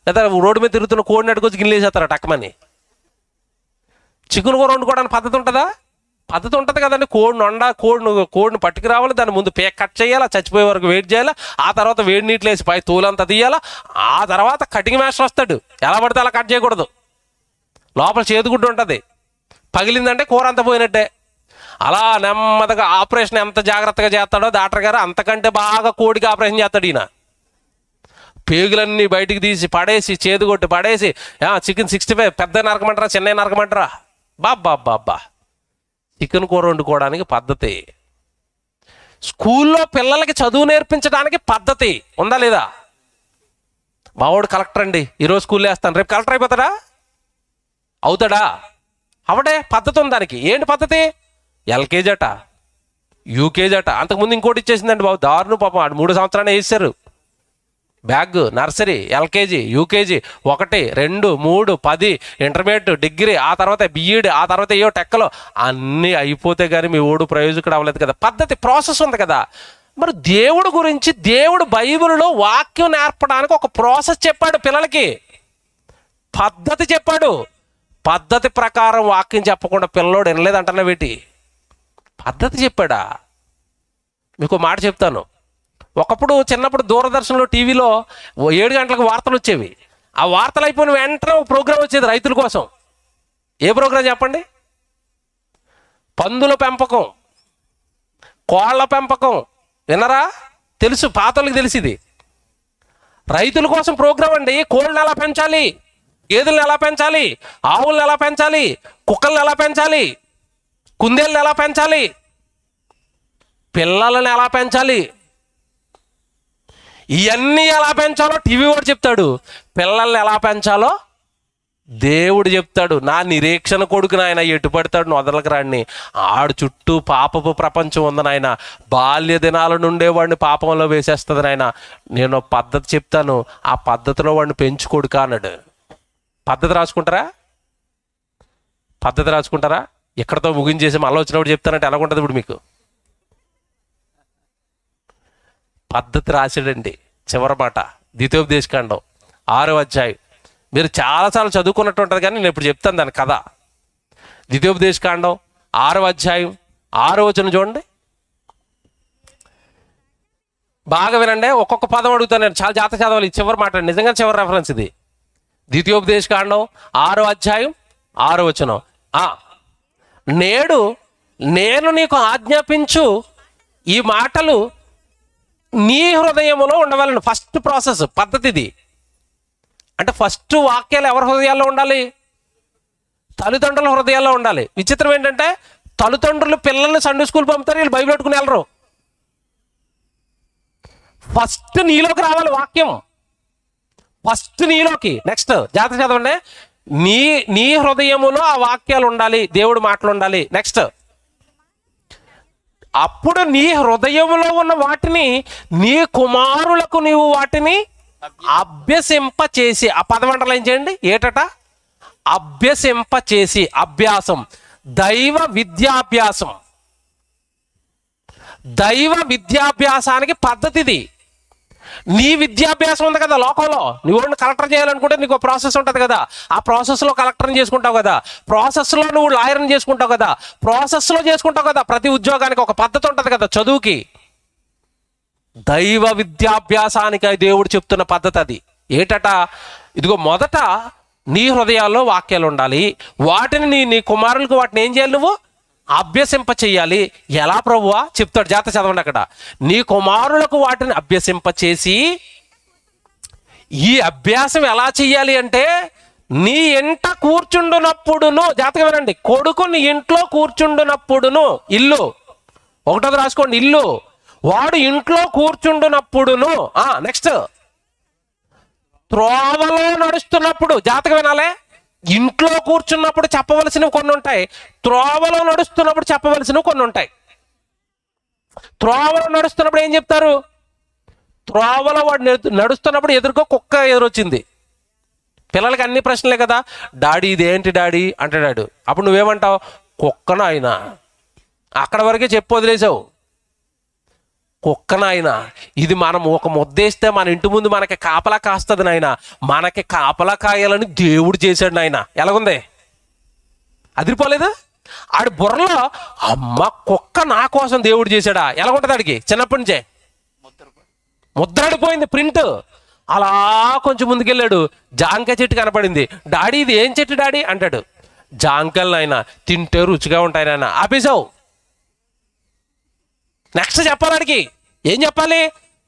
లేదా రోడ్డు మీద తిరుగుతున్న కోడిని అడుగుచ్చి గిన్నెలు వేసేస్తారా టక్కమని? చికెన్ కూర వండుకోవడానికి పద్ధతి ఉంటుందా? పద్ధతి ఉంటుంది కదండి. కోడిని పట్టుకు రావాలి, దాని ముందు పేక కట్ చేయాలా, చచ్చిపోయే వరకు వెయిట్ చేయాలా, ఆ తర్వాత వేడి నీళ్ళు వేసి పై తోలంతా తీయాలా, ఆ తర్వాత కటింగ్ మాస్టర్ వస్తాడు. ఎలా పడితే అలా కట్ చేయకూడదు. లోపల చేదుగుడ్డు ఉంటుంది, పగిలిందంటే కూర అంతా పోయినట్టే. అలా నెమ్మదిగా ఆపరేషన్ ఎంత జాగ్రత్తగా చేస్తాడో డాక్టర్ గారు, అంతకంటే బాగా కోడికి ఆపరేషన్ చేస్తాడు ఈయన. పేగులన్నీ బయటికి తీసి పడేసి, చేదుగొట్టి పడేసి, చికెన్ 65 పెద్ద నరకమంటారా చిన్న నరకమంటారా? బాబ్బా. చికెన్ కూర వండుకోవడానికి పద్ధతి. స్కూల్లో పిల్లలకి చదువు నేర్పించడానికి పద్ధతి ఉందా లేదా? మావాడు కలెక్టర్ అండి, ఈరోజు స్కూల్లో వేస్తాను, రేపు కలెక్టర్ అయిపోతాడా? అవుతాడా? అవడే. పద్ధతి ఉంది దానికి. ఏంటి పద్ధతి? ఎల్కేజీ అట, యూకేజీ అట. అంతకుముందు ఇంకోటి ఇచ్చేసిందండి బాబు, దారుణం పాపం. 3 సంవత్సరాలు వేసారు bag. Nursery, LKG, UKG 1, 2, 3, 10, intermediate, degree, ఆ తర్వాత బిఈడి, ఆ తర్వాత ఏవో టెక్కలో అన్నీ అయిపోతే కానీ మీ ఓడు ప్రయోజకుడు అవ్వలేదు కదా. పద్ధతి, ప్రాసెస్ ఉంది కదా. మరి దేవుడు గురించి దేవుడు బైబిల్లో వాక్యం నేర్పడానికి ఒక ప్రాసెస్ చెప్పాడు పిల్లలకి, పద్ధతి చెప్పాడు. పద్ధతి ప్రకారం వాక్యం చెప్పకుండా పిల్లోడు వినలేదంటున్నా వేటి? పద్ధతి చెప్పాడా? మీకు మాట చెప్తాను. ఒకప్పుడు చిన్నప్పుడు దూరదర్శన్లో టీవీలో 7 గంటలకు వార్తలు వచ్చేవి. ఆ వార్తలు అయిపోయిన వెంటనే ఒక ప్రోగ్రాం వచ్చేది రైతుల కోసం. ఏ ప్రోగ్రాం చెప్పండి? పందుల పెంపకం, కోళ్ల పెంపకం. వినరా? తెలుసు, పాతోళ్ళకి తెలిసింది. రైతుల కోసం ప్రోగ్రాం అండి. కోళ్ళని ఎలా పెంచాలి, గేదెలను ఎలా పెంచాలి, ఆవులను ఎలా పెంచాలి, కుక్కలను ఎలా పెంచాలి, కుందేళ్ళని ఎలా పెంచాలి, పిల్లలను ఎలా పెంచాలి, ఇవన్నీ ఎలా పెంచాలో టీవీ వాడు చెప్తాడు. పిల్లల్ని ఎలా పెంచాలో దేవుడు చెప్తాడు. నా నిరీక్షణ కొడుకు నాయన, ఎటు పడతాడు వదలకు రాడిని, ఆడు చుట్టూ పాపపు ప్రపంచం ఉంది నాయన, బాల్య దినాల నుండే వాడిని పాపంలో వేసేస్తుంది నాయన. నేను పద్ధతి చెప్తాను, ఆ పద్ధతిలో వాడిని పెంచుకొడుక అన్నాడు. పద్ధతి రాసుకుంటారా? పద్ధతి రాసుకుంటారా? ఎక్కడితో ముగించేసి మళ్ళీ వచ్చినప్పుడు చెప్తానంటే ఎలాగుంటుంది ఇప్పుడు మీకు? పద్ధతి రాశాడండి. చివరి మాట ద్వితీయోపదేశకాండం 6వ అధ్యాయం. మీరు చాలాసార్లు చదువుకున్నట్టు ఉంటుంది కానీ నేను ఇప్పుడు చెప్తాను దాని కథ. ద్వితీయోపదేశకాండం 6వ అధ్యాయం 6వ వచనం చూడండి. బాగా వినండి, ఒక్కొక్క పదం అడుగుతాను నేను, చాలా జాగ్రత్త చదవాలి. చివరి మాట, నిజంగా చివరి రెఫరెన్స్ ఇది. ద్వితీయోపదేశకాండం 6వ అధ్యాయం 6వ వచనం. నేడు నేను నీకు ఆజ్ఞాపించు ఈ మాటలు నీ హృదయములో ఉండవాలని. ఫస్ట్ ప్రాసెస్, పద్ధతి ఇది. అంటే ఫస్ట్ వాక్యాలు ఎవరి హృదయాల్లో ఉండాలి? తల్లిదండ్రుల హృదయాల్లో ఉండాలి. విచిత్రం ఏంటంటే తల్లిదండ్రులు పిల్లల్ని సండే స్కూల్ పంపుతారు, వీళ్ళు బైబిల్ పెట్టుకుని వెళ్ళరు. ఫస్ట్ నీలోకి రావాలి వాక్యం, ఫస్ట్ నీలోకి. నెక్స్ట్ జాగ్రత్త చదవండి. నీ హృదయములో ఆ వాక్యాలు ఉండాలి, దేవుడు మాటలు ఉండాలి. నెక్స్ట్ అప్పుడు నీ హృదయంలో ఉన్న వాటిని నీ కుమారులకు నీవు వాటిని అభ్యసింప చేసి. ఆ పదమంటలు ఏం చేయండి? ఏటట? అభ్యసింప చేసి. అభ్యాసం, దైవ విద్యాభ్యాసం. దైవ విద్యాభ్యాసానికి పద్ధతి ఇది. నీ విద్యాభ్యాసం ఉంది కదా లోకంలో, నువ్వు కలెక్టర్ చేయాలనుకుంటే నీకు ప్రాసెస్ ఉంటుంది కదా. ఆ ప్రాసెస్లో కలెక్టర్ని చేసుకుంటావు కదా, ప్రాసెస్లో నువ్వు లాయర్ని చేసుకుంటావు కదా, ప్రాసెస్లో చేసుకుంటావు కదా. ప్రతి ఉద్యోగానికి ఒక పద్ధతి ఉంటుంది కదా, చదువుకి. దైవ విద్యాభ్యాసానికి దేవుడు చెప్తున్న పద్ధతి అది. ఏటట? ఇదిగో మొదట నీ హృదయాల్లో వాక్యాలు ఉండాలి, వాటిని నీ కుమారులకు వాటిని ఏం చేయాలి? నువ్వు అభ్యసింప చెయ్యాలి. ఎలా ప్రభువా చెప్తాడు, జాగ్రత్త చదవండి అక్కడ. నీ కుమారులకు వాటిని అభ్యసింప చేసి, ఈ అభ్యాసం ఎలా చెయ్యాలి అంటే, నీ ఇంట కూర్చుండునప్పుడును, జాగ్రత్తగా వినండి, కొడుకు నీ ఇంట్లో కూర్చుండునప్పుడును, ఇల్లు ఒకటోది రాసుకోండి, ఇల్లు, వాడు ఇంట్లో కూర్చుండునప్పుడును, నెక్స్ట్ త్రోవలో నడుస్తున్నప్పుడు, జాగ్రత్తగా వినాలే, ఇంట్లో కూర్చున్నప్పుడు చెప్పవలసినవి కొన్ని ఉంటాయి, త్రోవలో నడుస్తున్నప్పుడు చెప్పవలసినవి కొన్ని ఉంటాయి. త్రోవలో నడుస్తున్నప్పుడు ఏం చెప్తారు? త్రోవలో వాడు నడుస్తున్నప్పుడు ఎదురుకో కుక్క ఎదురొచ్చింది. పిల్లలకి అన్ని ప్రశ్నలే కదా, డాడీ ఇదేంటి డాడీ అంటాడు. అప్పుడు నువ్వేమంటావు? కుక్కను ఆయన. అక్కడ వరకే చెప్పు వదిలేసావు. కుక్కనాయన, ఇది మనం ఒక ముద్దేస్తే మన ఇంటి ముందు మనకి కాపలా కాస్తుంది నాయన, మనకి కాపలా కాయాలని దేవుడు చేశాడు నాయన. ఎలాగుంది? అదిరిపోలేదు? ఆడి బుర్రలో అమ్మ కుక్క నా కోసం దేవుడు చేశాడా ఎలాగుంటుంది ఆడికి? చిన్నప్పటి నుంచే ముద్రడిపోయింది ప్రింట్. అలా కొంచెం ముందుకెళ్ళాడు, జాంకాయ చెట్టు కనపడింది. డాడీ ఇది ఏం చెట్టు డాడీ అంటాడు. జాంకాయలు నాయన, తింటే రుచిగా ఉంటాయి నాయన. ఆపేసావు. నెక్స్ట్ చెప్పాలి ఆడికి. ఏం చెప్పాలి?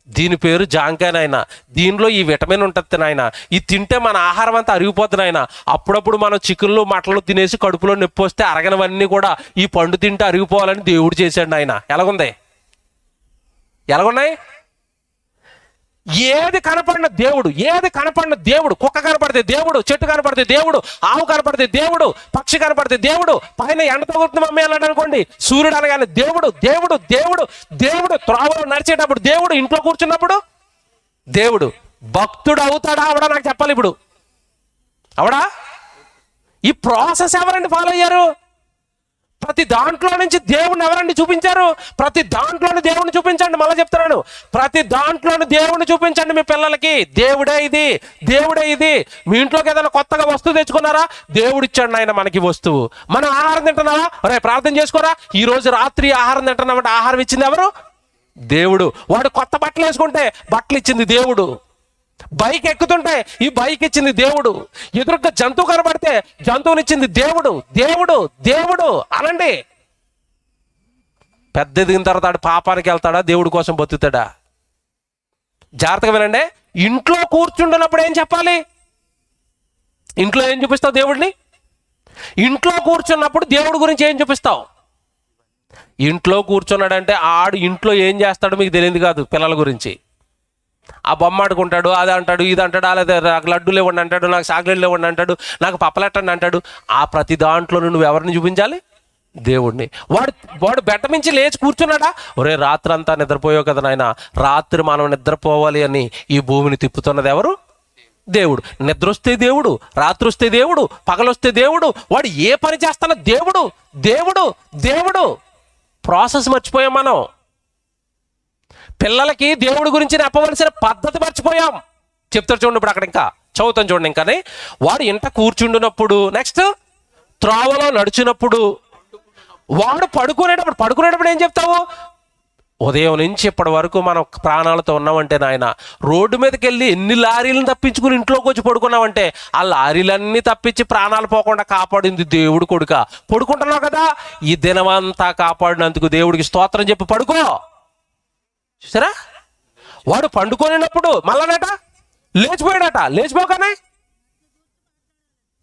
దీని పేరు జాంకాయ నాయన, దీనిలో ఈ విటమిన్ ఉంటుంది నాయన, ఇది తింటే మన ఆహారం అంతా అరిగిపోతుంది నాయన. అప్పుడప్పుడు మనం చికెన్లు మటన్లు తినేసి కడుపులో నొప్పి వస్తే అరగనవన్నీ కూడా ఈ పండు తింటే అరిగిపోవాలని దేవుడు చేశాడు నాయన. ఎలాగుంది? ఎలాగున్నాయి? ఏది కనపడిన దేవుడు, ఏది కనపడిన దేవుడు. కుక్క కనపడితే దేవుడు, చెట్టు కనపడితే దేవుడు, ఆవు కనపడితే దేవుడు, పక్షి కనపడితే దేవుడు, పైన ఎండతో కొడుతుంది మమ్మీ అన్నాడు అనుకోండి, సూర్యుడు అనగానే దేవుడు దేవుడు దేవుడు దేవుడు. త్రోవలో నడిచేటప్పుడు దేవుడు, ఇంట్లో కూర్చున్నప్పుడు దేవుడు. భక్తుడు అవుతాడా అవడా నాకు చెప్పాలి ఇప్పుడు. అవడా? ఈ ప్రాసెస్ ఎవరండి ఫాలో అయ్యారు? ప్రతి దాంట్లో నుంచి దేవుణ్ణి ఎవరండి చూపించారు? ప్రతి దాంట్లోని దేవుణ్ణి చూపించండి. మళ్ళీ చెప్తున్నాను, ప్రతి దాంట్లోని దేవుణ్ణి చూపించండి మీ పిల్లలకి. దేవుడే ఇది, దేవుడే ఇది. మీ ఇంట్లోకి ఏదైనా కొత్తగా వస్తువు తెచ్చుకున్నారా? దేవుడు ఇచ్చాడు నాయన మనకి వస్తువు. మనం ఆహారం తింటున్నావా? అరే ప్రార్థన చేసుకోరా. ఈ రోజు రాత్రి ఆహారం తింటున్నామంటే ఆహారం ఇచ్చింది ఎవరు? దేవుడు. వాడు కొత్త బట్టలు వేసుకుంటే బట్టలు ఇచ్చింది దేవుడు. బైక్ ఎక్కుతుంటే ఈ బైక్ ఇచ్చింది దేవుడు. ఎదురుగా జంతువు కనబడితే జంతువునిచ్చింది దేవుడు. దేవుడు దేవుడు అనండి. పెద్ద ఎదిగిన తర్వాత ఆడు పాపానికి వెళ్తాడా, దేవుడి కోసం బతుకుతాడా? జాగ్రత్తగా వినండి. ఇంట్లో కూర్చుంటున్నప్పుడు ఏం చెప్పాలి? ఇంట్లో ఏం చూపిస్తావు దేవుడిని? ఇంట్లో కూర్చున్నప్పుడు దేవుడి గురించి ఏం చూపిస్తావు? ఇంట్లో కూర్చున్నాడంటే ఆడు ఇంట్లో ఏం చేస్తాడో మీకు తెలియదు కాదు. పిల్లల గురించి ఆ బొమ్మ ఆడుకుంటాడు, అది అంటాడు, ఇది అంటాడు, లేదా నాకు లడ్డూలు ఇవ్వండి అంటాడు, నాకు చాక్లెట్లు ఇవ్వండి అంటాడు, నాకు పప్పలెట్టండి అంటాడు. ఆ ప్రతి దాంట్లో నువ్వు ఎవరిని చూపించాలి? దేవుడిని. వాడు బెట్ట నుంచి లేచి కూర్చున్నాడా? ఒరే రాత్రి అంతా నిద్రపోయావు కదా నాయన, రాత్రి మనం నిద్రపోవాలి అని ఈ భూమిని తిప్పుతున్నది ఎవరు? దేవుడు. నిద్ర వస్తే దేవుడు, రాత్రి వస్తే దేవుడు, పగలొస్తే దేవుడు. వాడు ఏ పని చేస్తానో దేవుడు దేవుడు దేవుడు. ప్రాసెస్ మర్చిపోయాం మనం. పిల్లలకి దేవుడి గురించి చెప్పవలసిన పద్ధతి మర్చిపోయాం. చెప్తారు చూడండి ఇప్పుడు అక్కడ, ఇంకా చదువుతాం చూడండి. ఇంకానే వాడు ఇంట కూర్చుండినప్పుడు, నెక్స్ట్ త్రోవలో నడిచినప్పుడు, వాడు పడుకునేటప్పుడు ఏం చెప్తావు? ఉదయం నుంచి ఇప్పటి వరకు మనం ప్రాణాలతో ఉన్నామంటే నాయన, రోడ్డు మీదకి వెళ్ళి ఎన్ని లారీలను తప్పించుకుని ఇంట్లోకి వచ్చి పడుకున్నామంటే ఆ లారీలన్నీ తప్పించి ప్రాణాలు పోకుండా కాపాడింది దేవుడు కొడుక. పడుకుంటున్నావు కదా, ఈ దినమంతా కాపాడినందుకు దేవుడికి స్తోత్రం చెప్పి పడుకో. చూసారా? వాడు పండుకొనినప్పుడు మళ్ళానట లేచిపోయాడట.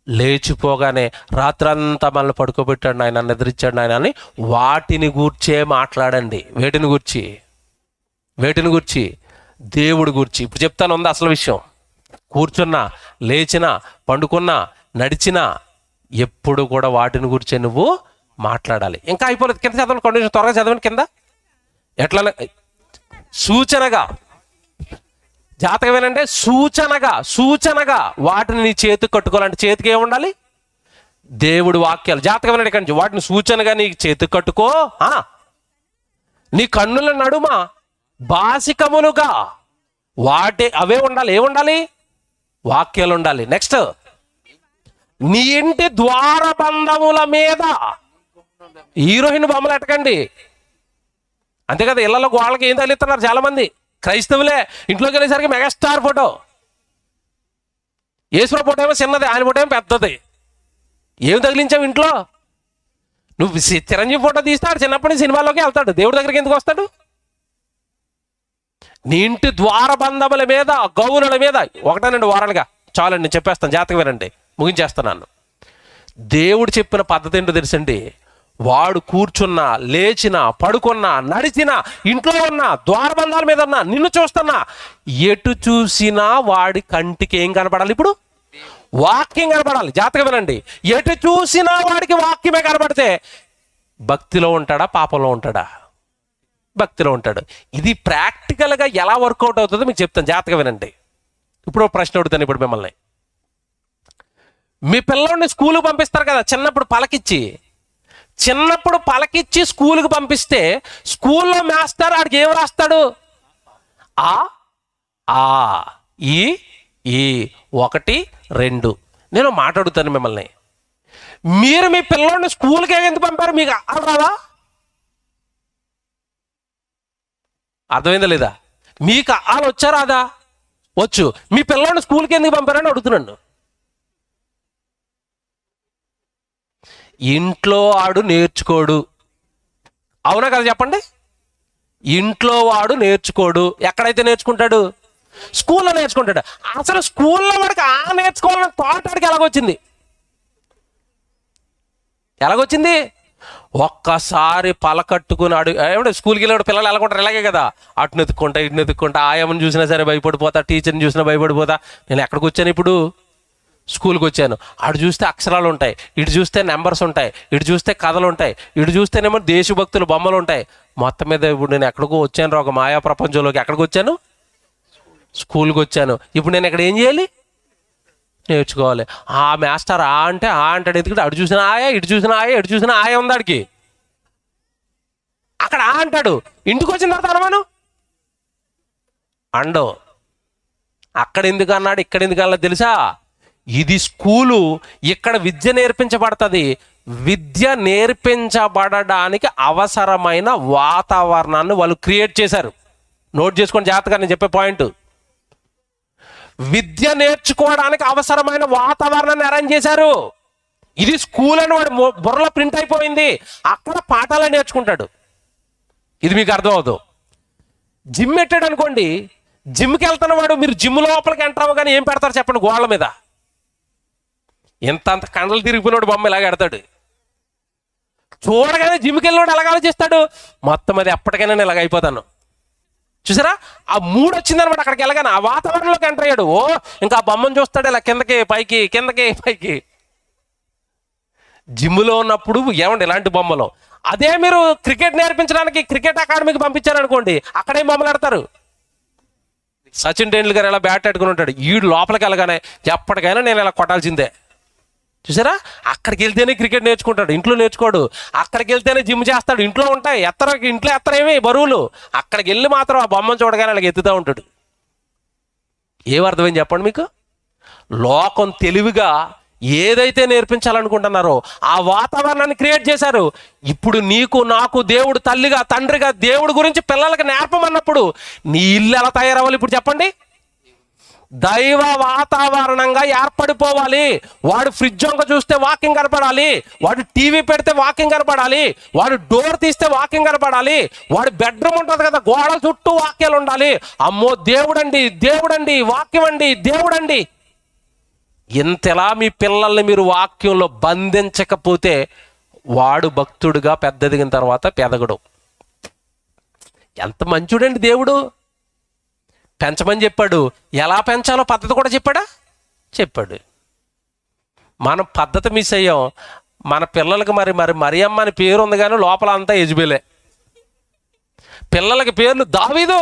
లేచిపోగానే రాత్రంతా మళ్ళీ పడుకోబెట్టాడు నాయన, నిద్రించాడు నాయన అని వాటిని గూర్చే మాట్లాడండి. వేటిని గూర్చి? దేవుడి గూర్చి. ఇప్పుడు చెప్తాను ఉంది అసలు విషయం. కూర్చున్నా, లేచినా, పండుకున్నా, నడిచినా ఎప్పుడు కూడా వాటిని గురించే నువ్వు మాట్లాడాలి. ఇంకా అయిపోలేదు. కింద చదవండి, కొంచెం త్వరగా చదవండి. కింద ఎట్లా? సూచనగా, జాతకం ఏనంటే సూచనగా వాటిని నీ చేతికి కట్టుకోవాలంటే చేతికి ఏముండాలి? దేవుడి వాక్యాలు. జాతకం ఏనంటే ఇక్కడి నుంచి వాటిని సూచనగా నీ చేతికి కట్టుకో. నీ కన్నుల నడుమ బాసికములుగా అవే ఉండాలి. ఏముండాలి? వాక్యాలు ఉండాలి. నెక్స్ట్, నీ ఇంటి ద్వారబంధముల మీద హీరోయిన్ బొమ్మలు ఎట్టకండి. అంతే కదా, ఇళ్లలో గోళ్ళకి ఏం తగిలిస్తున్నారు చాలా మంది క్రైస్తవులే. ఇంట్లోకి వెళ్ళేసరికి మెగాస్టార్ ఫోటో, యేసుప్రభు ఫోటో ఏమో చిన్నది, ఆయన ఫోటో ఏమో పెద్దది. ఏం తగిలించావు ఇంట్లో? నువ్వు చిరంజీవి ఫోటో తీస్తాడు, చిన్నప్పటి నుంచి సినిమాలోకి వెళ్తాడు, దేవుడి దగ్గరికి ఎందుకు వస్తాడు? నీ ఇంటి ద్వారబంధముల మీద, గౌనుల మీద, 1-2 వారాలుగా చాలండి, నేను చెప్పేస్తాను, జాతకం వినండి, ముగించేస్తున్నాను. దేవుడు చెప్పిన పద్ధతి ఏంటో తెలుసండి? వాడు కూర్చున్నా, లేచినా, పడుకున్నా, నడిచినా, ఇంట్లో ఉన్నా, ద్వారబంధాల మీద ఉన్నా, నిన్ను చూస్తున్నా, ఎటు చూసినా వాడి కంటికి ఏం కనపడాలి? ఇప్పుడు వాక్యం కనపడాలి. జాతకం వినండి, ఎటు చూసినా వాడికి వాక్యమే కనపడితే భక్తిలో ఉంటాడా, పాపంలో ఉంటాడా? భక్తిలో ఉంటాడు. ఇది ప్రాక్టికల్గా ఎలా వర్కౌట్ అవుతుందో మీకు చెప్తాను, జాతకం వినండి. ఇప్పుడు ప్రశ్న అడుగుతాను ఇప్పుడు మిమ్మల్ని. మీ పిల్లల్ని స్కూల్కి పంపిస్తారు కదా, చిన్నప్పుడు పలకిచ్చి స్కూల్కి పంపిస్తే స్కూల్లో మాస్టర్ ఆడికి ఏం రాస్తాడు? ఆ ఆ ఈ 1 2. నేను మాట్లాడుతాను మిమ్మల్ని, మీరు మీ పిల్లల్ని స్కూల్కి ఎందుకు పంపారు? మీకు రాదా? అర్థమైందా లేదా? మీకు వాళ్ళు వచ్చారా? అదా వచ్చు. మీ పిల్లల్ని స్కూల్కి ఎందుకు పంపారని అడుగుతున్నాను. ఇంట్లో వాడు నేర్చుకోడు, అవునా కదా చెప్పండి? ఇంట్లో వాడు నేర్చుకోడు, ఎక్కడైతే నేర్చుకుంటాడు? స్కూల్లో నేర్చుకుంటాడు. అసలు స్కూల్లో వాడికి నేర్చుకోవాలని థాట్ వాడికి ఎలాగొచ్చింది? ఒక్కసారి పలకట్టుకుని ఏమంటే స్కూల్కి వెళ్ళాడు, పిల్లలు ఎలాగుంటారు? ఇలాగే కదా, అటు నెత్తుకుంటా, ఇటు నెత్తుకుంటా, ఆయమ్మని చూసినా సరే భయపడిపోతా, టీచర్ని చూసినా భయపడిపోతా. నేను ఎక్కడికి వచ్చాను ఇప్పుడు? స్కూల్కి వచ్చాను. అటు చూస్తే అక్షరాలు ఉంటాయి, ఇటు చూస్తే నెంబర్స్ ఉంటాయి, ఇటు చూస్తే కథలు ఉంటాయి, ఇటు చూస్తేనేమో దేశభక్తులు బొమ్మలు ఉంటాయి. మొత్తం మీద ఇప్పుడు నేను ఎక్కడికో వచ్చాను, ఒక మాయా ప్రపంచంలోకి. ఎక్కడికి వచ్చాను? స్కూల్కి వచ్చాను. ఇప్పుడు నేను ఇక్కడ ఏం చేయాలి? నేర్చుకోవాలి. ఆ మాస్టర్ అంటే అంటాడు, ఎందుకంటే అటు చూసిన ఆయా, ఇటు చూసిన ఆయా, ఇటు చూసిన ఆయా ఉంది ఆడికి. అక్కడ అంటాడు, ఇంటికి వచ్చిన తర్వాత అనమాను అండో. అక్కడ ఎందుకు అన్నాడు, ఇక్కడ ఎందుకు అన్నాడు తెలుసా? ఇది స్కూలు, ఇక్కడ విద్య నేర్పించబడుతుంది. విద్య నేర్పించబడడానికి అవసరమైన వాతావరణాన్ని వాళ్ళు క్రియేట్ చేశారు. నోట్ చేసుకోండి జాగ్రత్తగా నేను చెప్పే పాయింట్. విద్య నేర్చుకోవడానికి అవసరమైన వాతావరణాన్ని అరేంజ్ చేశారు. ఇది స్కూల్ అని వాడు బుర్రలో ప్రింట్ అయిపోయింది. అక్కడ పాఠాలు నేర్చుకుంటాడు. ఇది మీకు అర్థం అవుతుంది. జిమ్ పెట్టాడు అనుకోండి, జిమ్కి వెళ్తున్న వాడు, మీరు జిమ్ లోపలికి ఎంటర్ అవ్వగానే ఏం పెడతారు చెప్పండి? గోళ్ళ మీద అంత కండలు తిరిగిపోయినాడు బొమ్మ ఇలాగ ఎడతాడు. చూడగానే జిమ్కి వెళ్ళినోడు ఎలాగ ఆలోచిస్తాడు? మొత్తం అది ఎప్పటికైనా నేను ఇలాగ అయిపోతాను. చూసారా? ఆ మూడు వచ్చిందనమాట. అక్కడికి వెళ్ళగానే ఆ వాతావరణంలోకి ఎంటర్ అయ్యాడు. ఇంకా ఆ బొమ్మను చూస్తాడు, ఇలా కిందకి పైకి, కిందకి పైకి. జిమ్లో ఉన్నప్పుడు ఏమండి ఇలాంటి బొమ్మలు. అదే మీరు క్రికెట్ నేర్పించడానికి క్రికెట్ అకాడమీకి పంపించారనుకోండి, అక్కడేం బొమ్మలు ఆడతారు? సచిన్ టెండూల్కర్ ఇలా బ్యాట్ ఆడుకుని ఉంటాడు. ఈడు లోపలికి వెళ్ళగానే ఎప్పటికైనా నేను ఇలా కొట్టాల్సిందే. చూసారా? అక్కడికి వెళ్తేనే క్రికెట్ నేర్చుకుంటాడు, ఇంట్లో నేర్చుకోడు. అక్కడికి వెళ్తేనే జిమ్ చేస్తాడు, ఇంట్లో ఉంటాయి ఇంట్లో ఎత్తరేమి బరువులు. అక్కడికి వెళ్ళి మాత్రం ఆ బొమ్మను చూడగానే అలాగ ఎత్తుతూ ఉంటాడు. ఏమర్థమైంది చెప్పండి మీకు? లోకం తెలివిగా ఏదైతే నేర్పించాలనుకుంటున్నారో ఆ వాతావరణాన్ని క్రియేట్ చేశారు. ఇప్పుడు నీకు నాకు దేవుడు తల్లిగా, తండ్రిగా దేవుడి గురించి పిల్లలకి నేర్పమన్నప్పుడు నీ ఇల్లు ఎలా తయారవ్వాలి ఇప్పుడు చెప్పండి? దైవ వాతావరణంగా ఏర్పడిపోవాలి. వాడు ఫ్రిడ్జ్ వంక చూస్తే వాకింగ్ కనపడాలి, వాడు టీవీ పెడితే వాకింగ్ కనపడాలి, వాడు డోర్ తీస్తే వాకింగ్ కనపడాలి, వాడు బెడ్రూమ్ ఉంటుంది కదా గోడ చుట్టూ వాక్యాలు ఉండాలి. అమ్మో దేవుడండి, దేవుడండి, వాక్యం అండి, దేవుడండి. ఇంతలా మీ పిల్లల్ని మీరు వాక్యంలో బంధించకపోతే వాడు భక్తుడిగా పెద్దదిగిన తర్వాత పెదగడు. ఎంత మంచుడండి దేవుడు. పెంచమని చెప్పాడు, ఎలా పెంచాలో పద్ధతి కూడా చెప్పాడు. మనం పద్ధతి మిస్ అయ్యాం. మన పిల్లలకి మరి మరియమ్మ అని పేరు ఉంది కానీ లోపల అంతా యెజబెలే. పిల్లలకి పేర్లు దావీదు,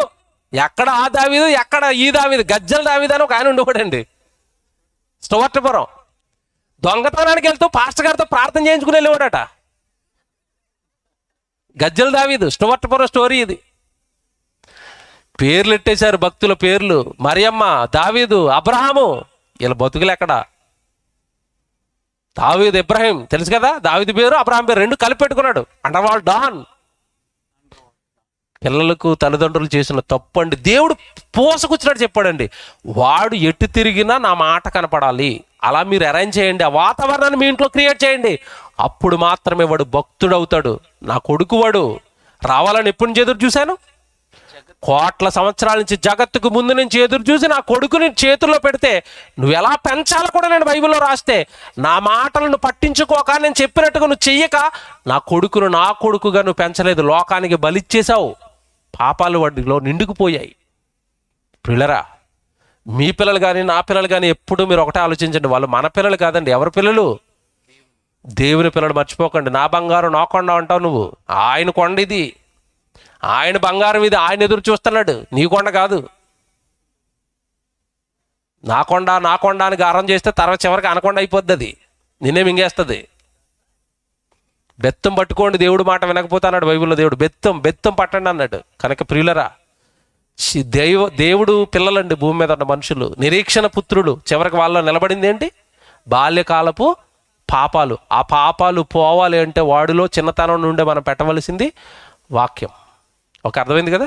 ఎక్కడ ఆ దావీదు, ఎక్కడ ఈ దావీదు. గజ్జల దావీదు అని ఒక ఆయన ఉండేవాడండి స్టువర్ట్పురం. దొంగతనానికి వెళ్తూ పాస్టర్ గారితో ప్రార్థన చేయించుకుని వెళ్ళేవాడట. గజ్జల దావీదు, స్టువర్ట్పురం స్టోరీ ఇది. పేర్లు ఎట్టేశారు, భక్తుల పేర్లు. మరియమ్మ, దావీదు, అబ్రహాము. వీళ్ళ బతుకులు ఎక్కడ? దావీదు ఇబ్రాహీం తెలుసు కదా, దావీదు పేరు అబ్రహాం పేరు రెండు కలిపి పెట్టుకున్నాడు. అండర్వాల్ డాన్. పిల్లలకు తల్లిదండ్రులు చేసిన తప్పండి. దేవుడు పోసకొచ్చినట్టు చెప్పాడండి, వాడు ఎటు తిరిగినా నా మాట కనపడాలి. అలా మీరు అరేంజ్ చేయండి, ఆ వాతావరణాన్ని మీ ఇంట్లో క్రియేట్ చేయండి. అప్పుడు మాత్రమే వాడు భక్తుడవుతాడు. నా కొడుకు వాడు రావాలని ఎప్పటి నుంచి ఎదురు చూశాను? కోట్ల సంవత్సరాల నుంచి, జగత్తుకు ముందు నుంచి ఎదురు చూసి నా కొడుకుని చేతుల్లో పెడితే నువ్వు ఎలా పెంచాలో కూడా నేను బైబిల్లో రాస్తే, నా మాటలను పట్టించుకోక, నేను చెప్పినట్టుగా నువ్వు చెయ్యక నా కొడుకును నా కొడుకుగా నువ్వు పెంచలేదు, లోకానికి బలిచ్చేసావు. పాపాలు వాడిలో నిండుకుపోయాయి. పిల్లరా, మీ పిల్లలు కానీ నా పిల్లలు కానీ ఎప్పుడు మీరు ఒకటే ఆలోచించండి, వాళ్ళు మన పిల్లలు కాదండి. ఎవరి పిల్లలు? దేవుని పిల్లలు. మర్చిపోకండి. నా బంగారు నా కొండ అంటావు నువ్వు. ఆయన కొండ ఇది, ఆయన బంగారం ఇది. ఆయన ఎదురు చూస్తున్నాడు, నీ కొండ కాదు. నా కొండ నా కొండ అని గారం చేస్తే తర్వాత చివరికి అనకొండ అయిపోద్ది, అది నిన్నే మింగేస్తుంది. బెత్తం పట్టుకోండి, దేవుడు మాట వినకపోతే అన్నాడు బైబిల్లో దేవుడు. బెత్తం పట్టండి అన్నాడు. కనుక ప్రియులరా, దేవుడు పిల్లలండి, భూమి మీద ఉన్న మనుషులు నిరీక్షణ పుత్రుడు. చివరికి వాళ్ళలో నిలబడింది ఏంటి? బాల్యకాలపు పాపాలు. ఆ పాపాలు పోవాలి అంటే వాడిలో చిన్నతనం నుండే మనం పెట్టవలసింది వాక్యం. ఒక అర్థమైంది కదా?